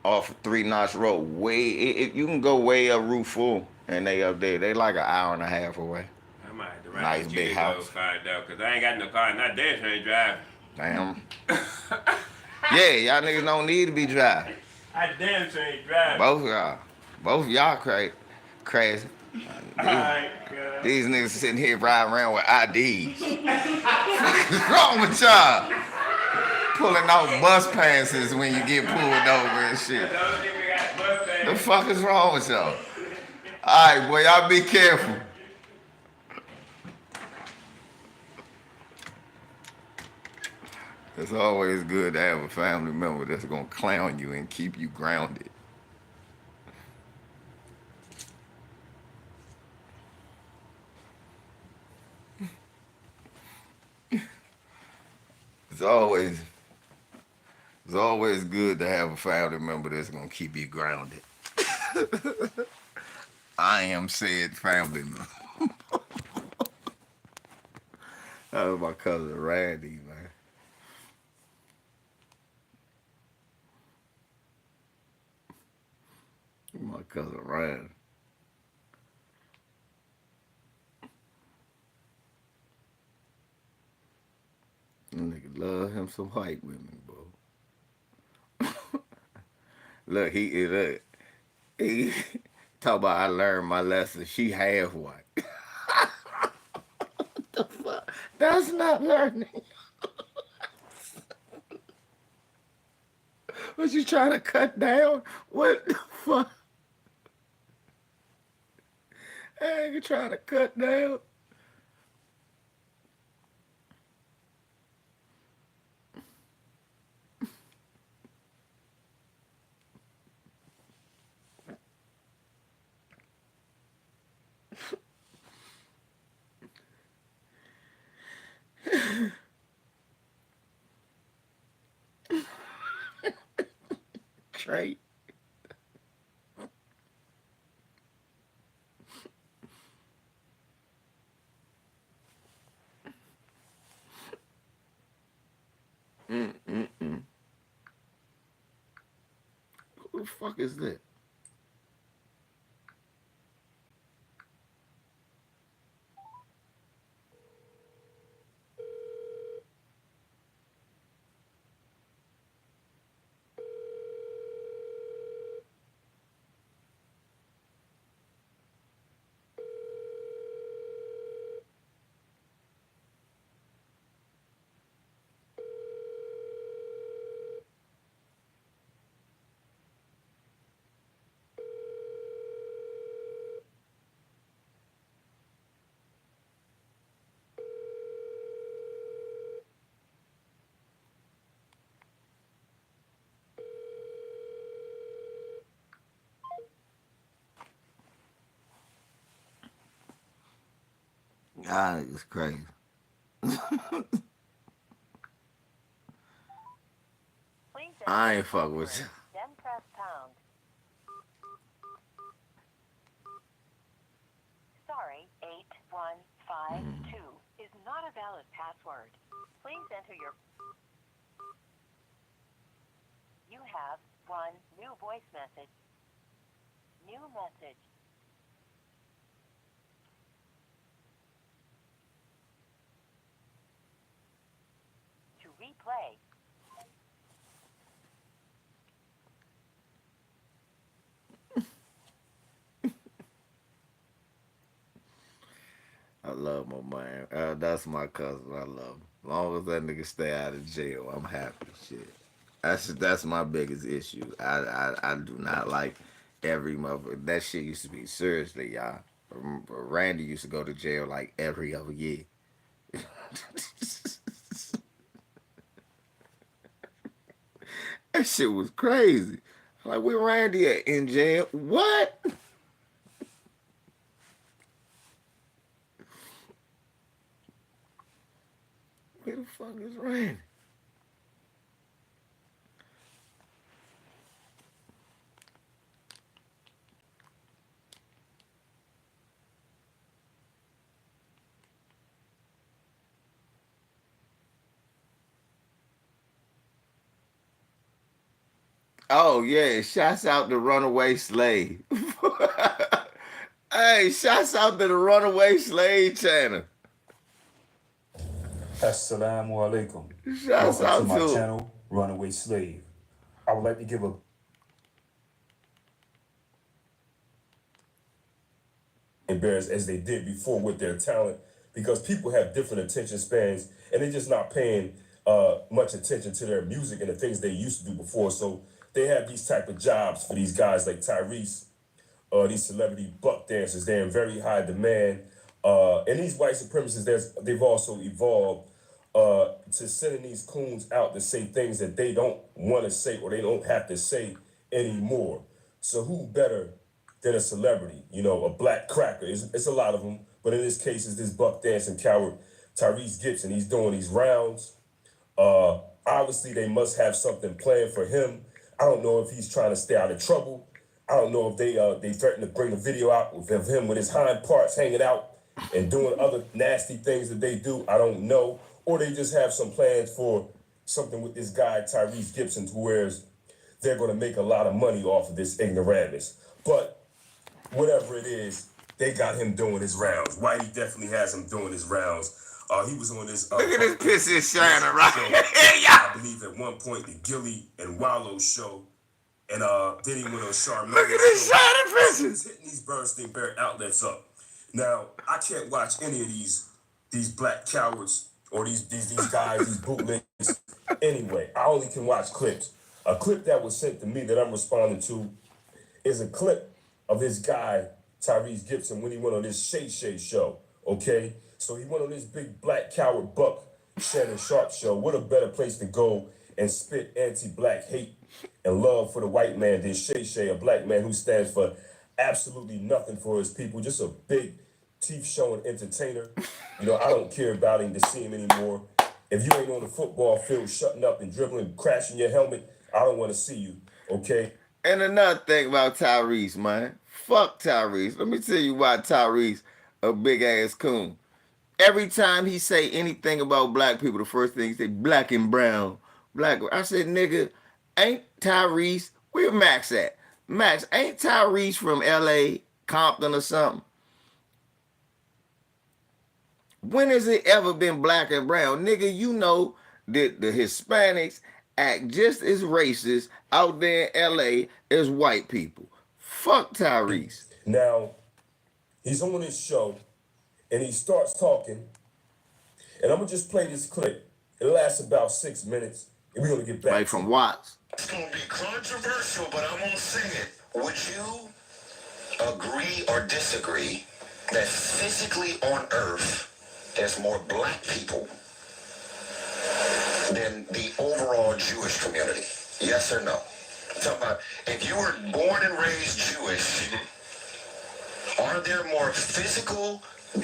off 3 Notch Road. You can go way up Route 4 and they up there. They like an hour and a half away. I might have to nice big house. Find out because I ain't got no car. Not damn sure ain't driving. Damn. Yeah, y'all niggas don't need to be driving. I damn sure ain't driving. Both of y'all crazy. These niggas sitting here riding around with IDs. What's wrong with y'all? Pulling out bus passes when you get pulled over and shit. The fuck is wrong with y'all? Alright, boy, y'all be careful. It's always good to have a family member that's gonna clown you and keep you grounded. It's always good to have a family member that's gonna keep you grounded. I am said family member. That was my cousin Randy, man. My cousin Randy. Nigga love him some white women, bro. Look, he talk about I learned my lesson. She half white. What the fuck? That's not learning. What you trying to cut down? What the fuck? I ain't trying to cut down. Trey. Who the fuck is that? God, it's crazy. I ain't fuck with you. Then press pound. Sorry, 8152 is not a valid password. Please enter your... You have one new voice message. New message. To replay, I love my man. That's my cousin. I love him. As long as that nigga stay out of jail, I'm happy. Shit. That's my biggest issue. I do not like every mother. That shit used to be seriously, y'all. Randy used to go to jail like every other year. That shit was crazy. Like where Randy at in jail? What? Where the fuck is Randy? Oh yeah, shouts out to Runaway Slave. Hey, shouts out to the Runaway Slave channel. Assalamu alaikum. Shouts Welcome to out my to channel, Runaway Slave. I would like to give a embarrassed as they did before with their talent because people have different attention spans and they're just not paying much attention to their music and the things they used to do before. So they have these type of jobs for these guys like Tyrese, these celebrity buck dancers. They're in very high demand. And these white supremacists, they've also evolved to sending these coons out to say things that they don't want to say or they don't have to say anymore. So who better than a celebrity? You know, a black cracker. It's a lot of them, but in this case, it's this buck dancing coward, Tyrese Gibson. He's doing these rounds. Obviously, they must have something planned for him. I don't know if he's trying to stay out of trouble. I don't know if they threaten to bring a video out of him with his hind parts hanging out and doing other nasty things that they do. I don't know. Or they just have some plans for something with this guy, Tyrese Gibson, to where they're going to make a lot of money off of this ignoramus. But whatever it is, they got him doing his rounds. Whitey definitely has him doing his rounds. He was on this. look at this pissy shining right here, I y'all. believe at one point the Gilly and Wallow show, and then he went on Charmaine's Look at this show. shining He's pissy. hitting these Bernstein Bear outlets up. Now I can't watch any of these black cowards or these guys, these bootlegs. Anyway, I only can watch clips. A clip that was sent to me that I'm responding to is a clip of this guy, Tyrese Gibson, when he went on this Shay Shay show, okay? So he went on this big black coward buck Shannon Sharp show. What a better place to go and spit anti-black hate and love for the white man than Shay Shay, a black man who stands for absolutely nothing for his people, just a big teeth-showing entertainer. You know, I don't care about him to see him anymore. If you ain't on the football field shutting up and dribbling, crashing your helmet, I don't want to see you, okay? And another thing about Tyrese, man. Fuck Tyrese. Let me tell you why Tyrese a big ass coon. Every time he say anything about black people, the first thing he say, black and brown. Black. I said, nigga, ain't Tyrese, where Max at? Max, ain't Tyrese from LA, Compton or something? When has it ever been black and brown? Nigga, you know that the Hispanics act just as racist out there in LA as white people. Fuck Tyrese. Now, he's on this show, and he starts talking, and I'm going to just play this clip. It lasts about 6 minutes, and we're going to get back Like to from it. Watts. It's going to be controversial, but I'm going to sing it. Would you agree or disagree that physically on Earth, there's more black people than the overall Jewish community? Yes or no? I'm talking about if you were born and raised Jewish, are there more physical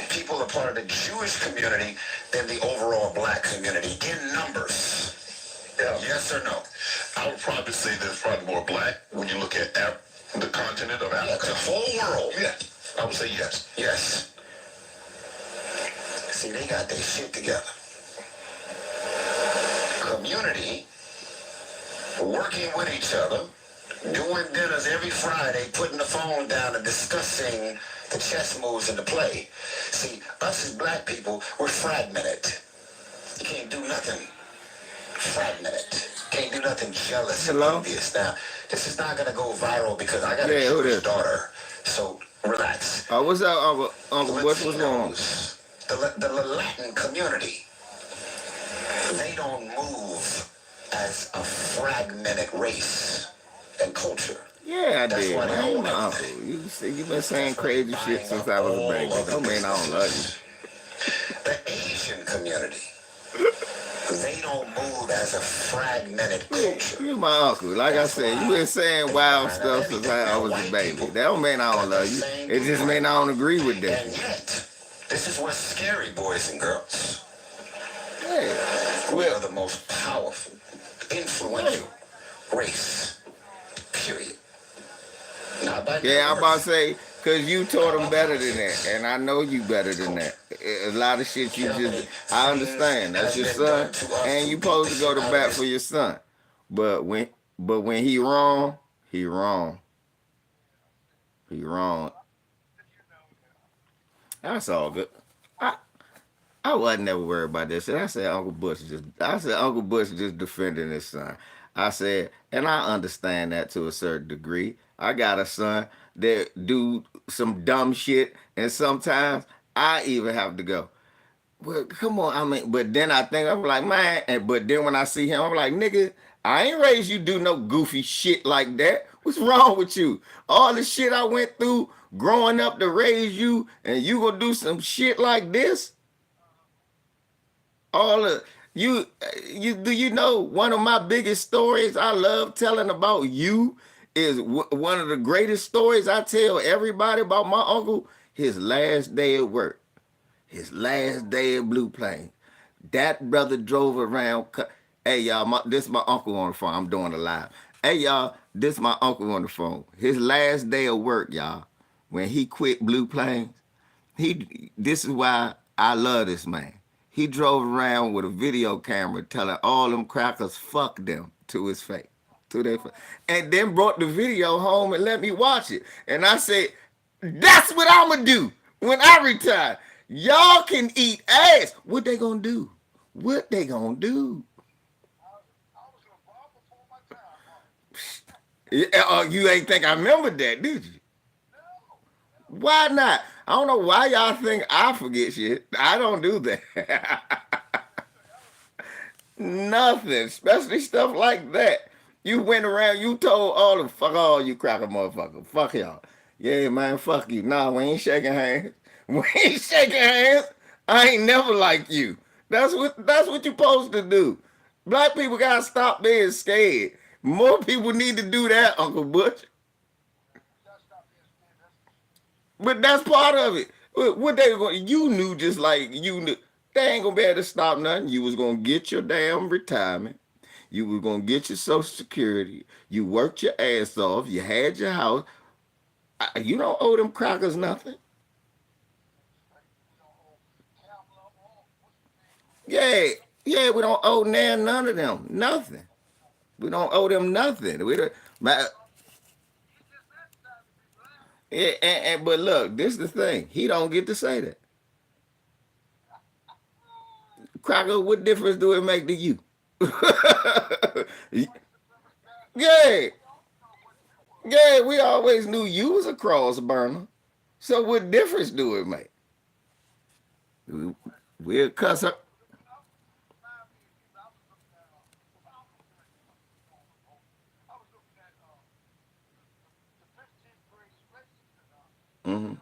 people a part of the Jewish community than the overall black community in numbers? Yeah. Yes or no? I would probably say there's probably more black when you look at the continent of Africa, the whole world. Yeah, I would say yes. Yes. See, they got their shit together. Community, working with each other, doing dinners every Friday, putting the phone down and discussing the chess moves in the play. See, us as black people, we're fragmented. You can't do nothing fragmented. Can't do nothing jealous and Hello? envious. Now, this is not gonna go viral because I got a Yeah, who Jewish this? daughter. So relax. What's up, Uncle Bush? What's going on? Latinos, the Latin community, they don't move as a fragmented race and culture. Yeah, I That's did, why they man. You own my uncle. everything. You been saying That's why they crazy shit buying since up I was a all baby. of the Don't mean I don't love businesses. The Asian community, they don't move as a fragmented you. culture. You my uncle. Like I That's said, you why been saying they wild buying up stuff since everything. I Now, was a white baby. people That don't mean I got don't that love you. same It just mean I don't agree with that and shit. yet, this is what's scary, boys and girls. Yeah. We Well, are the most powerful, influential race, period. Not by yeah, net I'm about to worth, say, cause you taught not them by better than that, politics. and I know you better It's than culture. that. A lot of shit you See how just, many I things understand. That's has your been done son, to us and to you beat the supposed to go shit to out of bat for this? your son. But when he wrong, he wrong. He wrong. That's all good. I I wasn't never worried about that shit. I said Uncle Bush just defending his son. I said, and I understand that to a certain degree. I got a son that do some dumb shit, and sometimes I even have to go. Well, come on. I mean, but then I think I'm like, man. But then when I see him, I'm like, nigga, I ain't raised you do no goofy shit like that. What's wrong with you? All the shit I went through growing up to raise you, and you gonna do some shit like this? All of you do you know one of my biggest stories I love telling about you is one of the greatest stories I tell everybody about my uncle. His last day at work, his last day at Blue Plane. That brother drove around. Hey y'all, this my uncle on the phone. I'm doing it live. Hey y'all, this my uncle on the phone. His last day of work, y'all, when he quit Blue Plains, this is why I love this man. He drove around with a video camera telling all them crackers fuck them to his face. To their face. And then brought the video home and let me watch it. And I said, that's what I'ma do when I retire. Y'all can eat ass. What they gonna do? What they gonna do? You ain't think I remembered that, did you? Why not? I don't know why y'all think I forget shit. I don't do that. Nothing, especially stuff like that. You went around, you told all the fuck all you cracker motherfucker. Fuck y'all. Yeah, man, fuck you. Nah, we ain't shaking hands. We ain't shaking hands. I ain't never like you. That's what you supposed to do. Black people gotta stop being scared. More people need to do that, Uncle Butch. But that's part of it. What they going? You knew just like you knew. They ain't gonna be able to stop nothing. You was gonna get your damn retirement. You was gonna get your Social Security. You worked your ass off. You had your house. You don't owe them crackers nothing. Yeah, yeah. We don't owe none of them nothing. We don't owe them nothing. We don't. Yeah, but look, this is the thing. He don't get to say that. Cracker, what difference do it make to you? Yeah, yeah, we always knew you was a cross burner. So what difference do it make? We'll cuss her. Hmm.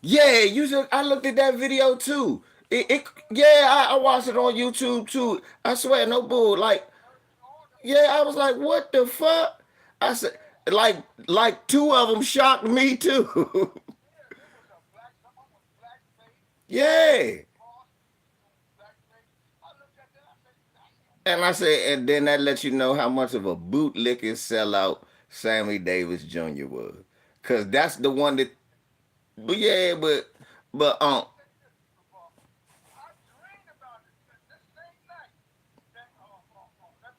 Yeah, you should. I looked at that video too. Yeah, I watched it on YouTube too. I swear, no bull. Like, yeah, I was like, what the fuck? I said, like, like two of them shocked me too. Yeah, And I said, and then that lets you know how much of a bootlicking sellout Sammy Davis Jr. was. Cause that's the one that, but yeah, but I dreamed about it this same night. That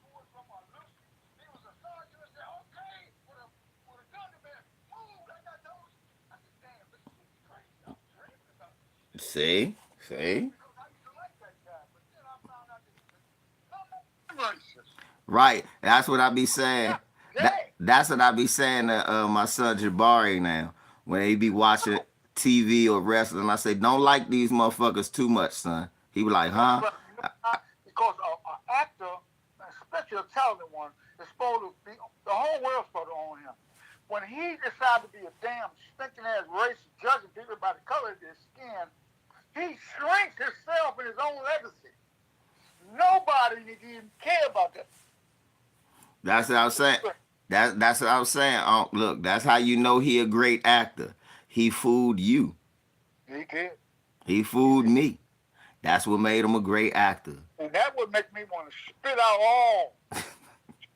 boy from Lucy, he was a sergeant. I said, okay, with a gun to man, move like I told you. I said, damn, this shit is crazy. I'm dreaming about this shit. see, see, Because I used to like that guy, but then I found out that he was racist. right. That's what I be saying. God dang. That's what I be saying to my son Jabari now when he be watching TV or wrestling. I say, don't like these motherfuckers too much, son. He be like, That's huh? right. You know why? Because an actor, especially a talented one, is supposed to be, the whole world's supposed to own him. When he decided to be a damn stinking ass racist, judging people by the color of their skin, he shrinks himself in his own legacy. Nobody need to even care about that. That's what I was saying. That's what I was saying. Look, that's how you know he a great actor. He fooled you. He did. He fooled me. That's what made him a great actor. And that would make me want to spit out all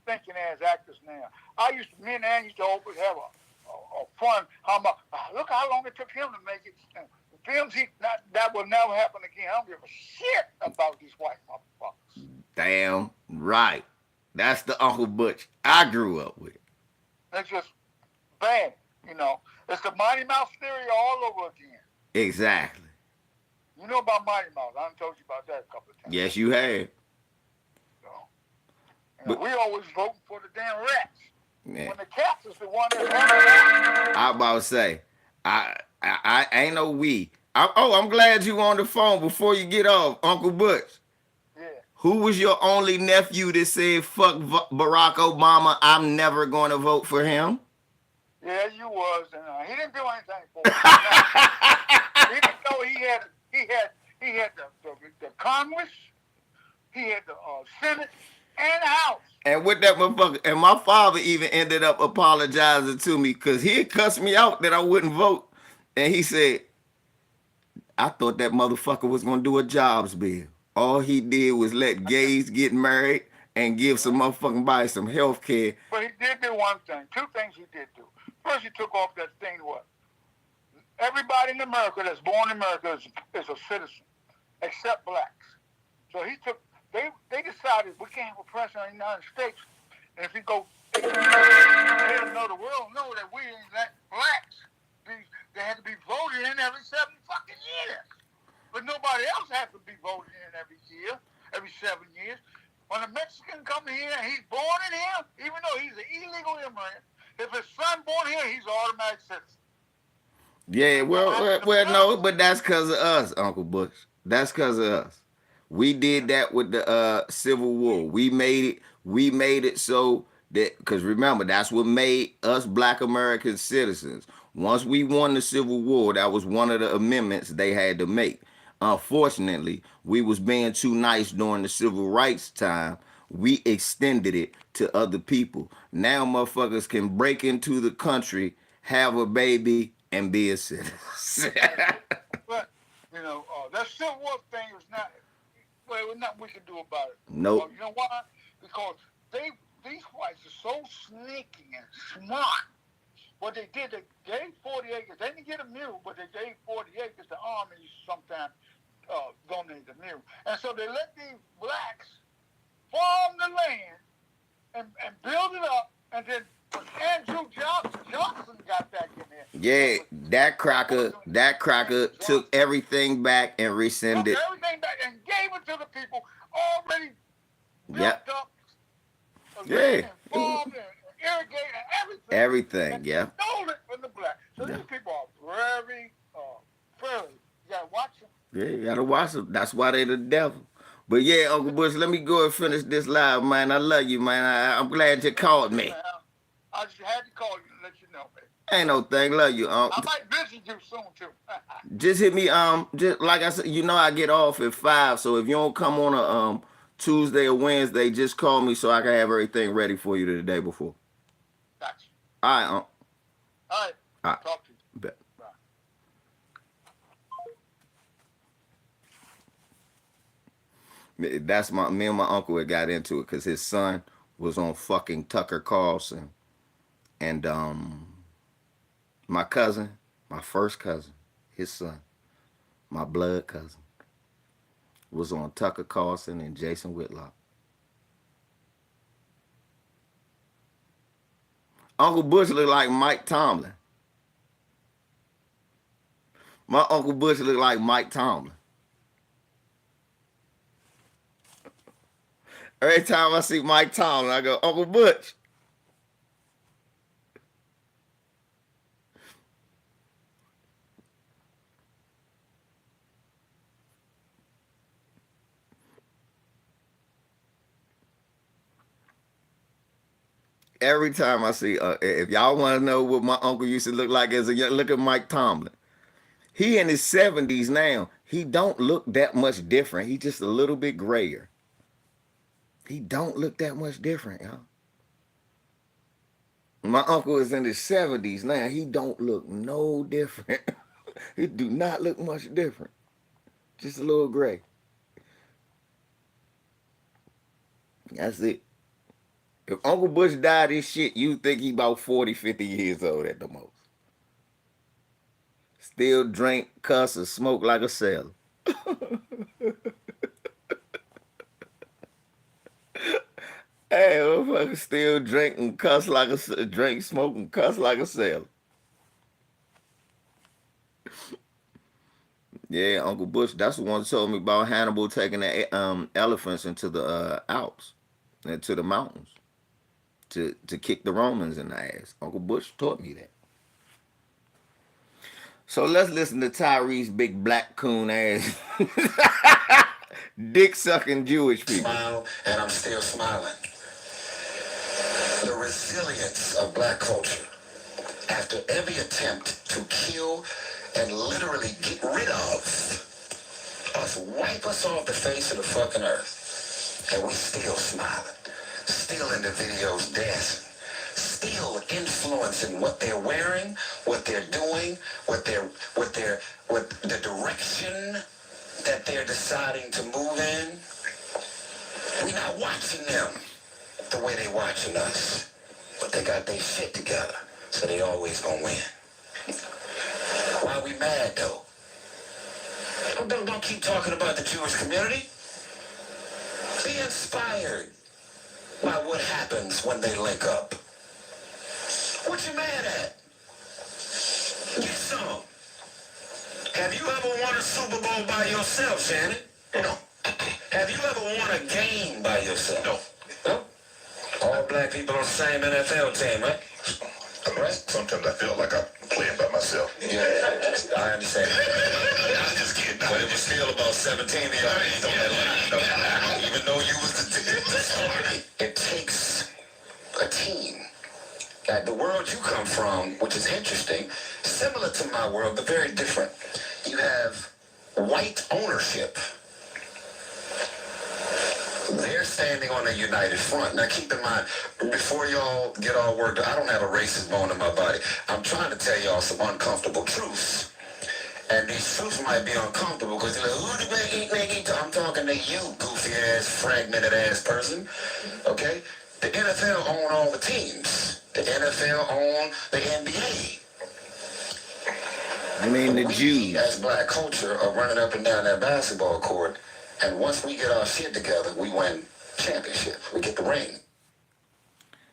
thinking ass actors now. Me and Ann used to always have a fun. Look how long it took him to make it. Films that will never happen again. I don't give a shit about these white motherfuckers. Damn right. That's the Uncle Butch I grew up with. It's just bad, you know. It's the Mighty Mouse theory all over again. Exactly. You know about Mighty Mouse. I done told you about that a couple of times. Yes, you have. So, we always voting for the damn rats. Man. When the cats is the one that's I about to say, I ain't no we. I'm glad you on the phone before you get off, Uncle Butch. Yeah. Who was your only nephew that said, fuck Barack Obama, I'm never going to vote for him? Yeah, you was. And he didn't do anything for it. He didn't know he had the Congress, he had the Senate, and the House. And with that motherfucker, and my father even ended up apologizing to me because he had cussed me out that I wouldn't vote. And he said, I thought that motherfucker was going to do a jobs bill. All he did was let gays get married and give some motherfucking body some health care. But he did do one thing. Two things he did do. First, he took off that thing, everybody in America that's born in America is a citizen, except blacks. So they decided we can't have a president in the United States. And if you go, they know the world know that we ain't let blacks. They had to be voted in every 7 fucking years. But nobody else has to be voted in every year, every 7 years. When a Mexican comes here and he's born in here, even though he's an illegal immigrant, if his son born here, he's an automatic citizen. Yeah, well, no, but that's because of us, Uncle Bush. That's because of us. We did that with the Civil War. We made it so that, because remember, that's what made us Black American citizens. Once we won the Civil War, that was one of the amendments they had to make. Unfortunately, we was being too nice during the civil rights time. We extended it to other people. Now motherfuckers can break into the country, have a baby, and be a citizen. But, that Civil War thing was not, well, there's nothing we can do about it. Nope. You know why? Because these whites are so sneaky and smart. What they did, they gave 40 acres. They didn't get a mule, but they gave 40 acres. The army sometimes donated the mule. And so they let these blacks farm the land and build it up. And then when Andrew Johnson got back in there. Yeah, that cracker took everything back and rescinded. Took everything back and gave it to the people already built up. Yeah. Farmed and irrigated and everything. Everything, and yeah. Stole it from the black. So these people are very fairly. You gotta watch them. Yeah, you gotta watch them. That's why they the devil. But yeah, Uncle Bush, let me go and finish this live, man. I love you, man. I'm glad you called me. I just had to call you to let you know, man. Ain't no thing. Love you, I might visit you soon too. Just hit me. Just like I said, I get off at 5. So if you don't come on a Tuesday or Wednesday, just call me so I can have everything ready for you the day before. Gotcha. All right, All right. Talk to you. Bet. Bye. That's me and my uncle had got into it because his son was on fucking Tucker Carlson, and my cousin, my first cousin, his son, my blood cousin, was on Tucker Carlson and Jason Whitlock. Uncle Bush looked like Mike Tomlin. My Uncle Bush looked like Mike Tomlin. Every time I see Mike Tomlin, I go, Uncle Butch. Every time I see, if y'all want to know what my uncle used to look like as a young, look at Mike Tomlin. He in his 70s now. He don't look that much different. He just a little bit grayer. He don't look that much different, y'all. My uncle is in his 70s now. He don't look no different. He do not look much different. Just a little gray. That's it. If Uncle Bush died this shit, you think he about 40, 50 years old at the most. Still drink, cuss, or smoke like a sailor. Hey, motherfucker, still drink and cuss like a drink, smoke, and cuss like a sailor. Yeah, Uncle Bush. That's the one that told me about Hannibal taking the elephants into the Alps, into the mountains, to kick the Romans in the ass. Uncle Bush taught me that. So let's listen to Tyrese big black coon ass, dick sucking Jewish people. Smile, and I'm still smiling. The resilience of black culture after every attempt to kill and literally get rid of us, wipe us off the face of the fucking earth, and we still smiling, still in the videos dancing, still influencing what they're wearing, what they're doing, what the direction that they're deciding to move in. We're not watching them the way they watching us, but they got their shit together, so they always gonna win. Why we mad though? Don't keep talking about the Jewish community. Be inspired by what happens when they link up. What you mad at? Get some. Have you ever won a Super Bowl by yourself, Shannon? No. Have you ever won a game by yourself? No. All black people on the same NFL team, right? Right? Sometimes I feel like I'm playing by myself. Yeah, I understand. I was just kidding. But it was still about 17 of y'all on that line. I don't even know you was the It takes a team. The world you come from, which is interesting, similar to my world, but very different. You have white ownership. They're standing on a united front. Now keep in mind, before y'all get all worked up, I don't have a racist bone in my body. I'm trying to tell y'all some uncomfortable truths. And these truths might be uncomfortable because you're like, who the nigga? I'm talking to you, goofy ass, fragmented ass person. Okay? The NFL own all the teams. The NFL own the NBA. I mean, the we, Jews. as black culture, are running up and down that basketball court. And once we get our shit together, we win championships. We get the ring.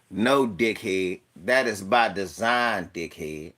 No, dickhead. That is by design, dickhead.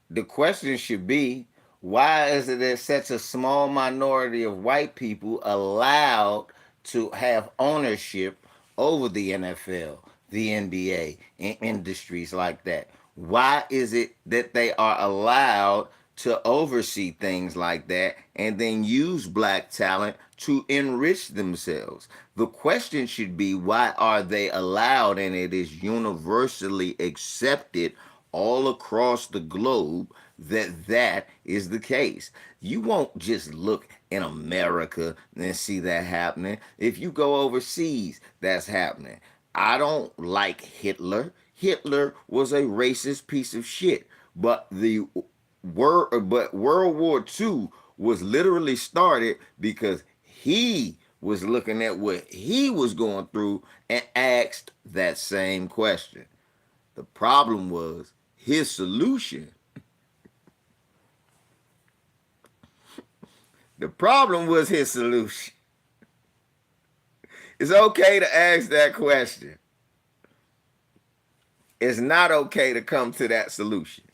The question should be, why is it that such a small minority of white people allowed to have ownership over the NFL, the NBA, and industries like that? Why is it that they are allowed to oversee things like that and then use black talent to enrich themselves? The question should be, why are they allowed, and it is universally accepted all across the globe that is the case. You won't just look in America and see that happening. If you go overseas, that's happening. I don't like Hitler. Hitler was a racist piece of shit. But World War II was literally started because he was looking at what he was going through and asked that same question. The problem was his solution. The problem was his solution. It's okay to ask that question. It's not okay to come to that solution.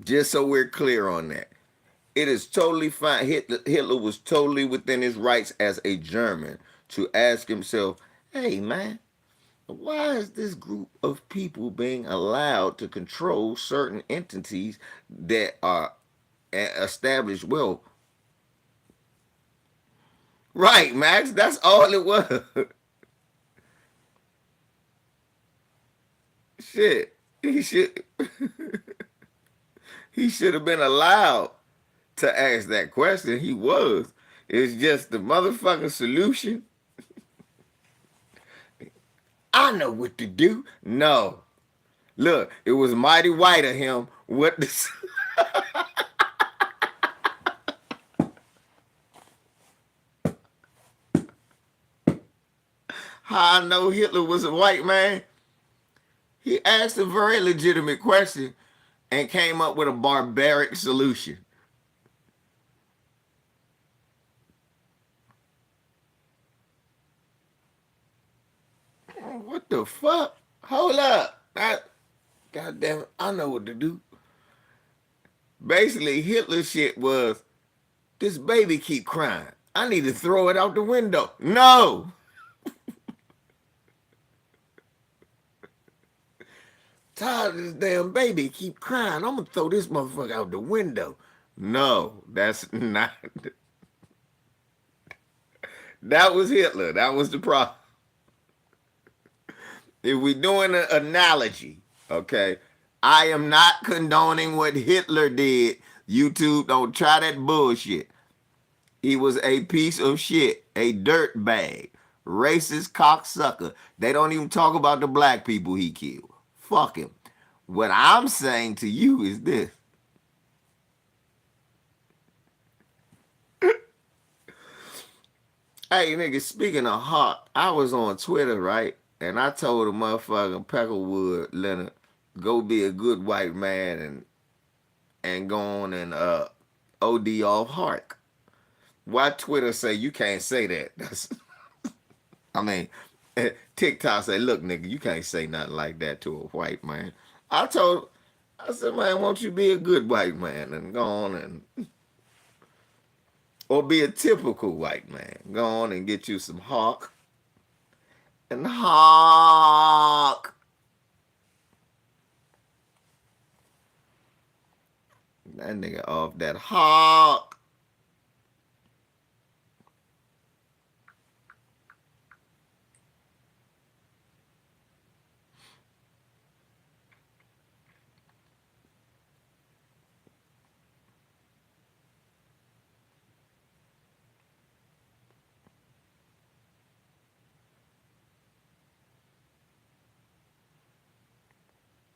Just so we're clear on that. It is totally fine. Hitler was totally within his rights as a German to ask himself, hey, man, why is this group of people being allowed to control certain entities that are established? Well, right, Max, that's all it was. Shit. He should he should have been allowed to ask that question. He was. It's just the motherfucking solution. I know what to do. No. Look, it was mighty white of him. What the how I know Hitler was a white man? He asked a very legitimate question and came up with a barbaric solution. What the fuck? Hold up. God damn it, I know what to do. Basically, Hitler shit was, this baby keep crying. I need to throw it out the window. No. Tired of this damn baby keep crying. I'm gonna throw this motherfucker out the window. No, that's not. That was Hitler. That was the problem. If we're doing an analogy, okay, I am not condoning what Hitler did. YouTube, don't try that bullshit. He was a piece of shit, a dirt bag, racist cocksucker. They don't even talk about the black people he killed. Fuck him. What I'm saying to you is this. Hey, nigga, speaking of hot, I was on Twitter, right? And I told a motherfucking Peckerwood Leonard, go be a good white man and go on and OD off Hark. Why Twitter say you can't say that? That's, I mean, TikTok say, look, nigga, you can't say nothing like that to a white man. I said, man, won't you be a good white man and go on and, or be a typical white man. Go on and get you some Hawk and Hawk. That nigga off that Hawk.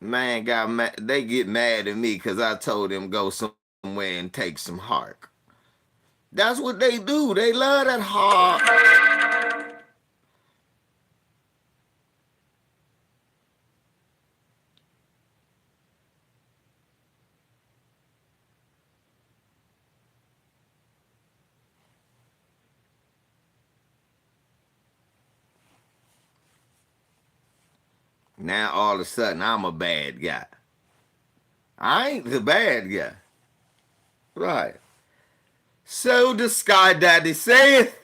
Man got mad. They get mad at me because I told them go somewhere and take some Hark. That's what they do. They love that Hark. Now all of a sudden I'm a bad guy. I ain't the bad guy. Right. So the Sky Daddy saith,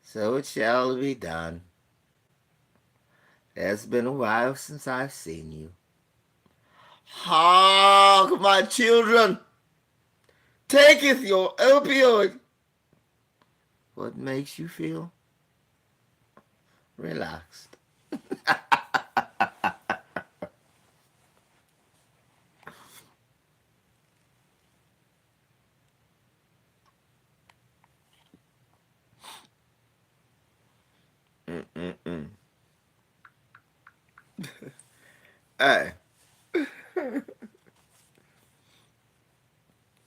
so it shall be done. It's been a while since I've seen you. Hark, my children, taketh your opioid. What makes you feel relaxed? Hey.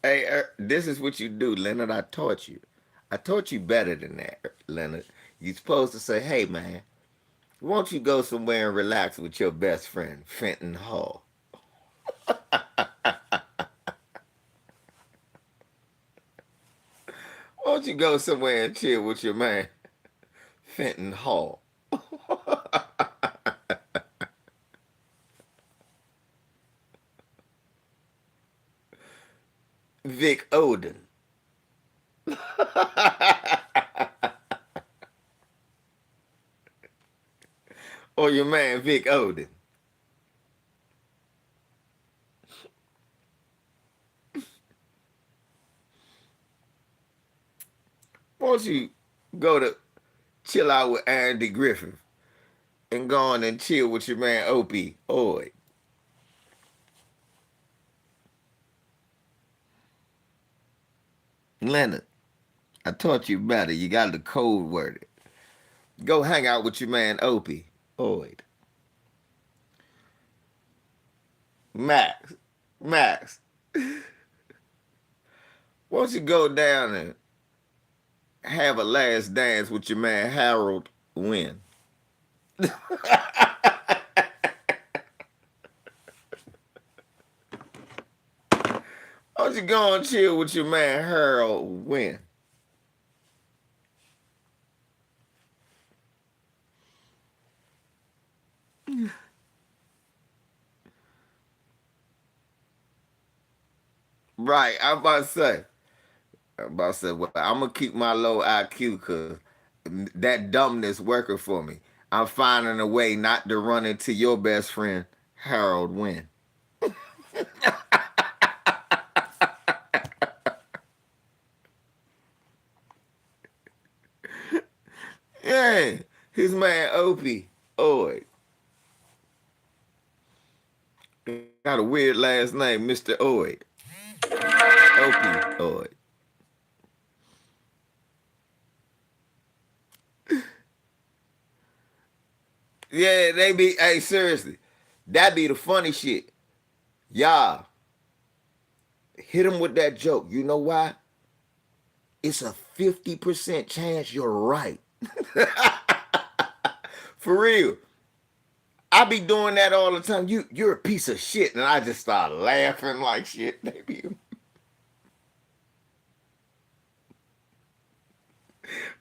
Hey, this is what you do, Leonard. I taught you. I taught you better than that, Leonard. You supposed to say, "Hey, man, won't you go somewhere and relax with your best friend, Fenton Hall? Won't you go somewhere and chill with your man, Fenton Hall?" Vic Oden. Or your man, Vic Oden. Won't you go to chill out with Andy Griffith and go on and chill with your man, Opie Oy? Leonard, I taught you better. You got the code worded. Go hang out with your man, Opie Oy. Max, Max, won't you go down and have a last dance with your man, Harold Wynn? Won't you go and chill with your man, Harold Wynn? Right, I'm about to say. Well, I'm gonna keep my low IQ because that dumbness working for me. I'm finding a way not to run into your best friend, Harold Wynn. Yeah, his man Opie Oid. Got a weird last name, Mr. Oid. Opie Oid. Yeah, they be, hey, seriously, that be the funny shit. Y'all, hit him with that joke. You know why? It's a 50% chance you're right. For real. I be doing that all the time. You're a piece of shit. And I just start laughing like shit. They be,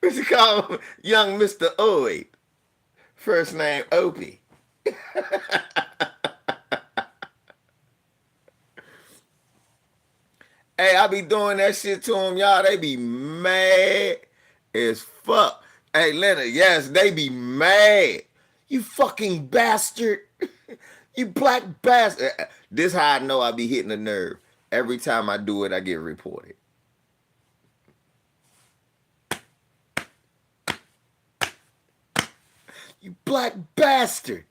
what you call him? Young Mr. Oid. First name Opie. Hey, I be doing that shit to them, y'all. They be mad as fuck. Hey, Leonard, yes, they be mad. You fucking bastard. You black bastard. This how I know I be hitting a nerve. Every time I do it, I get reported. You black bastard.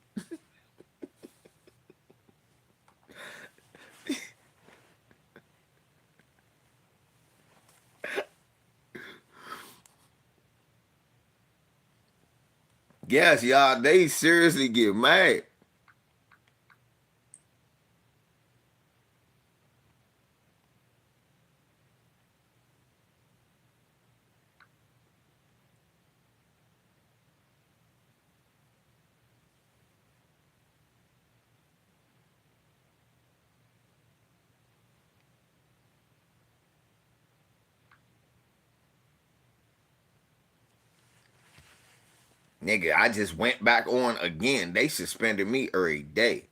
Yes, y'all, they seriously get mad. Nigga, I just went back on again. They suspended me every day.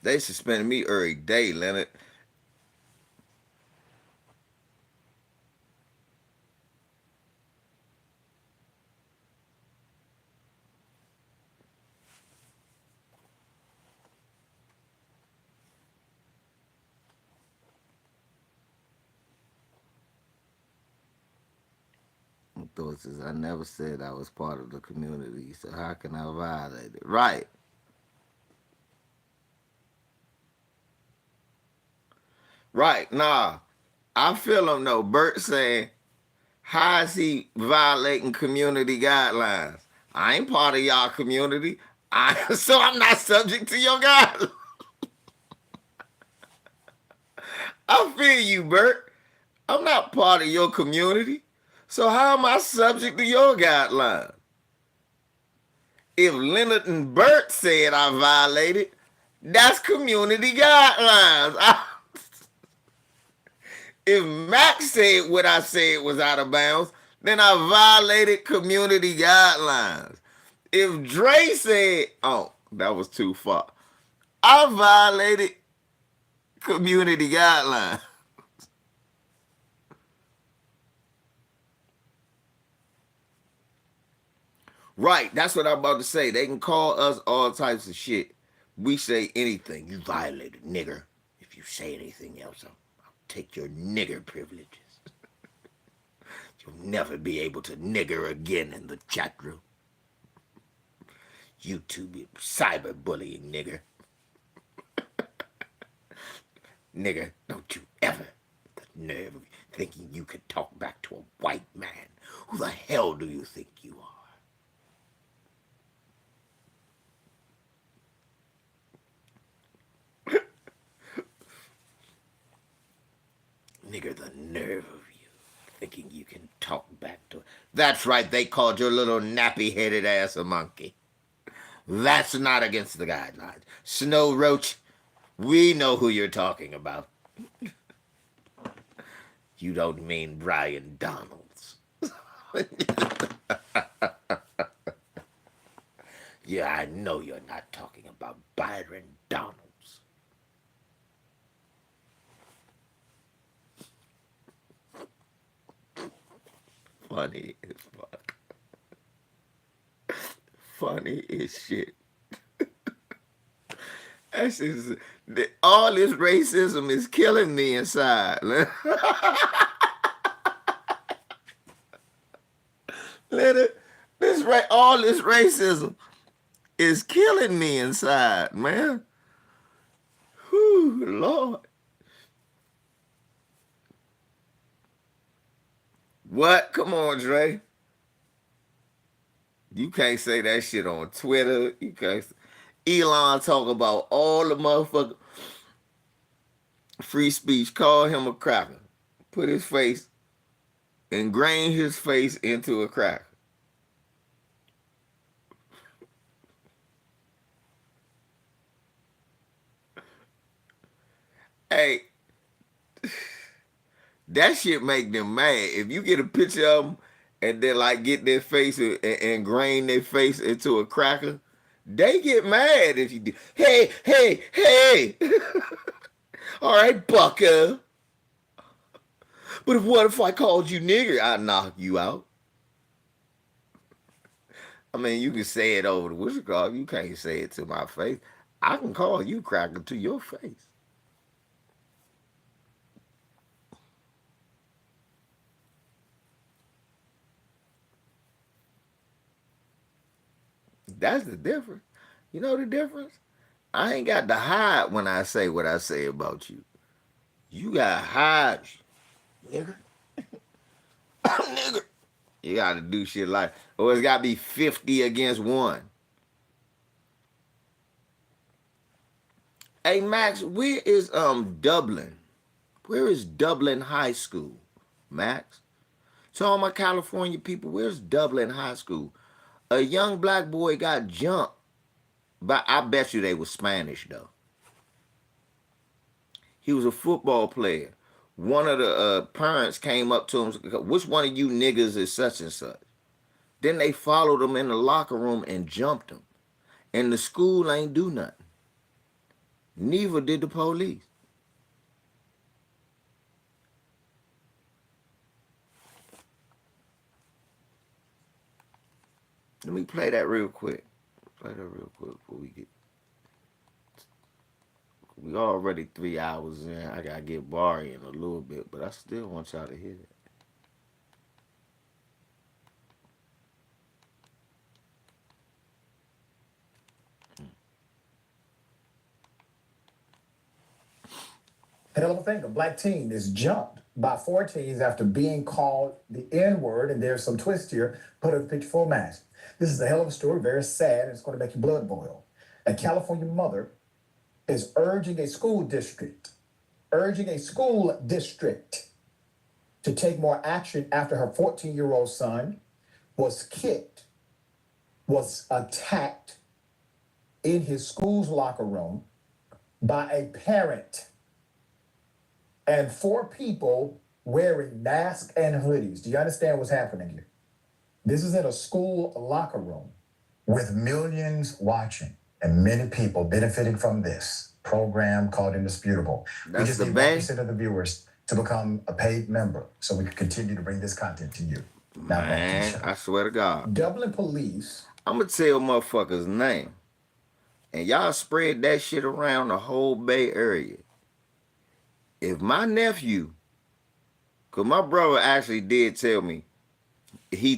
They suspended me every day, Leonard. Thoughts is I never said I was part of the community, so how can I violate it? Right, right. Nah, I feel him though. Bert saying, how is he violating community guidelines? I ain't part of y'all community. So I'm not subject to your guidelines. I feel you, Bert. I'm not part of your community. So how am I subject to your guidelines? If Leonard and Bert said I violated, that's community guidelines. If Max said what I said was out of bounds, then I violated community guidelines. If Dre said, oh, that was too far, I violated community guidelines. Right, that's what I'm about to say. They can call us all types of shit. We say anything. You violated, nigger. If you say anything else, I'll take your nigger privileges. You'll never be able to nigger again in the chat room. YouTube cyberbullying, nigger. Nigger, don't you ever the nerve of thinking you could talk back to a white man. Who the hell do you think you are? Nigger, the nerve of you thinking you can talk back to. That's right, they called your little nappy-headed ass a monkey. That's not against the guidelines. Snow Roach, we know who you're talking about. You don't mean Brian Donalds. Yeah, I know you're not talking about Byron Donalds. Funny as fuck. Funny as shit. That's just, all this racism is killing me inside. All this racism is killing me inside, man. Whew, Lord. What? Come on, Dre. You can't say that shit on Twitter. You can't. Elon talk about all the motherfucker free speech. Call him a cracker. Put his face, ingrain his face into a cracker. Hey, that shit make them mad. If you get a picture of them and then like get their face and ingrain their face into a cracker, they get mad if you do. Hey, hey, hey. All right, bucko. But what if I called you nigger? I'd knock you out. I mean, you can say it over the whistle call. You can't say it to my face. I can call you cracker to your face. That's the difference. You know the difference? I ain't got to hide when I say what I say about you. You got to hide, nigger. Nigger. You got to do shit like, or it's got to be 50 against 1. Hey, Max, where is Dublin? Where is Dublin High School, Max? To all my California people, where's Dublin High School? A young black boy got jumped, but I bet you they were Spanish, though. He was a football player. One of the parents came up to him, which one of you niggas is such and such? Then they followed him in the locker room and jumped him. And the school ain't do nothing. Neither did the police. Let me play that real quick. Play that real quick before we get. We already 3 hours in. I gotta get Barry in a little bit, but I still want y'all to hear that. Hell of a thing. A black teen is jumped by 4 teens after being called the N-word, and there's some twist here. Put up the picture for a match. This is a hell of a story, very sad, and it's going to make your blood boil. A California mother is urging a school district urging a school district to take more action after her 14-year-old son was kicked, was attacked in his school's locker room by a parent and 4 people wearing masks and hoodies. Do you understand what's happening here? This is in a school locker room with millions watching and many people benefiting from this program called Indisputable. We That's just the need bay. 1% of the viewers to become a paid member so we can continue to bring this content to you. Now back to the Man, show. I swear to God. Dublin police. I'm going to tell motherfuckers' name. And y'all spread that shit around the whole Bay Area. If my nephew, because my brother actually did tell me, he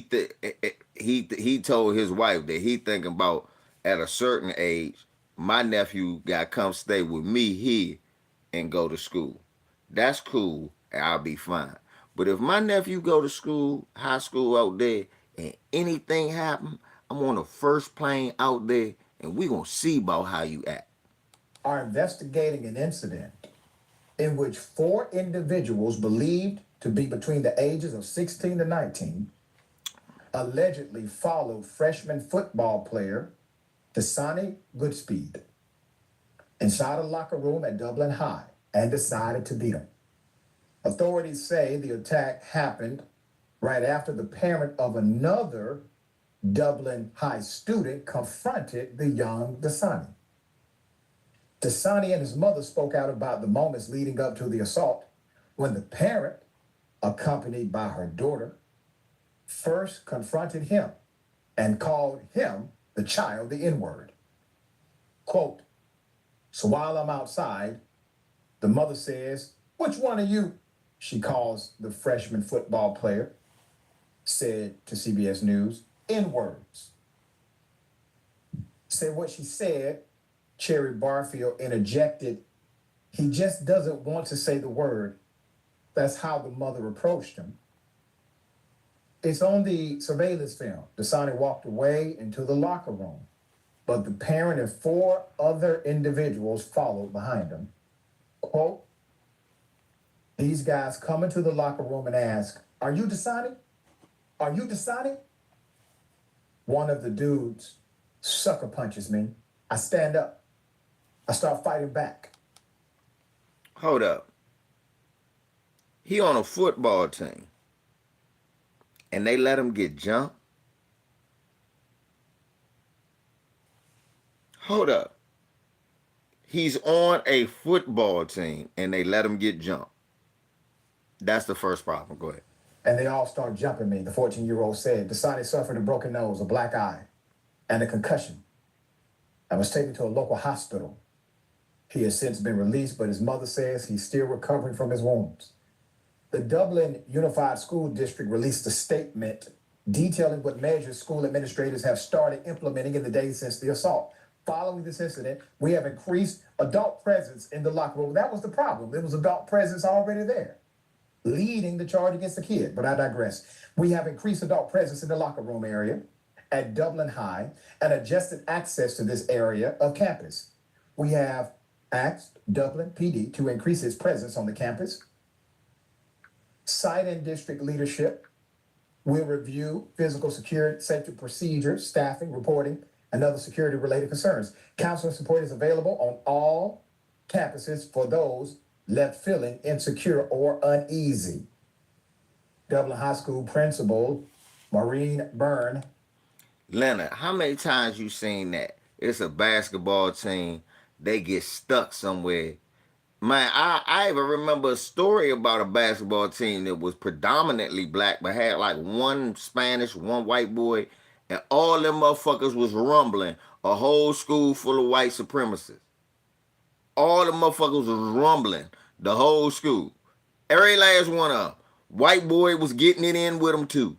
told his wife that he thinking about at a certain age, my nephew got to come stay with me here and go to school. That's cool, and I'll be fine. But if my nephew go to school, high school out there, and anything happen, I'm on the first plane out there, and we gonna see about how you act. Are investigating an incident in which 4 individuals believed to be between the ages of 16 to 19 allegedly followed freshman football player Dasani Goodspeed inside a locker room at Dublin High and decided to beat him. Authorities say the attack happened right after the parent of another Dublin High student confronted the young Dasani. Dasani and his mother spoke out about the moments leading up to the assault when the parent, accompanied by her daughter, first confronted him and called him, the child, the N-word. Quote, so while I'm outside, the mother says, which one of you, she calls the freshman football player, said to CBS News, N-words. Said what she said, Cherry Barfield interjected, he just doesn't want to say the word. That's how the mother approached him. It's on the surveillance film. Dasani walked away into the locker room, but the parent and 4 other individuals followed behind him. Quote, these guys come into the locker room and ask, are you Dasani? Are you Dasani? One of the dudes sucker punches me. I stand up. I start fighting back. Hold up. He on a football team. And they let him get jumped? Hold up. He's on a football team and they let him get jumped. That's the first problem. Go ahead. And they all start jumping me, the 14-year-old said. Dasani suffered a broken nose, a black eye, and a concussion, and was taken to a local hospital. He has since been released, but his mother says he's still recovering from his wounds. The Dublin Unified School District released a statement detailing what measures school administrators have started implementing in the days since the assault. Following this incident, we have increased adult presence in the locker room. That was the problem. There was adult presence already there, leading the charge against the kid, but I digress. We have increased adult presence in the locker room area at Dublin High and adjusted access to this area of campus. We have asked Dublin PD to increase its presence on the campus. Site and district leadership will review physical security, safety procedures, staffing, reporting, and other security-related concerns. Counseling support is available on all campuses for those left feeling insecure or uneasy. Dublin High School principal Maureen Byrne. Leonard, how many times you seen that? It's a basketball team. They get stuck somewhere. Man, I even remember a story about a basketball team that was predominantly black, but had like one Spanish, one white boy, and all them motherfuckers was rumbling a whole school full of white supremacists. All the motherfuckers was rumbling the whole school. Every last one of them. White boy was getting it in with them too.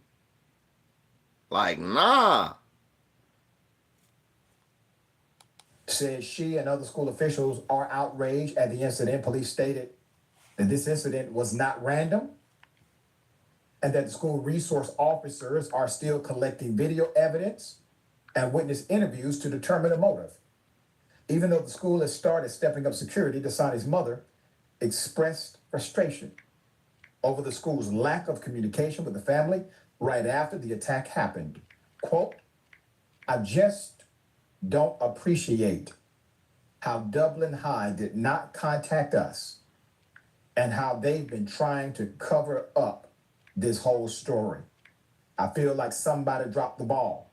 Like, nah. Says she and other school officials are outraged at the incident. Police stated that this incident was not random and that the school resource officers are still collecting video evidence and witness interviews to determine the motive. Even though the school has started stepping up security, Dasani's mother expressed frustration over the school's lack of communication with the family right after the attack happened. Quote, I just don't appreciate how Dublin High did not contact us and how they've been trying to cover up this whole story. I feel like somebody dropped the ball.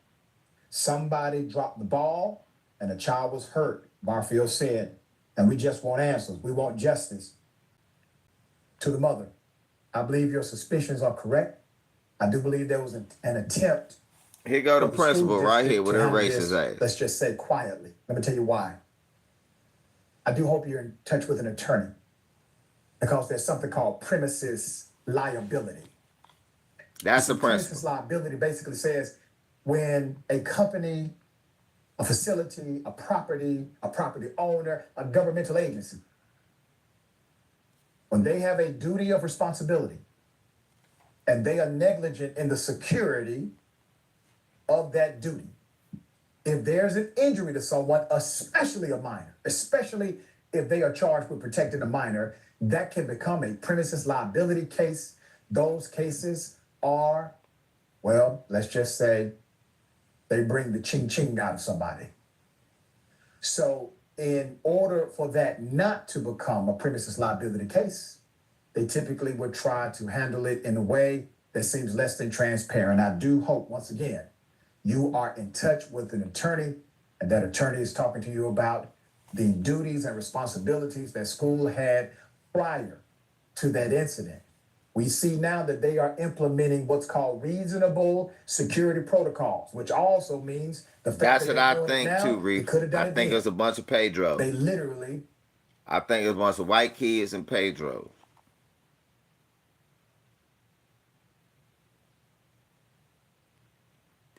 Somebody dropped the ball and a child was hurt, Barfield said, and we just want answers. We want justice. To the mother, I believe your suspicions are correct. I do believe there was an attempt. Here go the for the school principal right here district with to her handle racist this, ass. let's just say quietly. Let me tell you why. I do hope you're in touch with an attorney because there's something called premises liability. That's the Premises principal. liability basically says when a company, a facility, a property owner, a governmental agency, when they have a duty of responsibility and they are negligent in the security of that duty, if there's an injury to someone, especially a minor, especially if they are charged with protecting a minor, that can become a premises liability case. Those cases are, well, let's just say they bring the ching ching out of somebody. So in order for that not to become a premises liability case, they typically would try to handle it in a way that seems less than transparent. I do hope, once again, you are in touch with an attorney and that attorney is talking to you about the duties and responsibilities that school had prior to that incident. We see now that they are implementing what's called reasonable security protocols, which also means the fact That's that what they're I doing it think now, too, they Reef. could have done I it think then. it's a bunch of Pedros. They literally, I think it's a bunch of white kids and Pedros.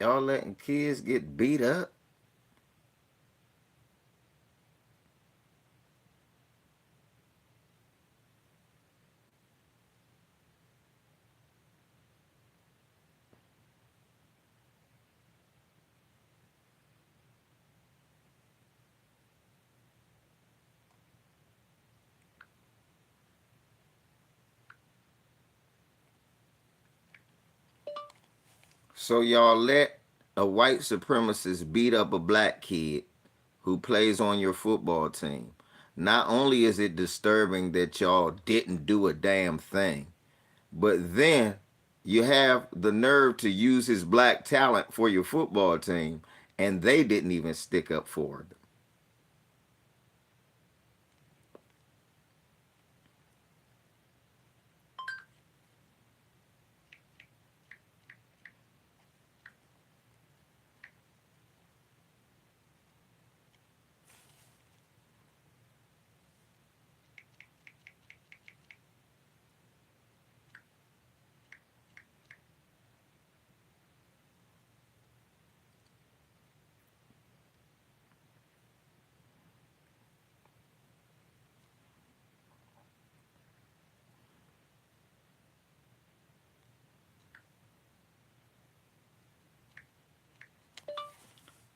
Y'all letting kids get beat up? So y'all let a white supremacist beat up a black kid who plays on your football team. Not only is it disturbing that y'all didn't do a damn thing, but then you have the nerve to use his black talent for your football team, and they didn't even stick up for it.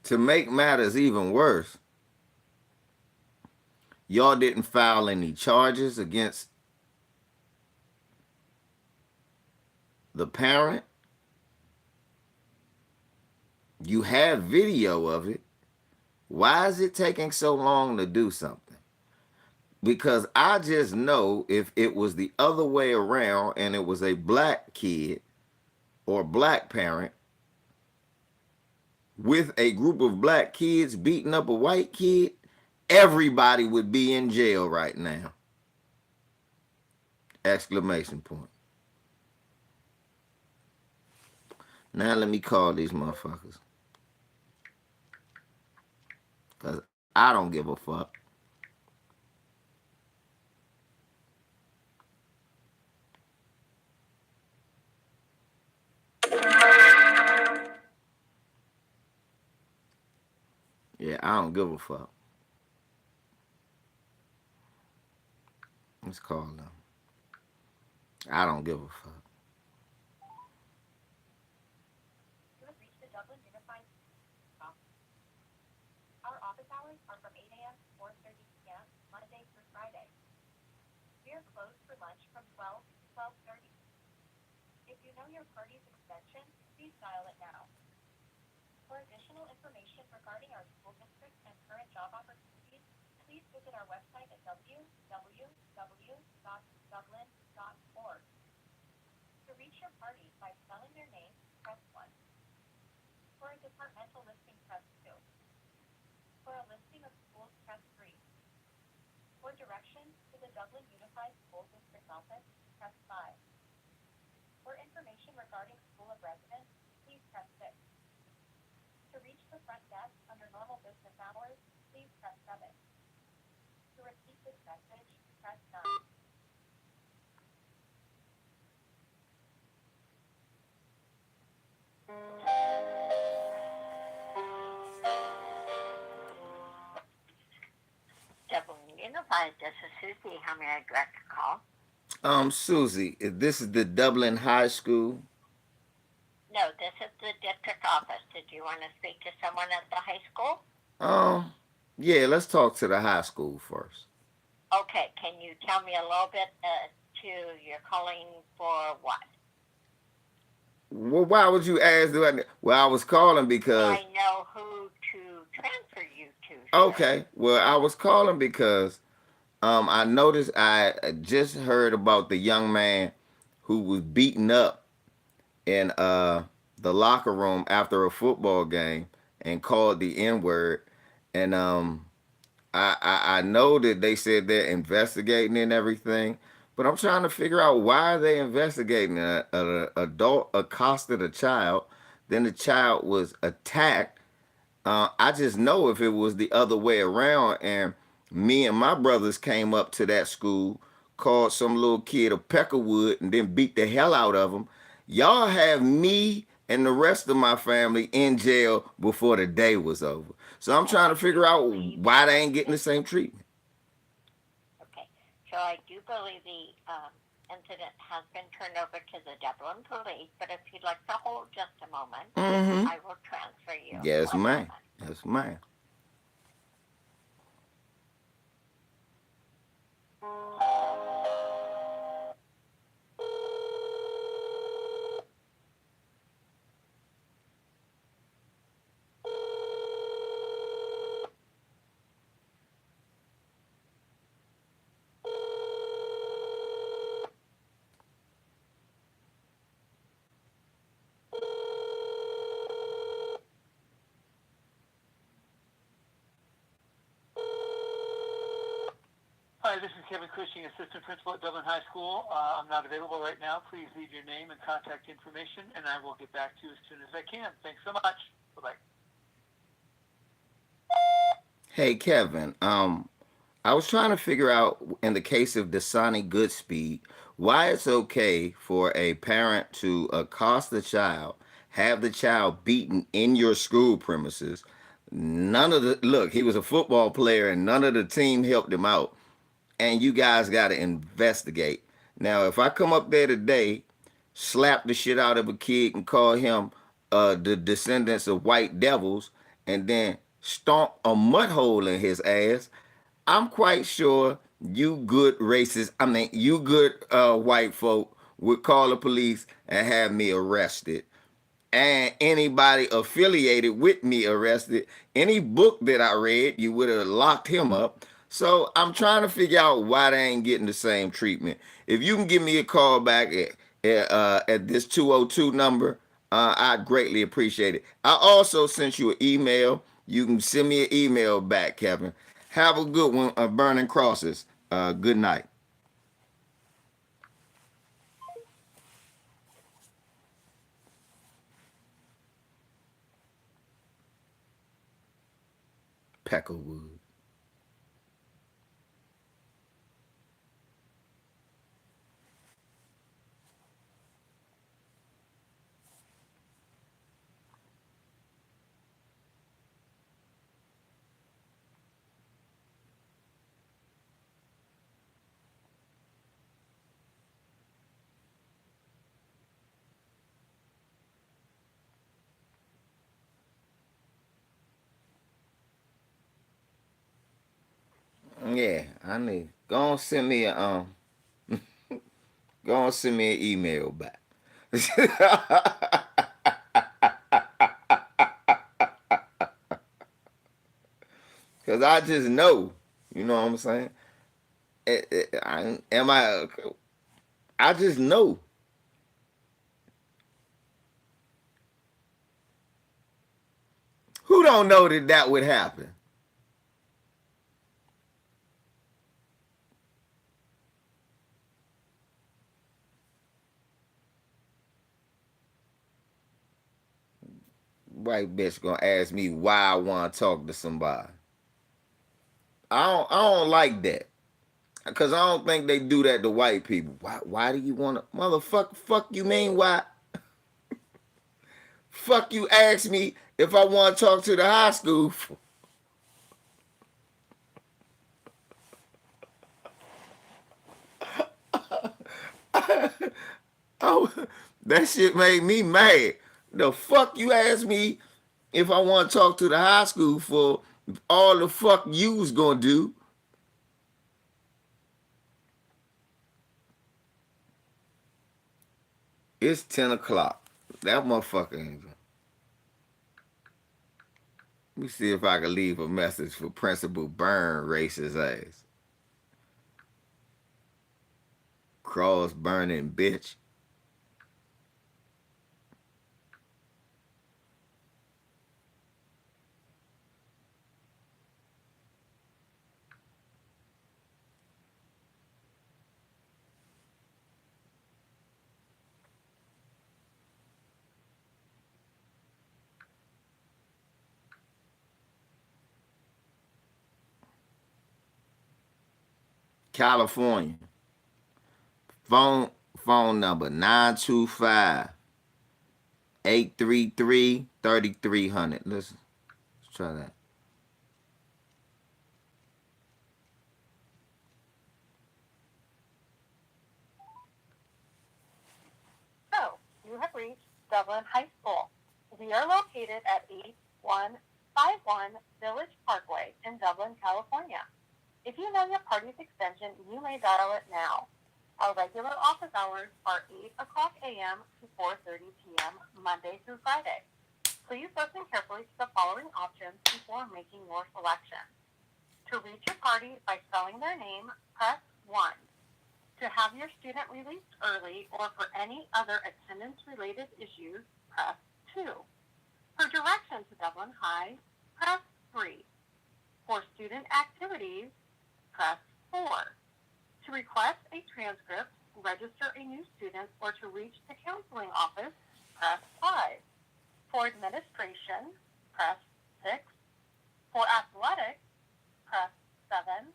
To make matters even worse, y'all didn't file any charges against the parent. You have video of it. Why is it taking so long to do something? Because I just know if it was the other way around and it was a black kid or black parent with a group of black kids beating up a white kid, everybody would be in jail right now. Exclamation point. Now let me call these motherfuckers. Because I don't give a fuck. Yeah, I don't give a fuck. Let's call them. I don't give a fuck. You have reached the Dublin Unified Office. Our office hours are from 8 a.m. to 4:30 p.m. Monday through Friday. We are closed for lunch from 12 to 12:30. If you know your party's extension, please dial it now. For additional information regarding our school district and current job opportunities, please visit our website at www.dublin.org. To reach your party by spelling their name, press 1. For a departmental listing, press 2. For a listing of schools, press 3. For directions to the Dublin Unified School District office, press 5. For information regarding School of Residence, please press 6. To reach the front desk under normal business hours, please press 7. To repeat this message, press 9. Dublin Unified, this is Susie. How may I direct a call? Susie, this is the Dublin High School. No, this is the district office. Did you want to speak to someone at the high school? Um, yeah, let's talk to the high school first. Okay, can you tell me a little bit to you're calling for what? Well, why would you ask that? Well, I was calling because I know who to transfer you to, sir. okay. Well, I was calling because I noticed I just heard about the young man who was beaten up in the locker room after a football game and called the N word, and I know that they said they're investigating and everything, but I'm trying to figure out why they investigating. An adult accosted a child, then the child was attacked. I just know if it was the other way around, and me and my brothers came up to that school, called some little kid a peckerwood, and then beat the hell out of him. Y'all have me and the rest of my family in jail before the day was over. So I'm trying to figure out why they ain't getting the same treatment. Okay, so I do believe the incident has been turned over to the Dublin police, but if you'd like to hold just a moment, Mm-hmm. I will transfer you. Yes, One ma'am. moment. Yes, ma'am. Hi, this is Kevin Cushing, Assistant Principal at Dublin High School. I'm not available right now. Please leave your name and contact information, and I will get back to you as soon as I can. Thanks so much. Bye-bye. Hey, Kevin. I was trying to figure out in the case of Dasani Goodspeed, why it's okay for a parent to accost the child, have the child beaten in your school premises. None of the look, he was a football player and none of the team helped him out. And you guys got to investigate. Now, if I come up there today, slap the shit out of a kid and call him the descendants of white devils, and then stomp a mud hole in his ass, I'm quite sure you good racist, you good white folk would call the police and have me arrested, and anybody affiliated with me arrested. Any book that I read, you would have locked him up. So I'm trying to figure out why they ain't getting the same treatment. If you can give me a call back at this 202 number, I'd greatly appreciate it. I also sent you an email. You can send me an email back, Kevin. Have a good one, Burning Crosses. Good night. Peckerwood. Yeah, I need. Go on, send me a Go on, send me an email back. Cause I just know, you know what I'm saying. Am I? I just know. Who don't know that that would happen? White bitch gonna ask me why I want to talk to somebody. I don't like that. Cause I don't think they do that to white people. Why do you want to, motherfucker? Fuck you mean why? Fuck you ask me if I want to talk to the high school. Oh, that shit made me mad. The fuck you ask me if I want to talk to the high school for all the fuck you was gonna do. It's 10 o'clock. That motherfucker ain't. Let me see if I can leave a message for Principal Burn racist ass. Cross burning bitch. California. Phone phone number 925-833-3300. Listen, let's try that. So, you have reached Dublin High School. We are located at 8151 Village Parkway in Dublin, California. If you know your party's extension, you may dial it now. Our regular office hours are 8 o'clock a.m. to 4:30 p.m. Monday through Friday. Please listen carefully to the following options before making your selection. To reach your party by spelling their name, press 1. To have your student released early or for any other attendance-related issues, press 2. For directions to Dublin High, press 3. For student activities, press 4. To request a transcript, register a new student, or to reach the counseling office, press 5. For administration, press 6. For athletics, press 7.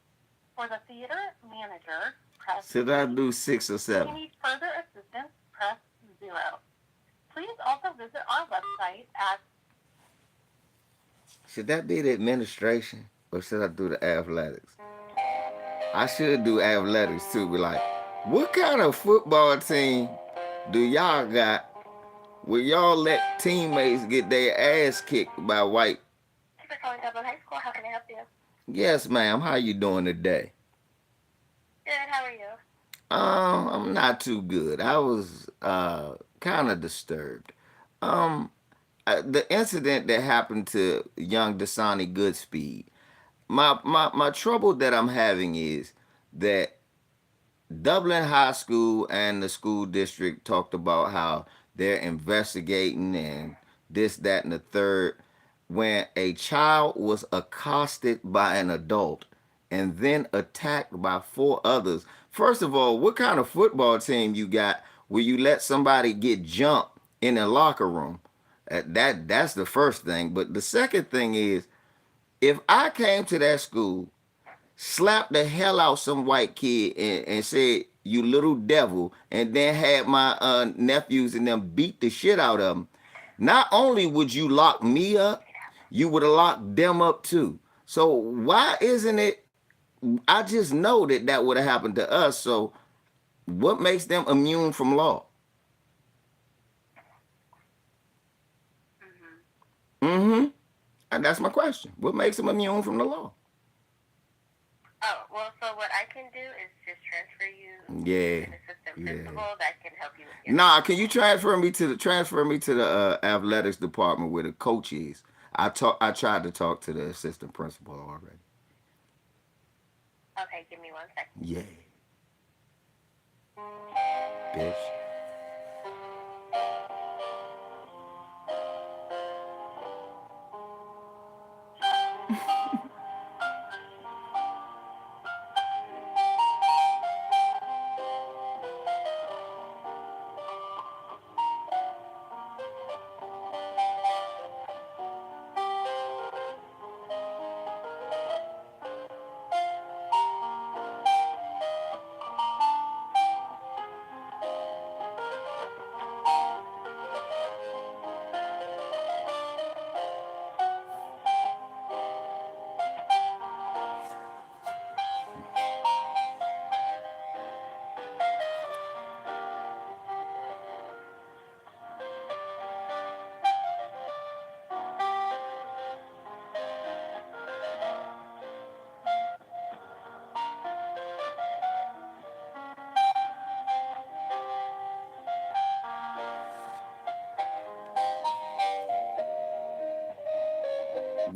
For the theater manager, press Should I 8. do 6 or If 7? you need further assistance, press 0. Please also visit our website at Should that be the administration or should I do the athletics? I should do athletics too. Be like, what kind of football team do y'all got where y'all let teammates get their ass kicked by white? Thank you for calling Dublin High School. How can I help you? Yes, ma'am. How you doing today? Good. How are you? I'm not too good. I was kind of disturbed. Um, the incident that happened to young Dasani Goodspeed. My trouble that I'm having is that Dublin High School and the school district talked about how they're investigating and this, that, and the third. When a child was accosted by an adult and then attacked by 4 others. First of all, what kind of football team you got where you let somebody get jumped in a locker room? That's the first thing. But the second thing is, if I came to that school, slapped the hell out some white kid and said, "You little devil," and then had my nephews and them beat the shit out of them, not only would you lock me up, you would have locked them up too. So why isn't it? I just know that that would have happened to us. So what makes them immune from law? Mm-hmm. And that's my question. What makes them immune from the law? Oh, well, so what I can do is just transfer you Yeah. to the system principal that can help you with your Nah, can you transfer me to the athletics department where the coach is? I tried to talk to the assistant principal already. Okay, give me 1 second. Yeah, bitch.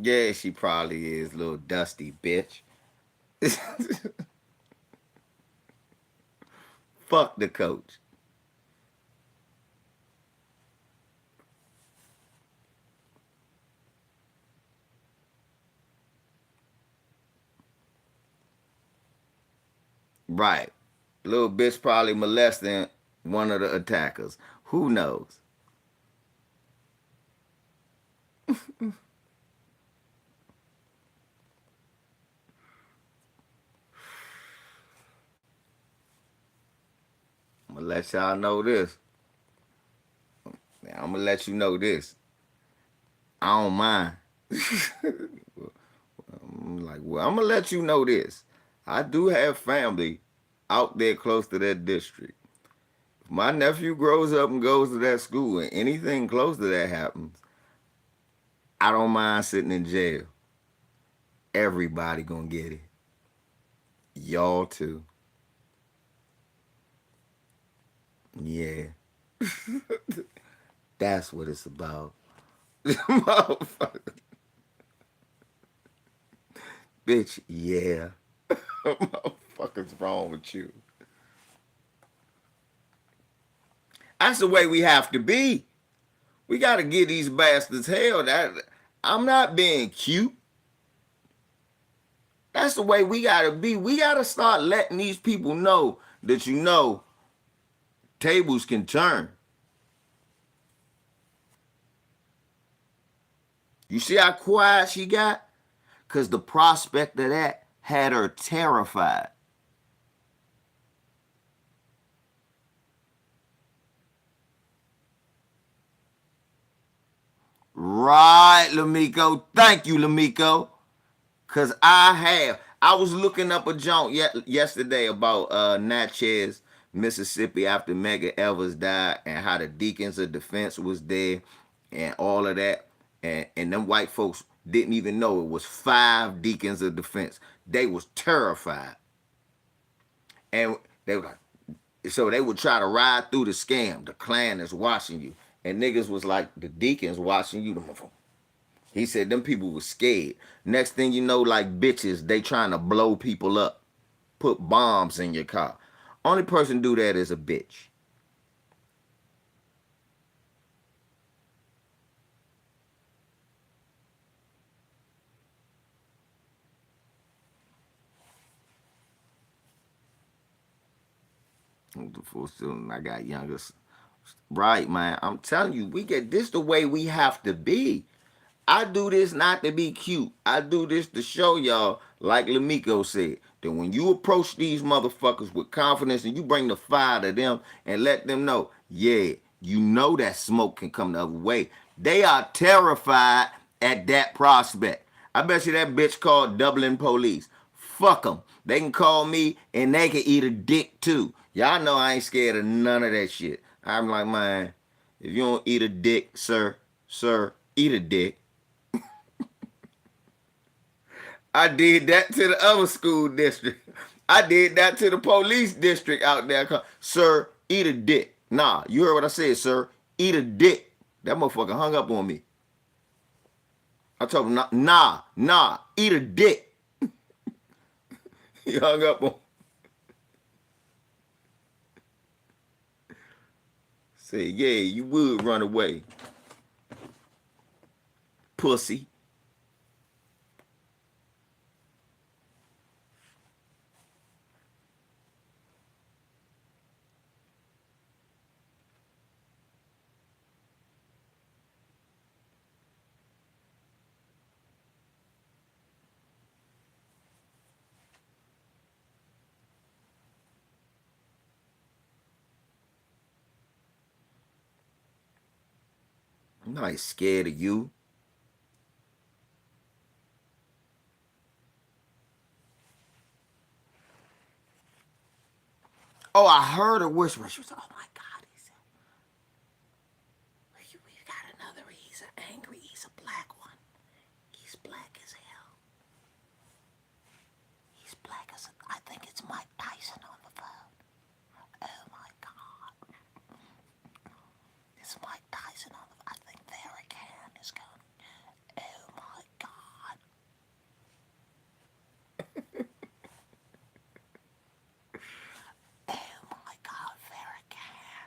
Yeah, she probably is, little dusty bitch. Fuck the coach. Right. Little bitch probably molesting one of the attackers. Who knows? I'm gonna let y'all know this. I'm gonna let you know this. I don't mind. I'm like, well, I'm gonna let you know this. I do have family out there close to that district. If my nephew grows up and goes to that school and anything close to that happens, I don't mind sitting in jail. Everybody gonna get it. Y'all too. Yeah. That's what it's about. Motherfucker. Bitch, yeah. Motherfucker's wrong with you? That's the way we have to be. We gotta give these bastards hell. I'm not being cute. That's the way we gotta be. We gotta start letting these people know that tables can turn. You see how quiet she got? Because the prospect of that had her terrified. Right, Lamiko. Thank you, Lamiko. Because I was looking up a joint yesterday about Natchez, Mississippi after Medgar Evers died and how the Deacons of Defense was there and all of that. And them white folks didn't even know it was 5 Deacons of Defense. They was terrified. And they were like, so they would try to ride through the scam. The Klan is watching you. And niggas was like, the Deacons watching you. He said them people was scared. Next thing you know, like bitches, they trying to blow people up. Put bombs in your car. Only person do that is a bitch. I got younger. Right, man. I'm telling you, we get this the way we have to be. I do this not to be cute. I do this to show y'all, like Lamiko said, that when you approach these motherfuckers with confidence and you bring the fire to them and let them know, yeah, you know that smoke can come the other way. They are terrified at that prospect. I bet you that bitch called Dublin police. Fuck them. They can call me and they can eat a dick too. Y'all know I ain't scared of none of that shit. I'm like, man, if you don't eat a dick, sir, eat a dick. I did that to the other school district. I did that to the police district out there. Sir, Eat a dick. Nah, you heard what I said, sir. Eat a dick. That motherfucker hung up on me. I told him, nah, eat a dick. He hung up on. Say, yeah, you would run away, pussy. I'm not scared of you. Oh, I heard her whisper. She was like, oh my God. He said, we got another. He's angry. He's a black one. He's black as hell. He's black as I think it's Mike Tyson on the phone. Oh my God. It's Mike Tyson on the phone. I think Farrakhan is going. Oh my God. Oh my God, Farrakhan.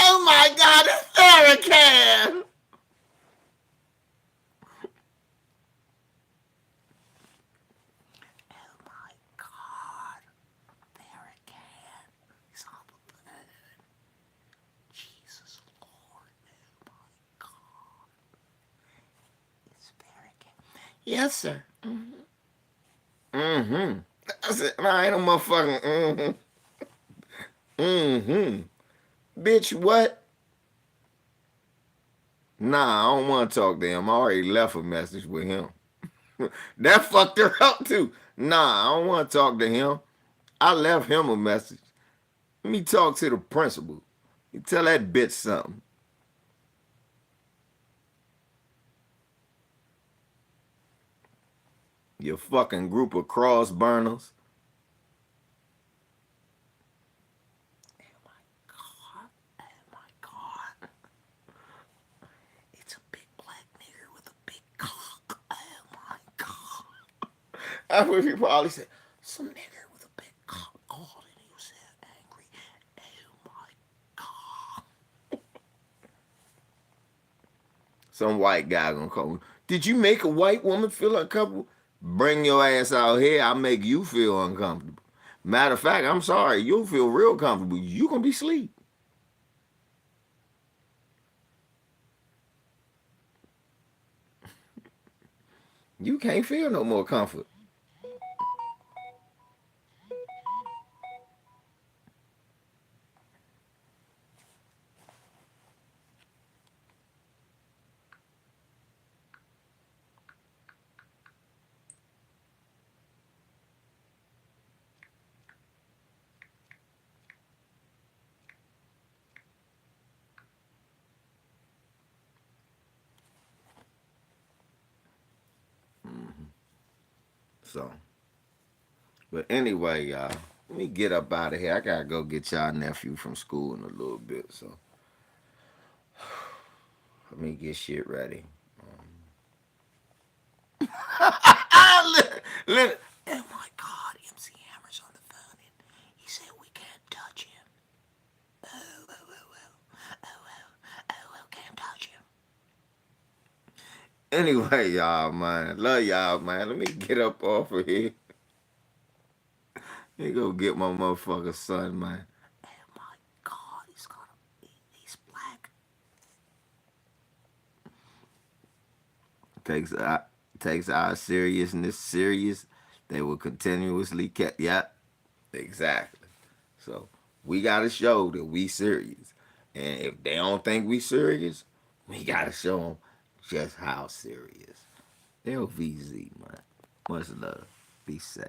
Oh my God, it's Farrakhan. Oh my God, Farrakhan. He's on the phone. Jesus Lord, oh my God. It's Farrakhan. Yes, sir. Mm-hmm. I said, I ain't a motherfucking mm-hmm. Mm-hmm. Bitch, what? Nah, I don't want to talk to him. I already left a message with him. That fucked her up too. Nah, I don't want to talk to him. I left him a message. Let me talk to the principal. You tell that bitch something. You fucking group of cross burners. Oh my God. Oh my God. It's a big black nigger with a big cock. Oh my God. That's what people always say. Some nigger with a big cock called and he was so angry. Oh my God. Some white guy gonna call me. Did you make a white woman feel uncomfortable? Bring your ass out here. I'll make you feel uncomfortable. Matter of fact, I'm sorry. You'll feel real comfortable. You gonna be asleep. You can't feel no more comfort. So, but anyway, y'all, let me get up out of here. I gotta go get y'all nephew from school in a little bit. So, let me get shit ready. Oh my God, MC Hammer's on the phone and he said we can't touch him. Can't touch him. Anyway, y'all, man, love y'all, man. Let me get up off of here. Let me go get my motherfucker son, man. Oh my God, he's black. Takes our seriousness serious. They will continuously kept. Yep, exactly. So we gotta show that we serious, and if they don't think we serious, we gotta show them just how serious. LVZ, man. Much love. Be safe.